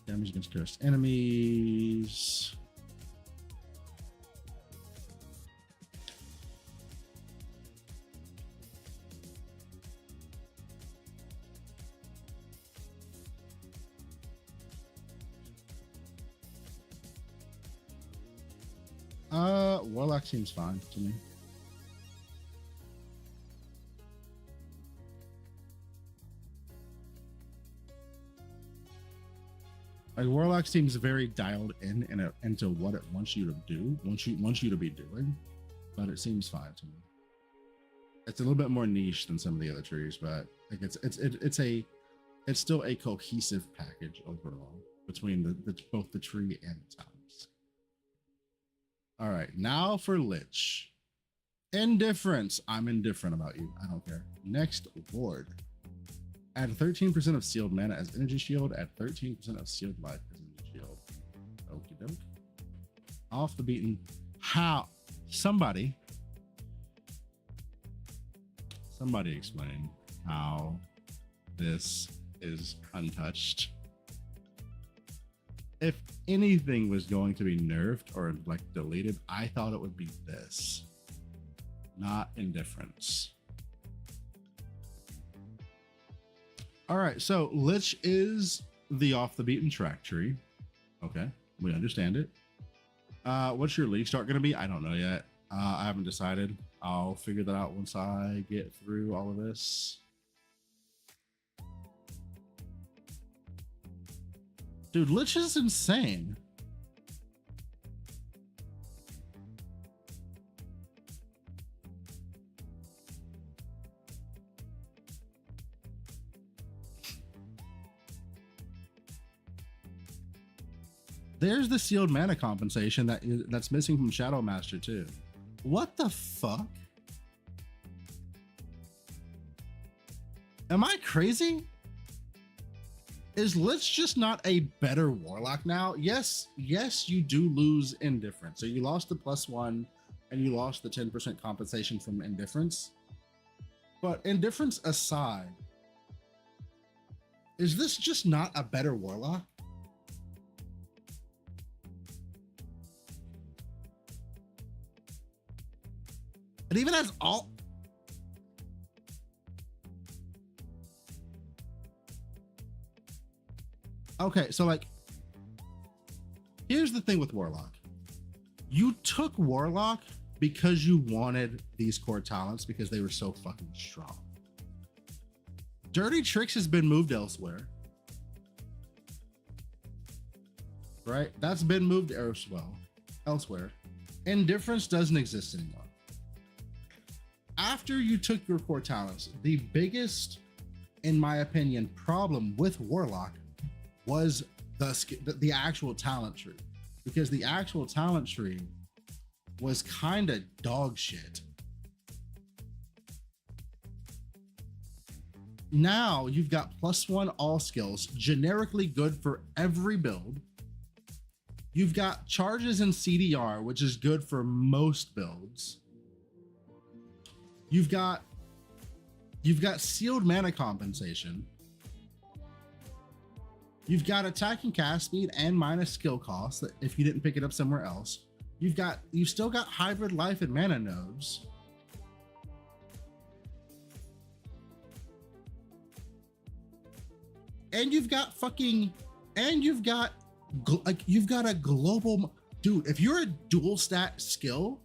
Damage against cursed enemies. Warlock seems fine to me. Like Warlock seems very dialed in into what it wants you to do, wants you to be doing, but it seems fine to me. It's a little bit more niche than some of the other trees, but like it's still a cohesive package overall between both the tree and the talents. All right, now for Lich. Indifference. I'm indifferent about you. I don't care. Next ward. Add 13% of sealed mana as energy shield. Add 13% of sealed life as energy shield. Okie doke. Off the beaten. How? Somebody explain how this is untouched. If anything was going to be nerfed or like deleted, I thought it would be this, not indifference. All right, so Lich is the off the beaten track tree. Okay, we understand it. What's your league start gonna be? I don't know yet. I haven't decided. I'll figure that out once I get through all of this. Dude, Lich is insane. There's the sealed mana compensation that's missing from Shadow Master too. What the fuck? Am I crazy? Is Lich just not a better Warlock now? Yes, you do lose Indifference. So you lost the +1 and you lost the 10% compensation from Indifference. But Indifference aside, is this just not a better Warlock? It even has all. Okay, so like, here's the thing with Warlock. You took Warlock because you wanted these core talents because they were so fucking strong. Dirty Tricks has been moved elsewhere. Right? That's been moved elsewhere. Indifference doesn't exist anymore. After you took your core talents, the biggest, in my opinion, problem with Warlock was the actual talent tree, because the actual talent tree was kind of dog shit. Now you've got +1 all skills, generically good for every build. You've got charges and CDR, which is good for most builds. You've got sealed mana compensation. You've got attack and cast speed and minus skill cost if you didn't pick it up somewhere else. You've still got hybrid life and mana nodes. And you've got a global, dude, if you're a dual stat skill,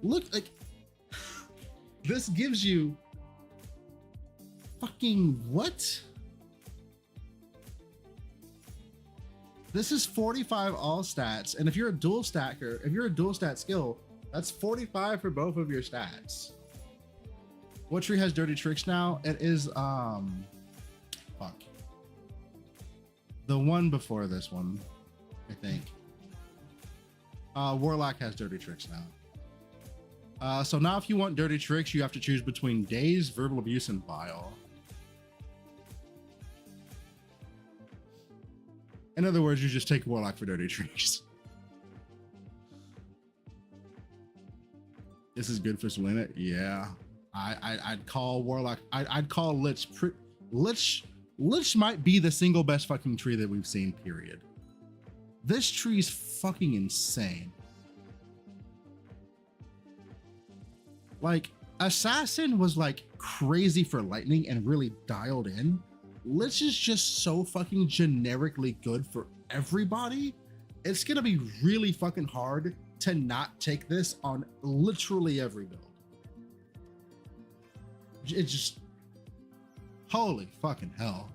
look, like, this gives you fucking what? This is 45 all stats, and if you're a dual stacker, if you're a dual stat skill, that's 45 for both of your stats. What tree has Dirty Tricks now? It is fuck. The one before this one, I think. Warlock has dirty tricks now. So now if you want dirty tricks, you have to choose between Daze, Verbal Abuse, and Vile. In other words, you just take Warlock for dirty tricks. This is good for Selena. Yeah, I'd call Warlock. I'd call Lich. Lich might be the single best fucking tree that we've seen. Period. This tree is fucking insane. Like, Assassin was like crazy for lightning and really dialed in. Lich is just so fucking generically good for everybody. It's gonna be really fucking hard to not take this on literally every build. It's just, holy fucking hell.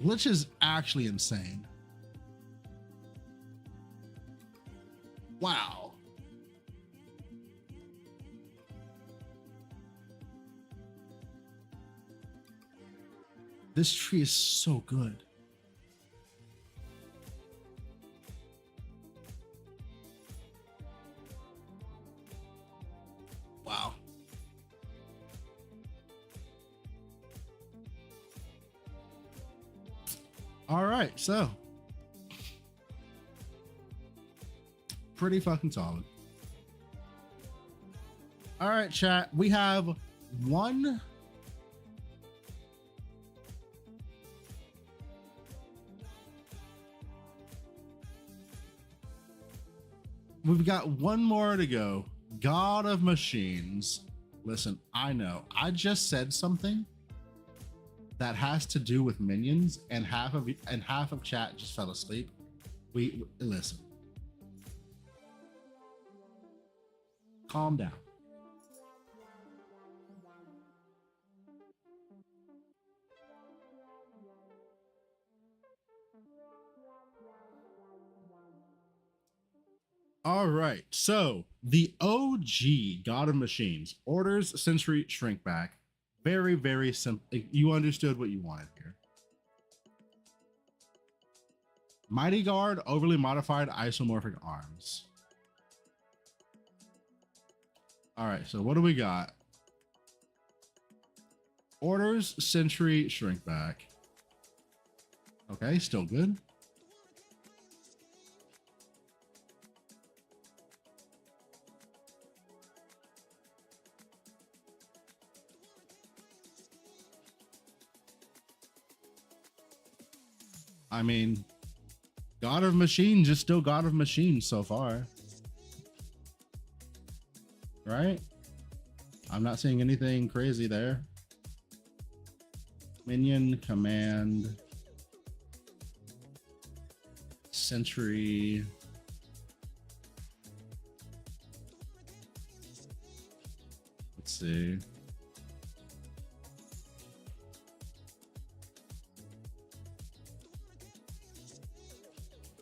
Lich is actually insane. Wow. This tree is so good. Wow. All right, so pretty fucking solid. All right, chat, we have one we've got one more to go. God of Machines. Listen, I know I just said something that has to do with minions, and half of chat just fell asleep. We listen. Calm down. All right, so the OG God of Machines, Orders, Sentry, Shrink Back. Very, very simple. You understood what you wanted here. Mighty Guard, overly modified isomorphic arms. All right, so what do we got? Orders, Sentry, Shrink Back. Okay, still good. I mean, God of Machines is still God of Machines so far. Right? I'm not seeing anything crazy there. Minion, command, sentry. Let's see.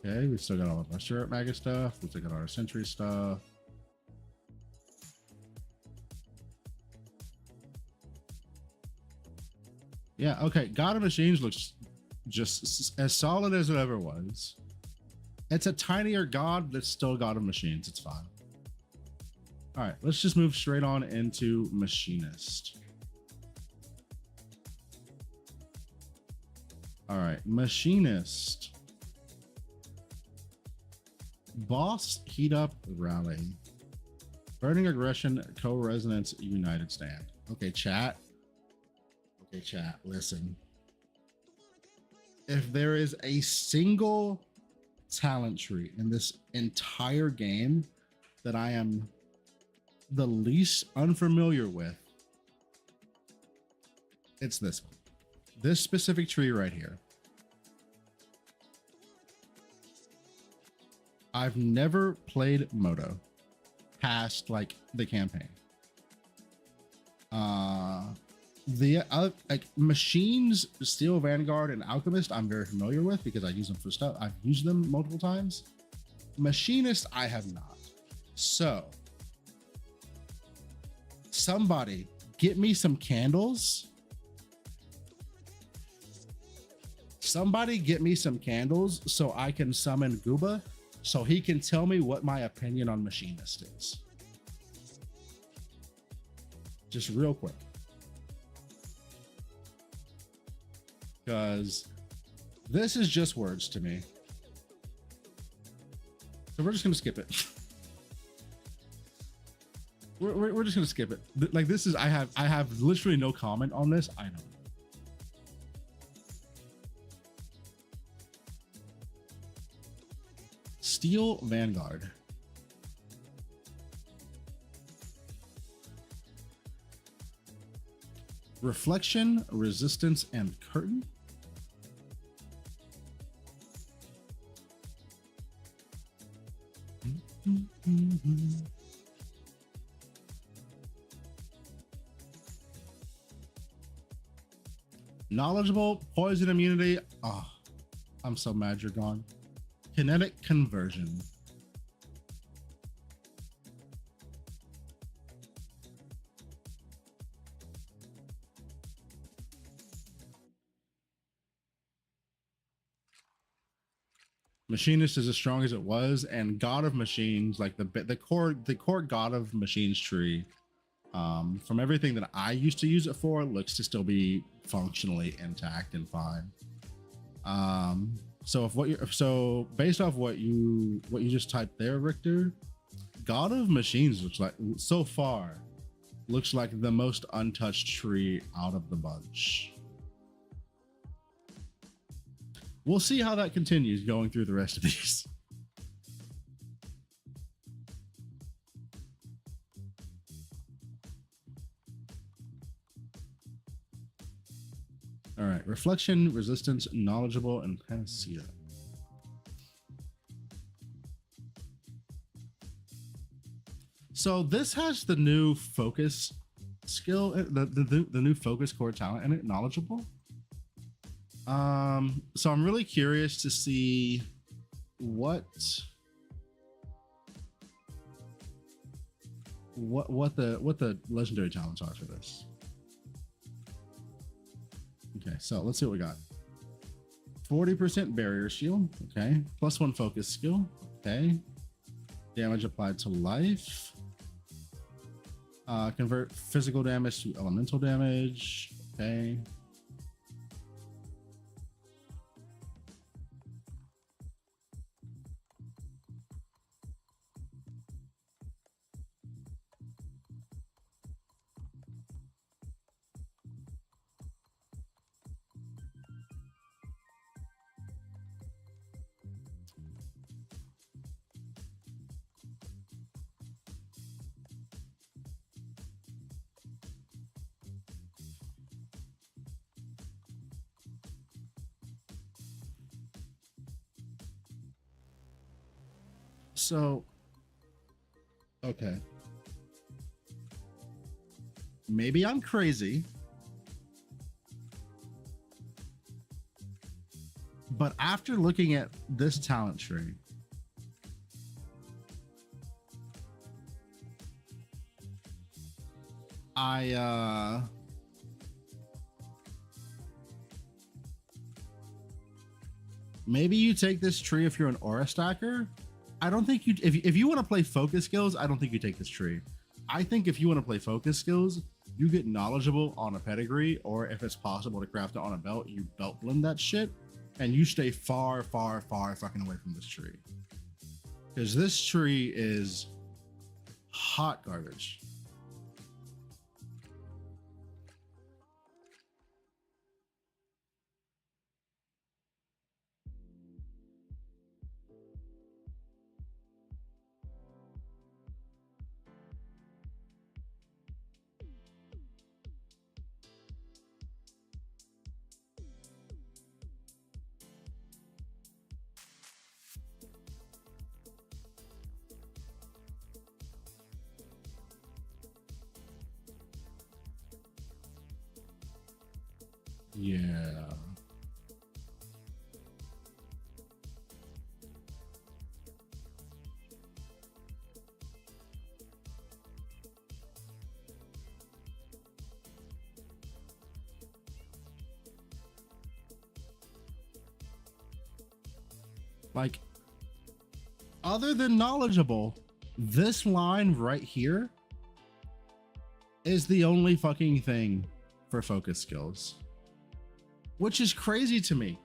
Okay, we still got all of our Syrup Maga stuff. We still got our Sentry stuff. Yeah, okay. God of Machines looks just as solid as it ever was. It's a tinier god, but it's still God of Machines. It's fine. All right, let's just move straight on into Machinist. All right, Machinist. Boss, Heat Up, Rally. Burning Aggression, Co-Resonance, United Stand. Okay, chat. Okay, chat, listen. If there is a single talent tree in this entire game that I am the least unfamiliar with, it's this one. This specific tree right here. I've never played Moto past like the campaign. Like Machines, Steel Vanguard, and Alchemist, I'm very familiar with because I use them for stuff. I've used them multiple times. Machinist, I have not. So, somebody get me some candles Somebody get me some candles so I can summon Gooba so he can tell me what my opinion on Machinist is. Just real quick. Because this is just words to me. So we're just going to skip it. We're just going to skip it. Like this is, I have literally no comment on this. I know. Steel Vanguard. Reflection, resistance, and curtain. Knowledgeable, poison immunity. Oh, I'm so mad you're gone. Kinetic conversion. Machinist is as strong as it was, and God of Machines, like the core God of Machines tree, from everything that I used to use it for, looks to still be functionally intact and fine. So based off what you just typed there, Richter, God of Machines looks like so far looks like the most untouched tree out of the bunch. We'll see how that continues going through the rest of these. All right, reflection, resistance, knowledgeable, and panacea. So this has the new focus skill, the new focus core talent in it, knowledgeable. So I'm really curious to see what the legendary talents are for this. Okay, so let's see what we got. 40% barrier shield. Okay, +1 focus skill. Okay, damage applied to life. Convert physical damage to elemental damage. Okay. So, okay. Maybe I'm crazy, but after looking at this talent tree, maybe you take this tree if you're an aura stacker. I don't think you, if you want to play focus skills, I don't think you take this tree. I think if you want to play focus skills, you get knowledgeable on a pedigree, or if it's possible to craft it on a belt, you belt blend that shit, and you stay far, far, far fucking away from this tree. Because this tree is hot garbage. Yeah. Like, other than knowledgeable, this line right here is the only fucking thing for focus skills, which is crazy to me.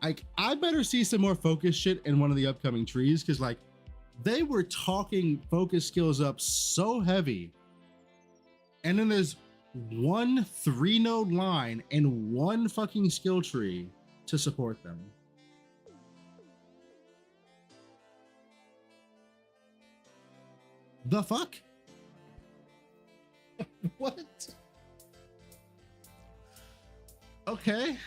Like, I better see some more focus shit in one of the upcoming trees, because like they were talking focus skills up so heavy, and then there's one 3-node line and one fucking skill tree to support them. The fuck? What? Okay.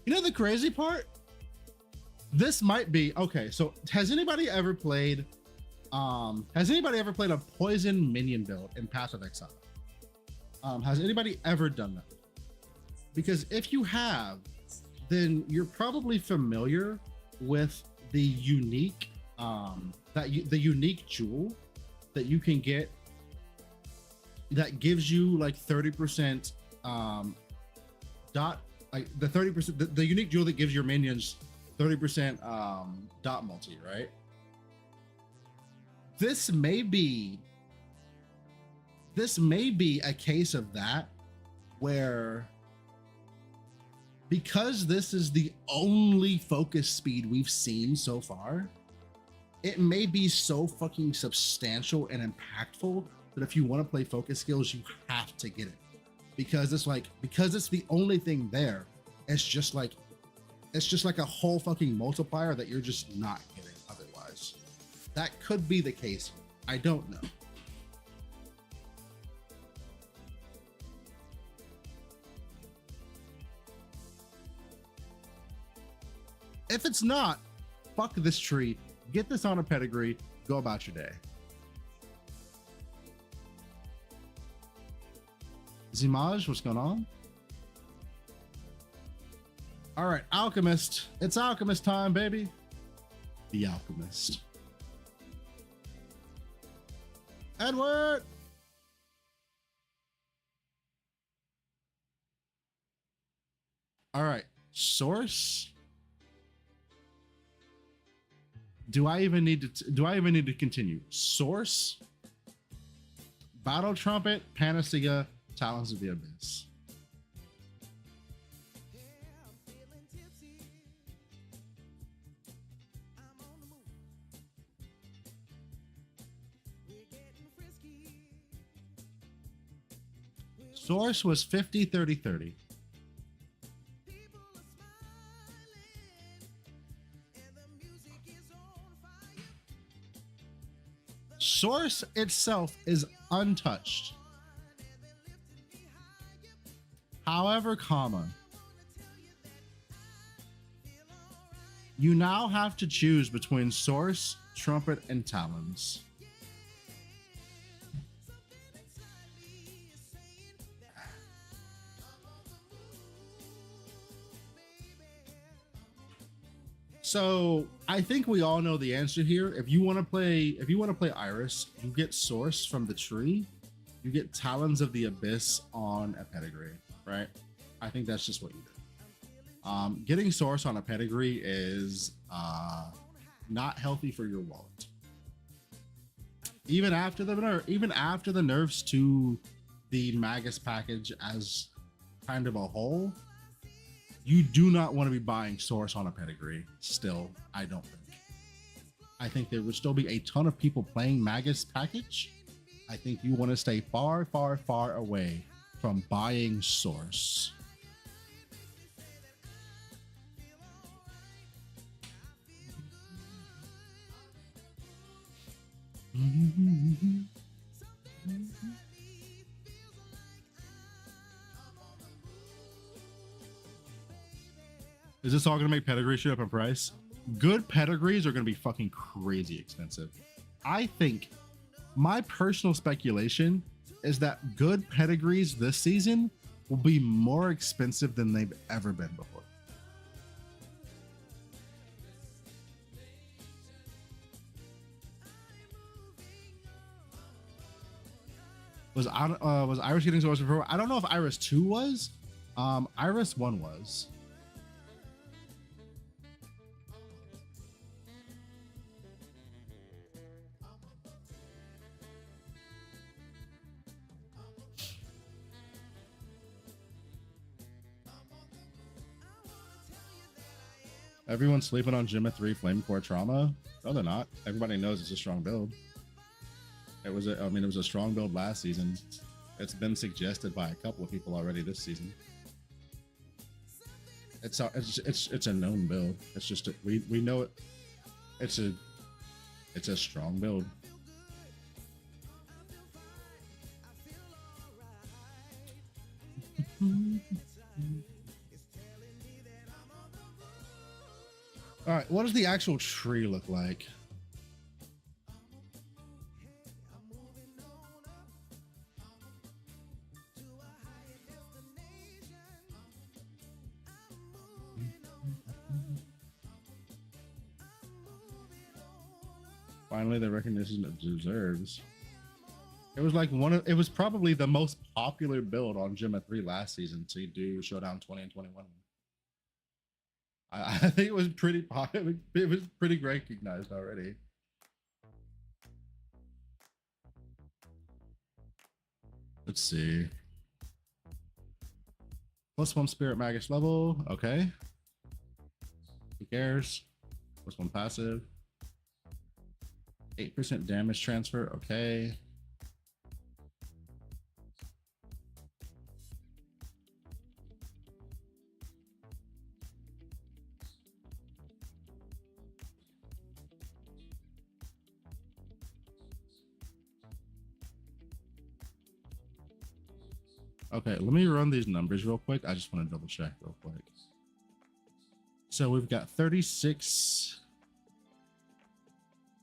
You know the crazy part? This might be okay. So has anybody ever played a poison minion build in Path of Exile? Has anybody ever done that? Because if you have, then you're probably familiar with the unique the unique jewel that you can get that gives you like 30% dot, like the 30%, the unique jewel that gives your minions 30% dot multi, right? This may be a case of that, where because this is the only focus speed we've seen so far, it may be so fucking substantial and impactful that if you want to play focus skills, you have to get it, because it's the only thing there. It's just like a whole fucking multiplier that you're just not getting otherwise. That could be the case. I don't know. If it's not, fuck this tree. Get this on a pedigree. Go about your day. Zimaj, what's going on? All right, Alchemist. It's Alchemist time, baby. The Alchemist. Edward. All right, source. Do I even need to continue? Source, Battle Trumpet, Panacea, Talons of the Abyss. Source was 50, 30, 30. Source itself is untouched. However, you now have to choose between Source, Trumpet, and Talons. So I think we all know the answer here. If you want to play Iris, you get Source from the tree. You get Talons of the Abyss on a pedigree, right? I think that's just what you do. Getting Source on a pedigree is not healthy for your wallet. Even after the nerfs to the Magus package as kind of a whole, you do not want to be buying Source on a pedigree still, I don't think. I think there would still be a ton of people playing Magus package. I think you want to stay far, far, far away from buying Source. Is this all gonna make pedigree shoot up in price? Good pedigrees are gonna be fucking crazy expensive. I think my personal speculation is that good pedigrees this season will be more expensive than they've ever been before. Was Iris getting so much before? I don't know if Iris 2 was. Iris 1 was. Everyone's sleeping on Gemma 3 Flame Core Trauma. No, they're not. Everybody knows it's a strong build. It was it was a strong build last season. It's been suggested by a couple of people already this season. It's a known build. It's just we know it. It's a strong build. All right, what does the actual tree look like? Finally, the recognition it deserves. It was like it was probably the most popular build on Gemma 3 last season to do Showdown 20 and 21. I think it was pretty popular. It was pretty recognized already. Let's see. +1 Spirit Magus level. Okay. Who cares? +1 passive. 8% damage transfer. Okay. Okay, let me run these numbers real quick. I just want to double check real quick. So we've got 36.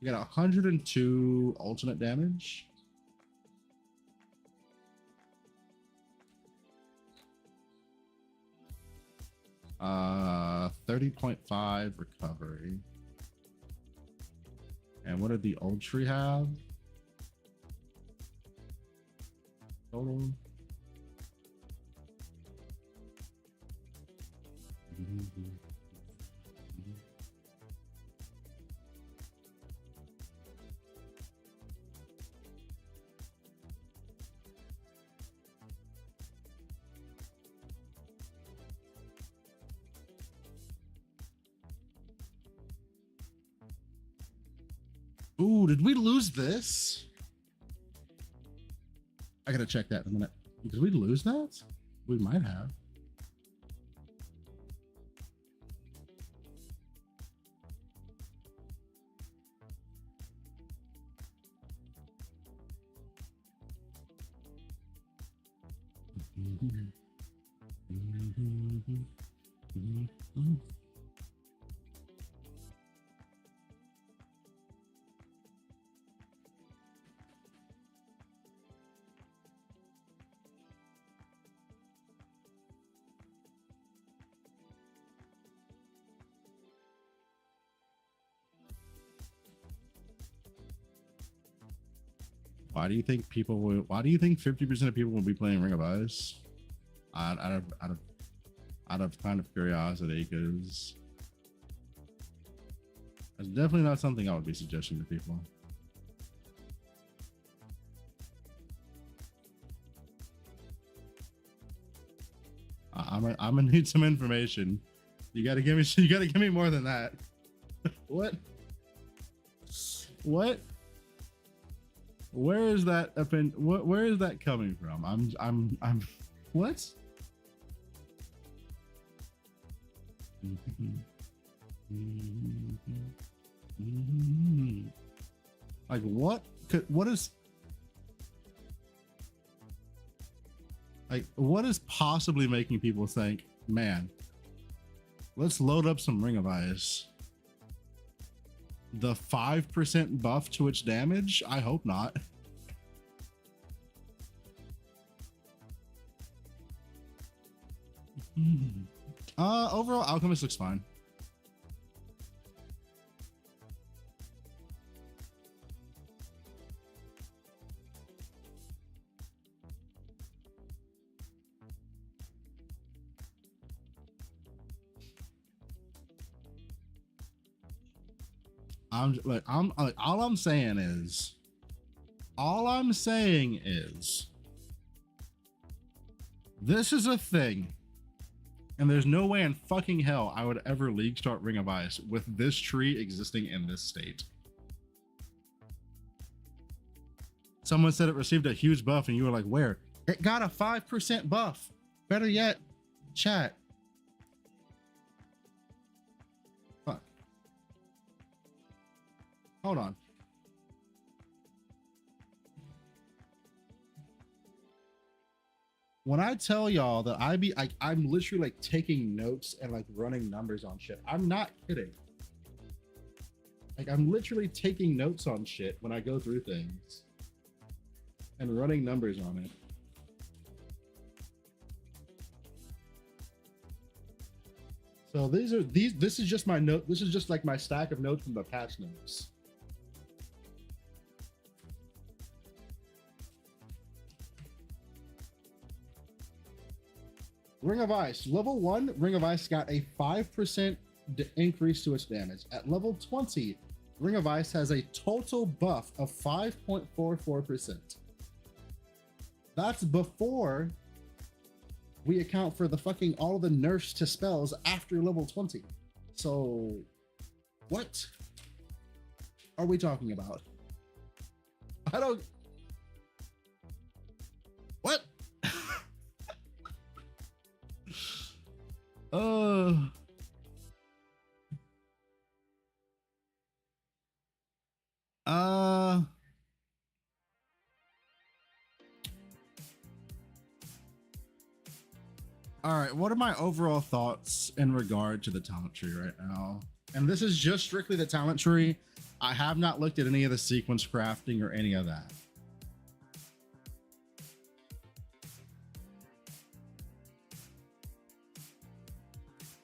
We got 102 ultimate damage. Uh, 30.5 recovery. And what did the old tree have? Total. Ooh, did we lose this? I gotta check that in a minute. Did we lose that? We might have. Why do you think people will? Why do you think 50% of people will be playing Ring of Ice? Out of kind of curiosity, because it's definitely not something I would be suggesting to people. I'm gonna need some information. You gotta give me. You gotta give me more than that. What? What? Where is that up in? Where is that coming from? I'm. What? Like what? What is? Like what is possibly making people think, man, let's load up some Ring of Ice? The 5% buff to its damage? I hope not. Overall, Alchemist looks fine. all I'm saying is, this is a thing, and there's no way in fucking hell I would ever league start Ring of Ice with this tree existing in this state. Someone said it received a huge buff, and you were like, where? It got a 5% buff. Better yet, chat. Fuck. Hold on. When I tell y'all that I'm literally like taking notes and like running numbers on shit. I'm not kidding. Like I'm literally taking notes on shit when I go through things and running numbers on it. So this is just my note. This is just like my stack of notes from the patch notes. Ring of Ice, level 1, Ring of Ice got a 5% increase to its damage. At level 20, Ring of Ice has a total buff of 5.44%. That's before we account for the fucking all the nerfs to spells after level 20. So what are we talking about? I don't... What? All right, what are my overall thoughts in regard to the talent tree right now? And this is just strictly the talent tree. I have not looked at any of the sequence crafting or any of that.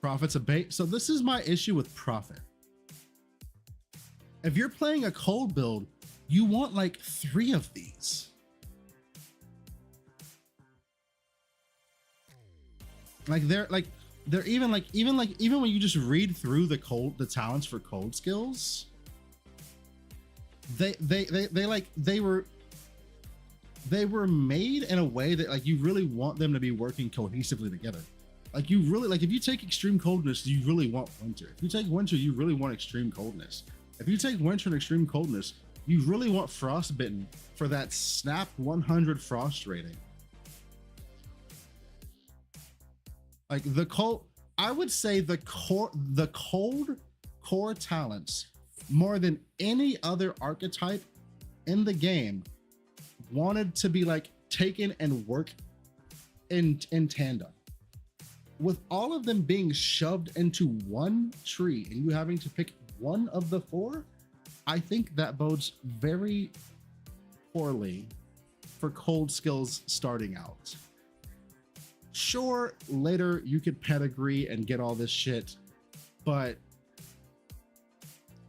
Prophet's a bait. So this is my issue with Prophet. If you're playing a cold build, you want like 3 of these. Like they're even when you just read through the talents for cold skills, they were made in a way that like you really want them to be working cohesively together. Like you really, like if you take extreme coldness, you really want winter. If you take winter, you really want extreme coldness. If you take winter and extreme coldness, you really want frostbitten for that snap 100 frost rating. Like the cold, I would say the cold core talents more than any other archetype in the game wanted to be like taken and work in tandem. With all of them being shoved into one tree and you having to pick one of the 4, I think that bodes very poorly for cold skills starting out. Sure, later you could pedigree and get all this shit, but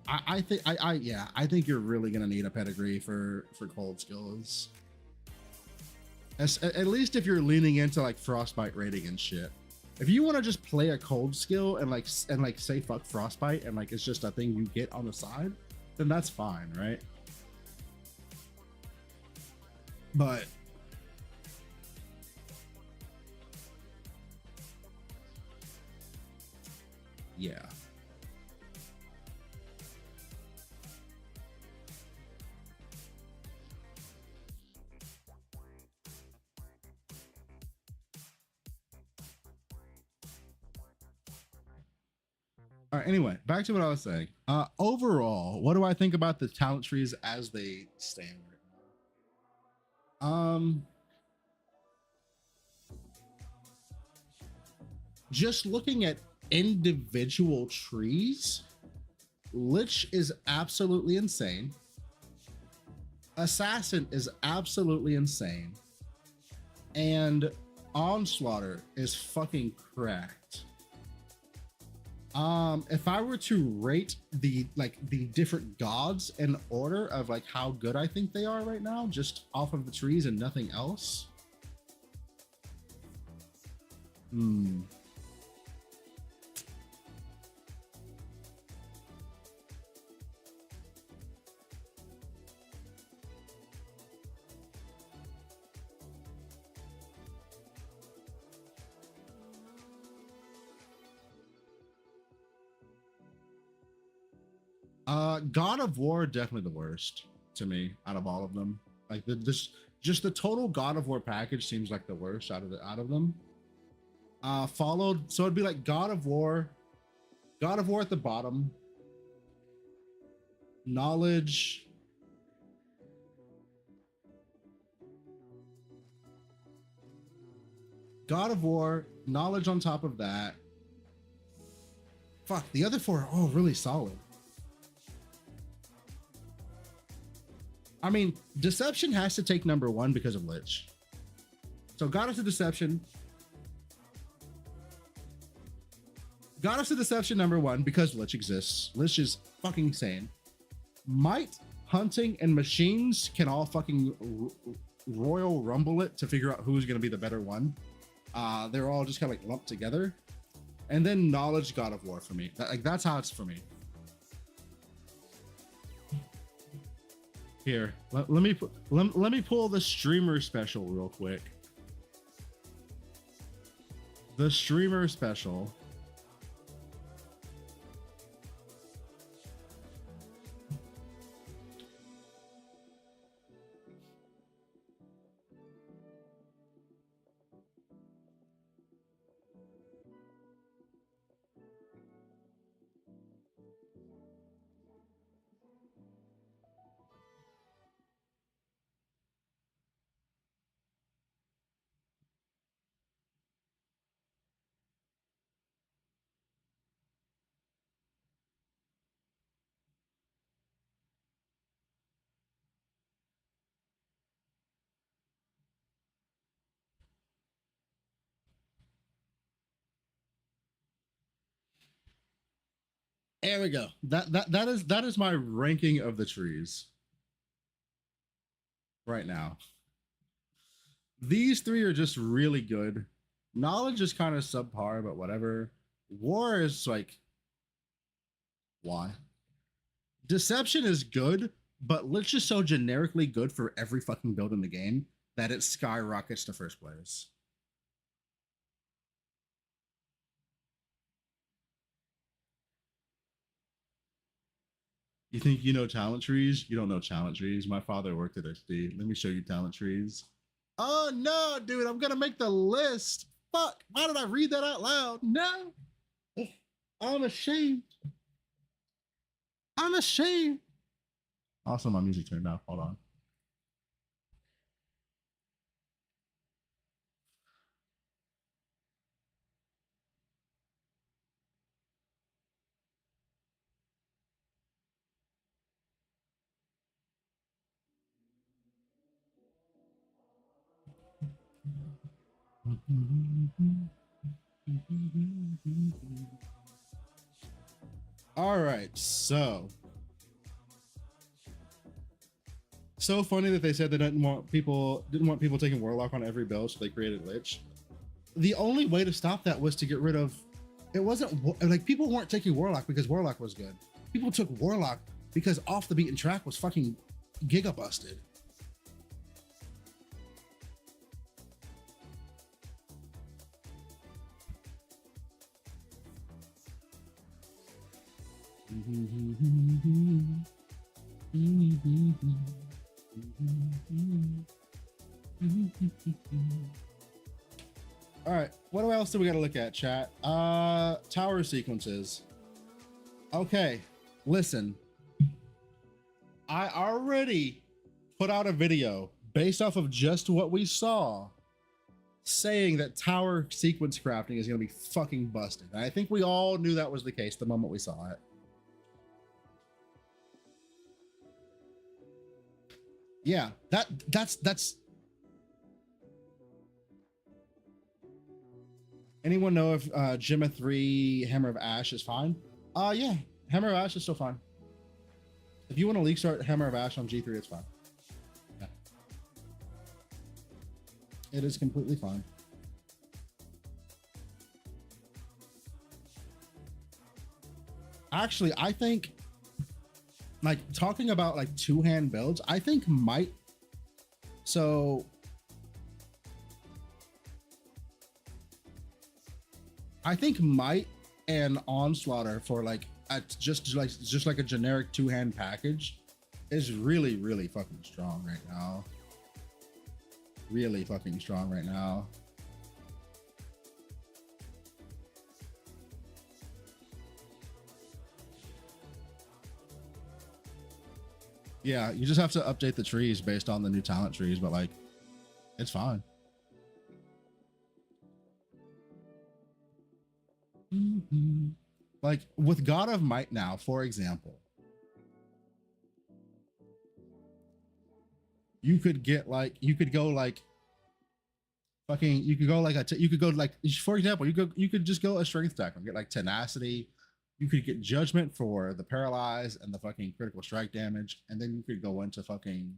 I think you're really gonna need a pedigree for cold skills. At least if you're leaning into like frostbite rating and shit. If you want to just play a cold skill and like say fuck frostbite and like it's just a thing you get on the side, then that's fine, right? But yeah. All right, anyway, back to what I was saying. Overall, what do I think about the talent trees as they stand right now? Just looking at individual trees, Lich is absolutely insane. Assassin is absolutely insane. And Onslaughter is fucking cracked. If I were to rate the different gods in order of like how good I think they are right now, just off of the trees and nothing else. God of War definitely the worst to me out of all of them. Like this, just the total God of War package seems like the worst out of them. Followed, so it'd be like God of War at the bottom, Knowledge, God of War, Knowledge on top of that. Fuck, the other four are all really solid. I mean, Deception has to take number one because of Lich. So Goddess of Deception. Goddess of Deception number one because Lich exists. Lich is fucking insane. Might, Hunting, and Machines can all fucking Royal Rumble it to figure out who's going to be the better one. They're all just kind of like lumped together. And then Knowledge, God of War for me. That's how it's for me. Here, let me pull the streamer special real quick. The streamer special. There we go. That is my ranking of the trees right now. These three are just really good. Knowledge is kind of subpar, but whatever. War is like, why? Deception is good, but Lich is so generically good for every fucking build in the game that it skyrockets to first place. You think you know talent trees? You don't know talent trees. My father worked at XD. Let me show you talent trees. Oh no, dude, I'm gonna make the list. Fuck, why did I read that out loud? No, I'm ashamed. I'm ashamed. Also, my music turned off. Hold on. All right, so funny that they said they didn't want people taking Warlock on every build, so they created Lich. The only way to stop that was to get rid of. It wasn't like people weren't taking Warlock because Warlock was good. People took Warlock because Off the Beaten Track was fucking giga busted. All right, what else do we got to look at, chat? Tower sequences. Okay, listen. I already put out a video based off of just what we saw saying that tower sequence crafting is going to be fucking busted. And I think we all knew that was the case the moment we saw it. Yeah, that's anyone know if Gemma 3 Hammer of Ash is fine? Yeah, Hammer of Ash is still fine. If you want to leak start Hammer of Ash on G3, it's fine. Yeah. It is completely fine. Actually, I think like talking about like two-hand builds, I think Might. So I think Might and Onslaught are for like Just like a generic two-hand package is really, really fucking strong right now. Really fucking strong right now. Yeah, you just have to update the trees based on the new talent trees, but like, it's fine. Like with God of Might now, for example, you could get like, you could go like fucking, you could go like you could go like, for example, you could just go a strength stack and get like tenacity. You could get judgment for the paralyze and the fucking critical strike damage, and then you could go into fucking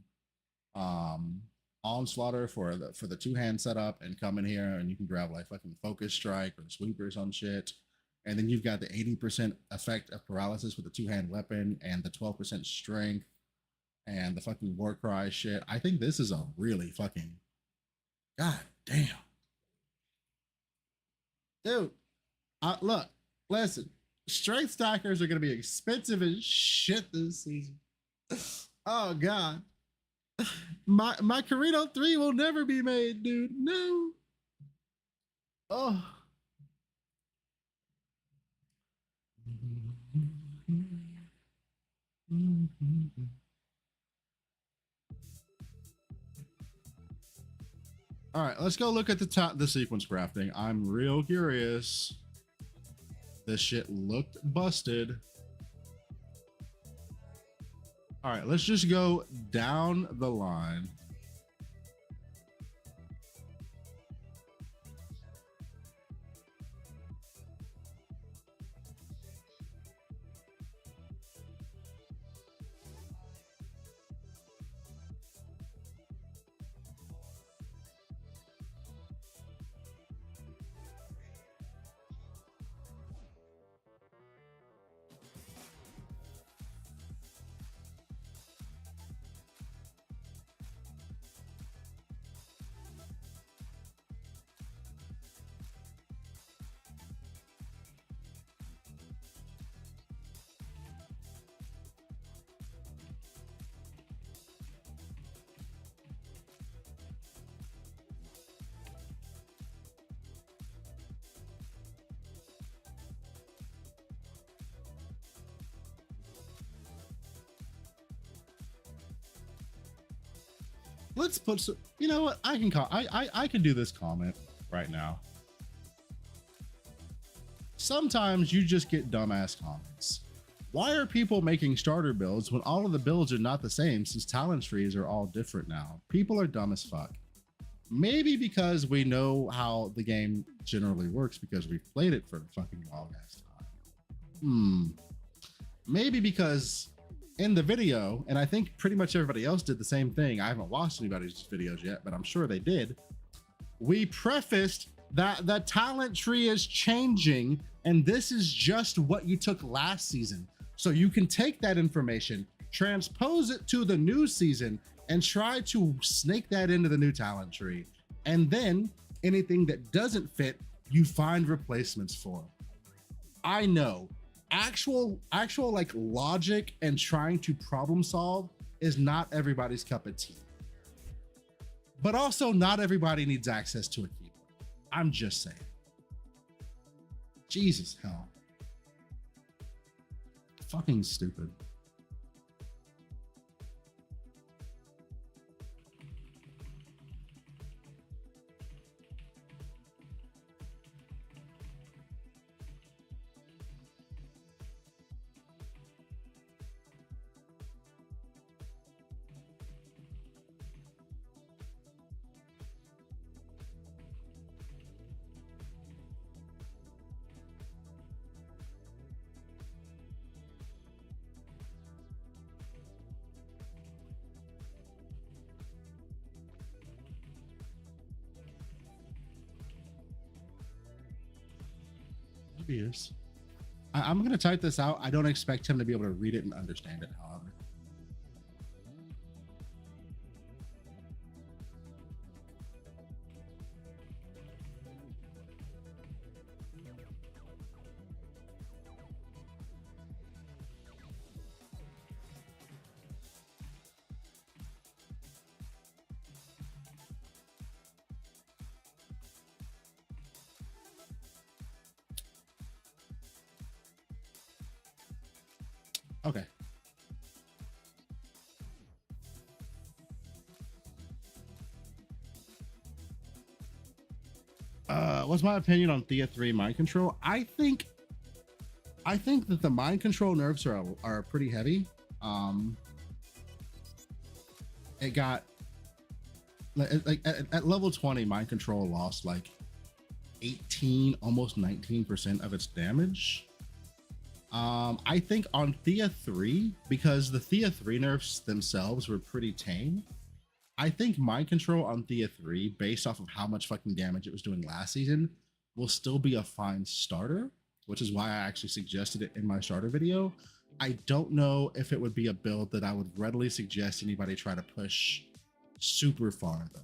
onslaughter for the two-hand setup and come in here and you can grab like fucking focus strike or sweep or some shit. And then you've got the 80% effect of paralysis with the two-hand weapon and the 12% strength and the fucking war cry shit. I think this is a really fucking, god damn. Dude, look, listen, strength stackers are gonna be expensive as shit this season. Oh god. My Carino 3 will never be made, dude. No. Oh. All right, let's go look at the sequence crafting. I'm real curious. This shit looked busted. All right, let's just go down the line. Let's put some, you know what? I can do this comment right now. Sometimes you just get dumbass comments. Why are people making starter builds when all of the builds are not the same, since talent trees are all different now? People are dumb as fuck. Maybe because we know how the game generally works because we've played it for a fucking long ass time. Maybe because in the video, and I think pretty much everybody else did the same thing. I haven't watched anybody's videos yet, but I'm sure they did. We prefaced that the talent tree is changing, and this is just what you took last season. So you can take that information, transpose it to the new season, and try to snake that into the new talent tree. And then anything that doesn't fit, you find replacements for. I know actual like logic and trying to problem solve is not everybody's cup of tea, but also not everybody needs access to a keyboard. I'm just saying. Jesus hell. Fucking stupid. Is. I'm going to type this out. I don't expect him to be able to read it and understand it, however. Okay. What's my opinion on Thea 3 mind control? I think that the mind control nerfs are pretty heavy. It got like at level 20, mind control lost like 18, almost 19% of its damage. I think on Thea 3, because the Thea 3 nerfs themselves were pretty tame, I think mind control on Thea 3, based off of how much fucking damage it was doing last season, will still be a fine starter, which is why I actually suggested it in my starter video. I don't know if it would be a build that I would readily suggest anybody try to push super far though.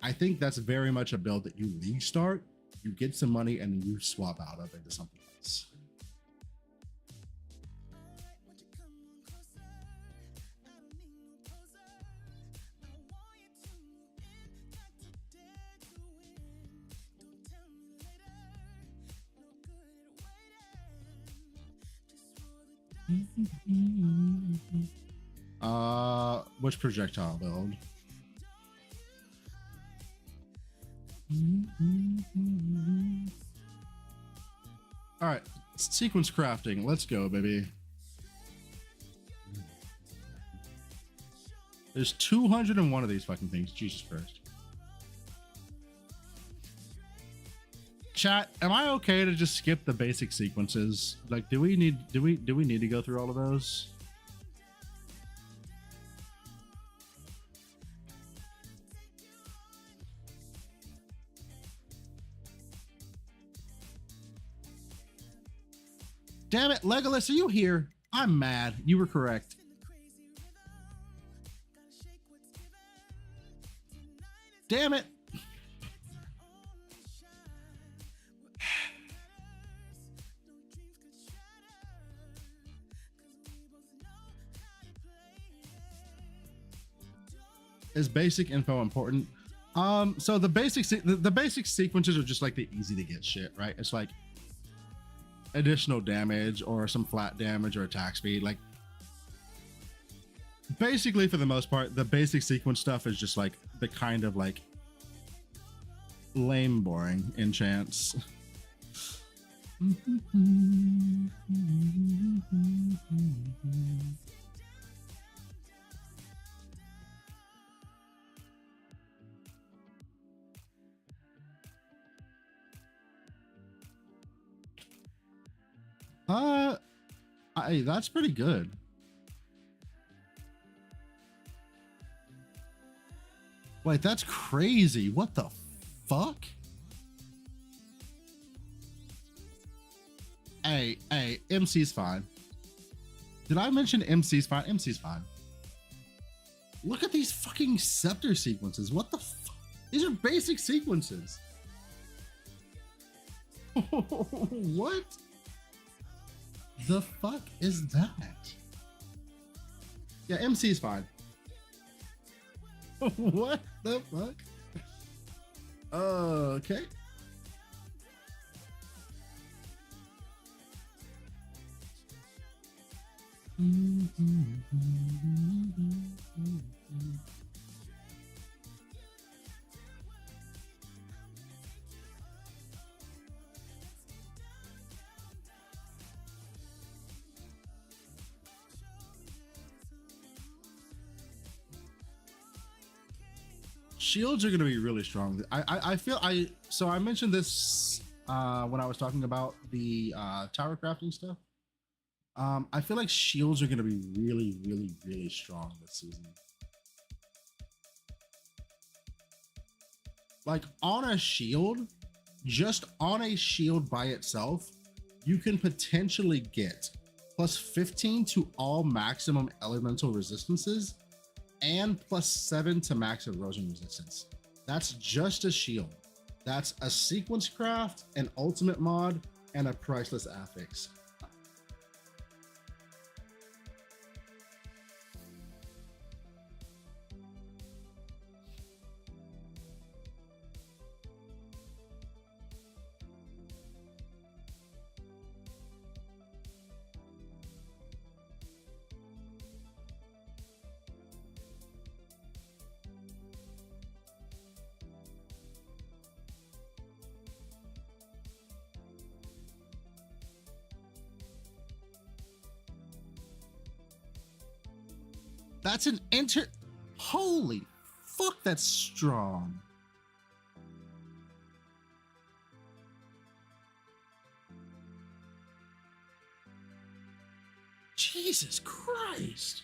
I think that's very much a build that you league start, you get some money, and you swap out of into something else. Which projectile build? All right, sequence crafting. Let's go, baby. There's 201 of these fucking things. Jesus Christ. Chat, am I okay to just skip the basic sequences? Like, do we need to go through all of those? Damn it, Legolas, are you here? I'm mad. You were correct. Damn it. Is basic info important? So the basic sequences are just like the easy to get shit, right? It's like additional damage or some flat damage or attack speed. Like, basically, for the most part, the basic sequence stuff is just like the kind of like lame, boring enchants. That's pretty good. Wait, that's crazy. What the fuck? Hey, MC's fine. Did I mention MC's fine? MC's fine. Look at these fucking scepter sequences. What the fuck? These are basic sequences. What the fuck is that? Yeah, MC's fine. What the fuck? Okay. Shields are going to be really strong. I feel so I mentioned this when I was talking about the tower crafting stuff. I feel like shields are going to be really, really, really strong this season. Like on a shield, just on a shield by itself, you can potentially get plus 15 to all maximum elemental resistances and plus 7 to max erosion resistance. That's just a shield. That's a sequence craft, an ultimate mod, and a priceless affix. That's an holy fuck, that's strong. Jesus Christ.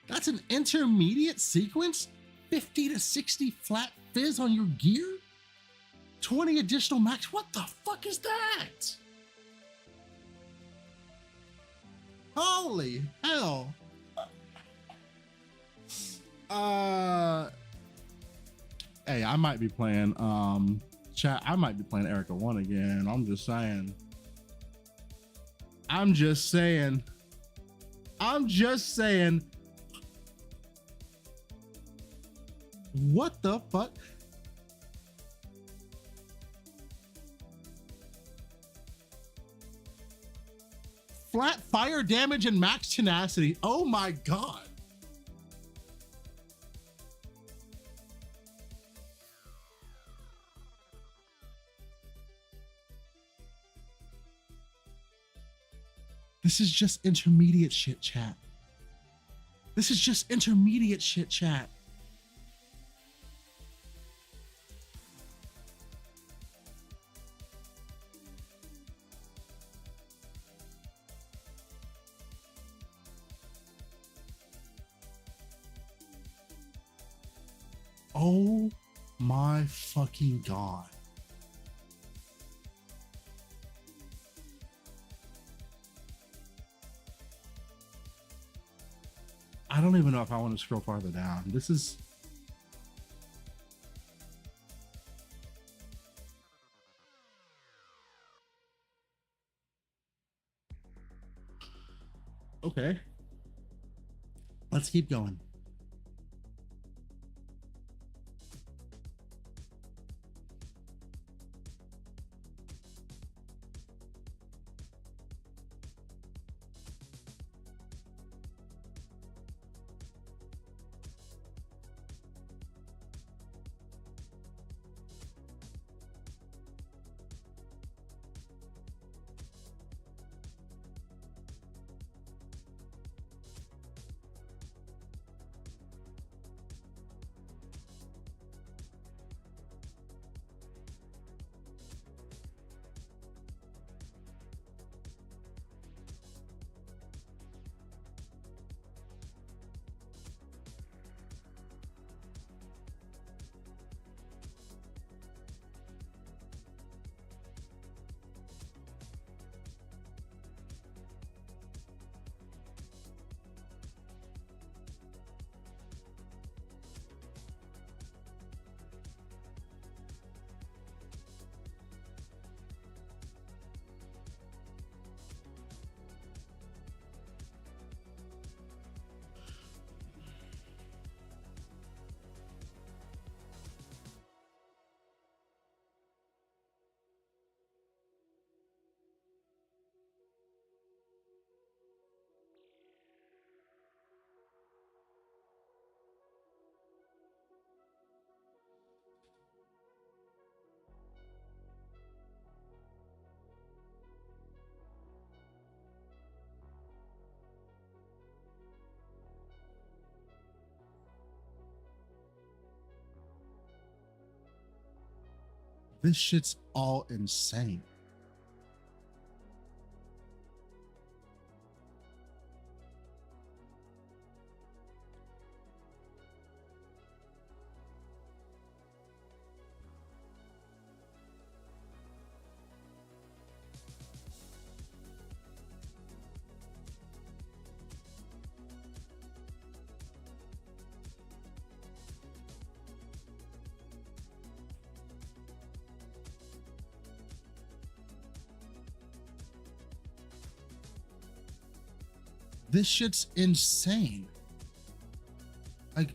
That's an intermediate sequence? 50 to 60 flat fizz on your gear? 20 additional max? What the fuck is that? Holy hell. Hey, I might be playing chat. I might be playing Erica 1 again. I'm just saying. I'm just saying. What the fuck? Flat fire damage and max tenacity. Oh my God. This is just intermediate shit, chat. This is just intermediate shit, chat. Oh my fucking God. I don't even know if I want to scroll farther down. This is... Okay. Let's keep going. This shit's all insane. This shit's insane. Like,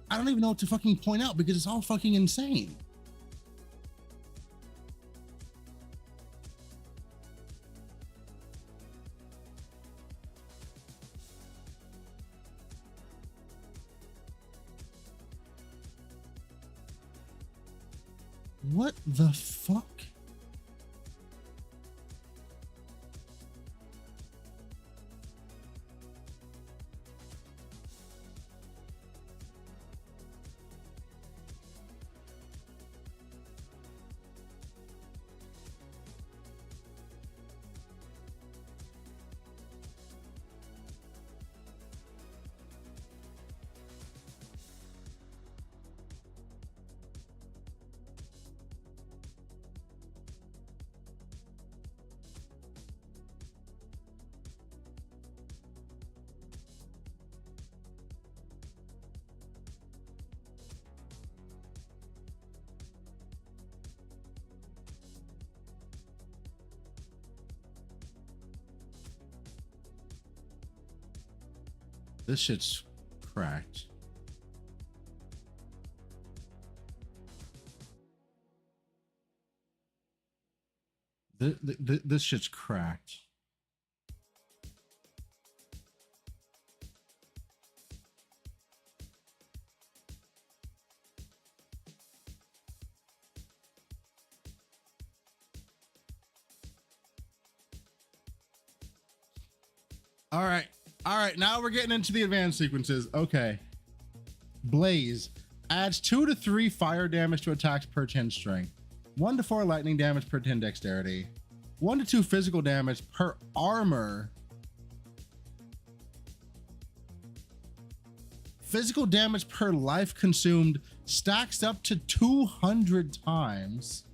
I don't even know what to fucking point out because it's all fucking insane. What the fuck? This shit's cracked. This shit's cracked. All right. All right. Now we're getting into the advanced sequences. Okay. Blaze adds 2 to 3 fire damage to attacks per 10 strength, 1 to 4 lightning damage per 10 dexterity, 1 to 2 physical damage per armor. Physical damage per life consumed stacks up to 200 times.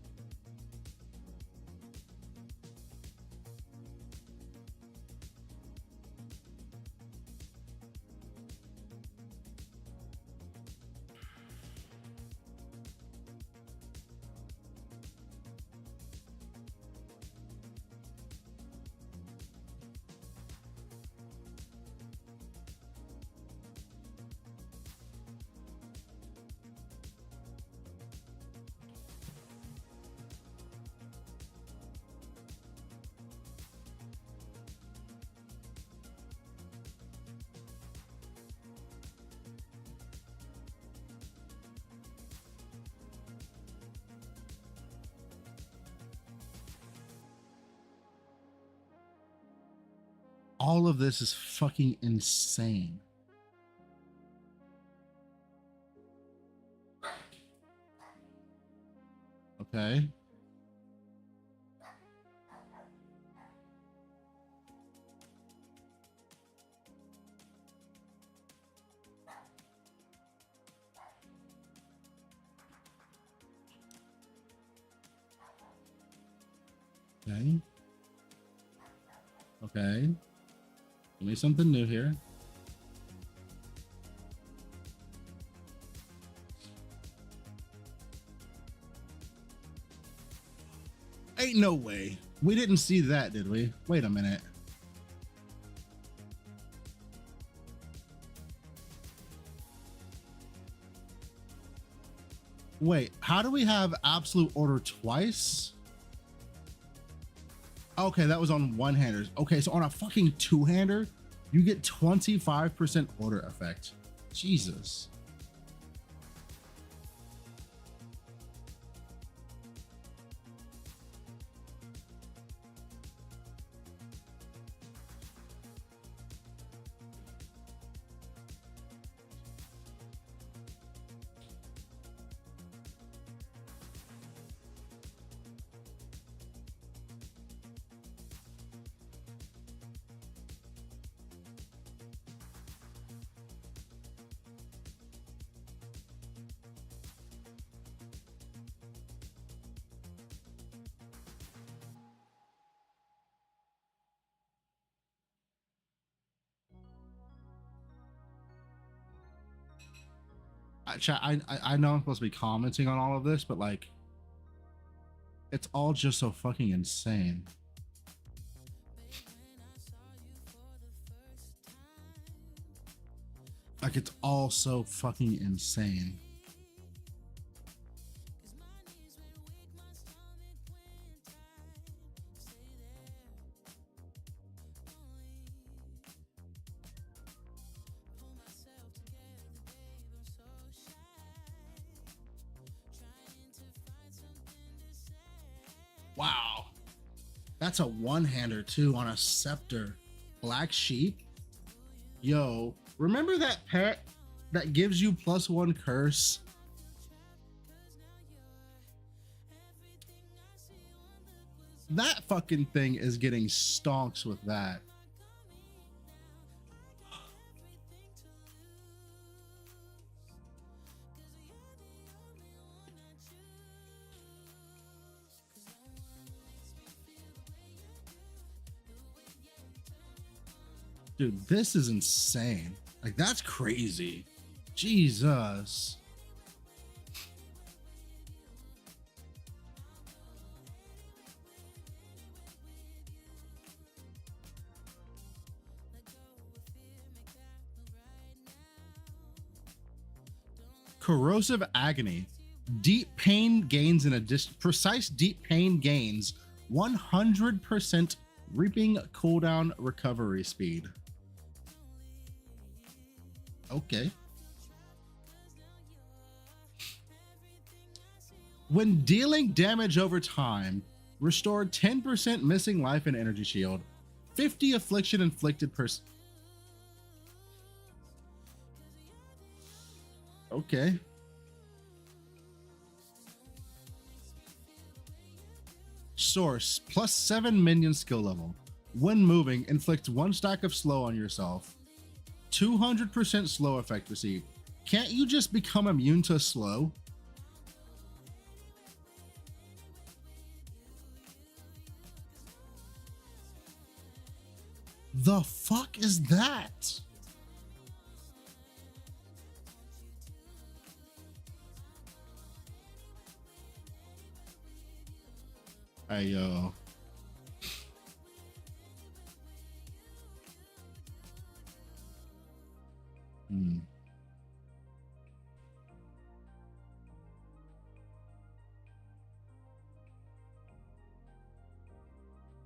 All of this is fucking insane. Okay. Okay. Okay. Give me something new here. Ain't no way. We didn't see that, did we? Wait a minute. Wait, how do we have absolute order twice? Okay, that was on one-handers. Okay, so on a fucking two-hander, you get 25% order effect. Jesus. I know I'm supposed to be commenting on all of this, but like, it's all just so fucking insane. Like, it's all so fucking insane. Wow. That's a one-hander too on a scepter. Black sheep. Yo, remember that pet that gives you +1 curse? That fucking thing is getting stonks with that. Dude, this is insane. Like, that's crazy. Jesus. Corrosive agony. Deep pain gains in addition. Precise deep pain gains 100% reaping cooldown recovery speed. Okay. When dealing damage over time, restore 10% missing life and energy shield. 50 affliction inflicted per. Okay. Source, +7 minion skill level. When moving, inflict 1 stack of slow on yourself. 200% slow effect received. Can't you just become immune to slow? The fuck is that? Hey, yo.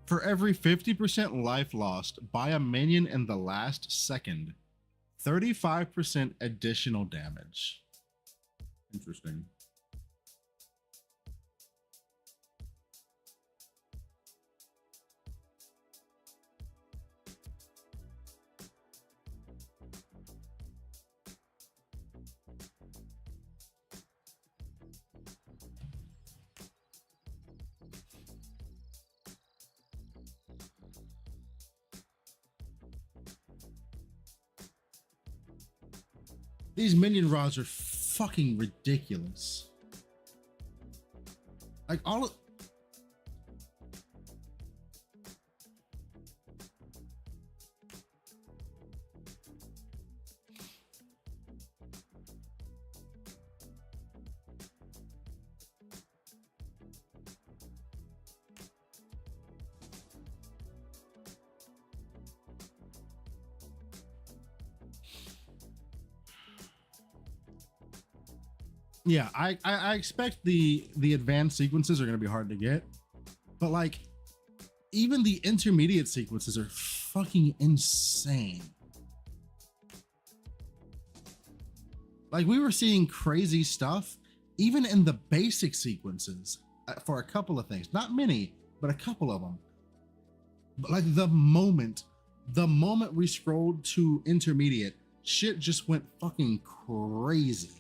For every 50% life lost by a minion in the last second, 35% additional damage. Interesting. These minion rods are fucking ridiculous. Like all of, yeah, I expect the advanced sequences are going to be hard to get, but like even the intermediate sequences are fucking insane. Like we were seeing crazy stuff even in the basic sequences for a couple of things, not many, but a couple of them. But like the moment we scrolled to intermediate, shit just went fucking crazy.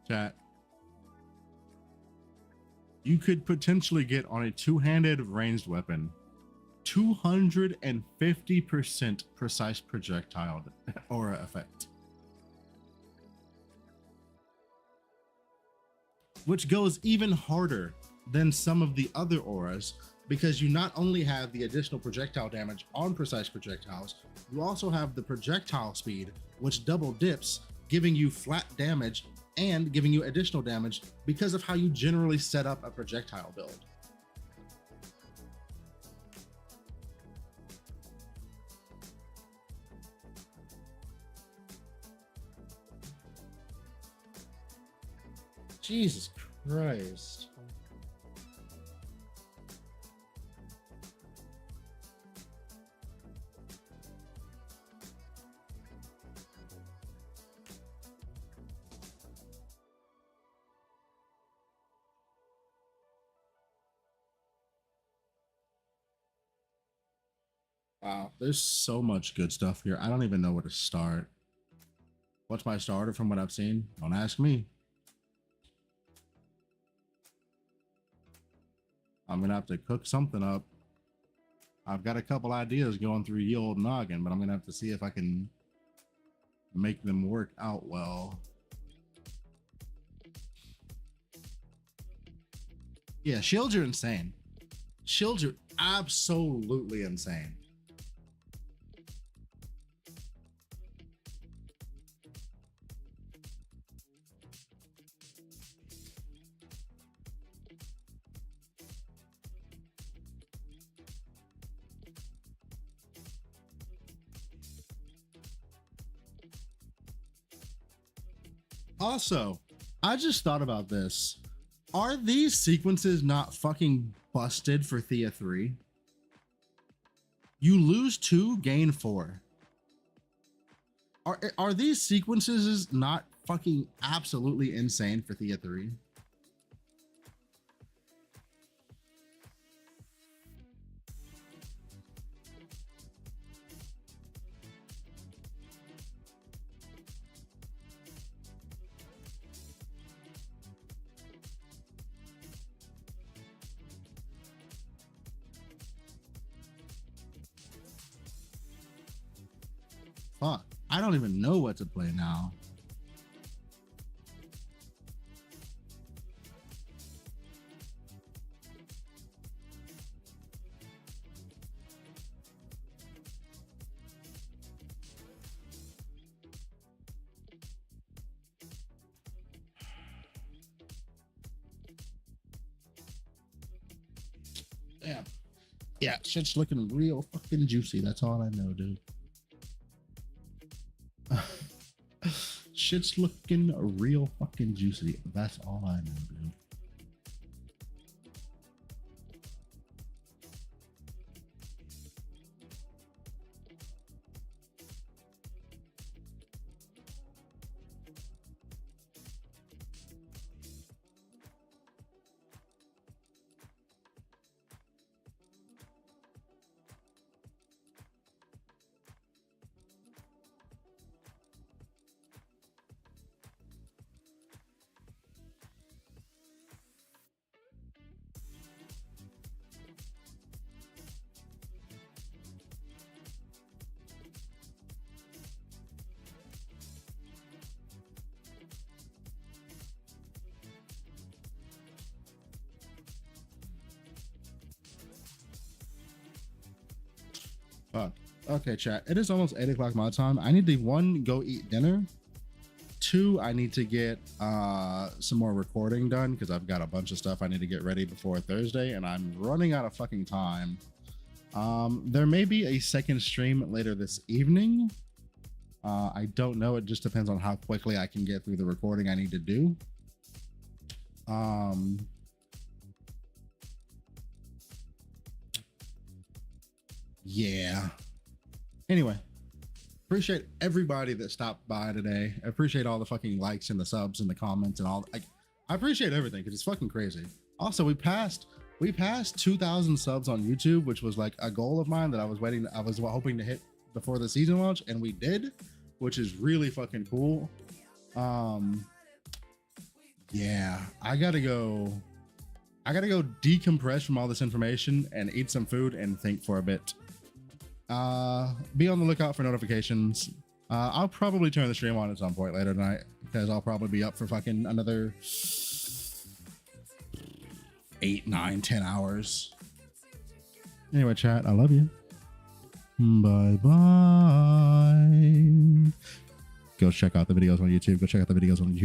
Chat. You could potentially get on a two-handed ranged weapon 250% precise projectile aura effect, which goes even harder than some of the other auras because you not only have the additional projectile damage on precise projectiles, you also have the projectile speed, which double dips, giving you flat damage and giving you additional damage because of how you generally set up a projectile build. Jesus Christ. Wow, there's so much good stuff here. I don't even know where to start. What's my starter from what I've seen? Don't ask me. I'm gonna have to cook something up. I've got a couple ideas going through ye old noggin, but I'm gonna have to see if I can make them work out well. Yeah, shields are insane. Shields are absolutely insane. Also, I just thought about this. Are these sequences not fucking busted for Thea 3? You lose 2, gain 4. Are these sequences not fucking absolutely insane for Thea 3? Fuck, I don't even know what to play now. Damn. Yeah, shit's looking real fucking juicy. That's all I know, dude. Shit's looking real fucking juicy. That's all I know, dude. Fuck. Okay, chat. It is almost 8 o'clock my time. I need to 1, go eat dinner. 2, I need to get some more recording done because I've got a bunch of stuff I need to get ready before Thursday, and I'm running out of fucking time. There may be a second stream later this evening. I don't know. It just depends on how quickly I can get through the recording I need to do. Yeah. Anyway, appreciate everybody that stopped by today. I appreciate all the fucking likes and the subs and the comments and all. I appreciate everything because it's fucking crazy. Also, we passed 2,000 subs on YouTube, which was like a goal of mine that I was hoping to hit before the season launch, and we did, which is really fucking cool. Yeah, I gotta go decompress from all this information and eat some food and think for a bit. Be on the lookout for notifications. I'll probably turn the stream on at some point later tonight because I'll probably be up for fucking another 8, 9, 10 hours. Anyway, chat, I love you. Bye bye. Go check out the videos on YouTube.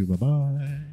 Bye bye.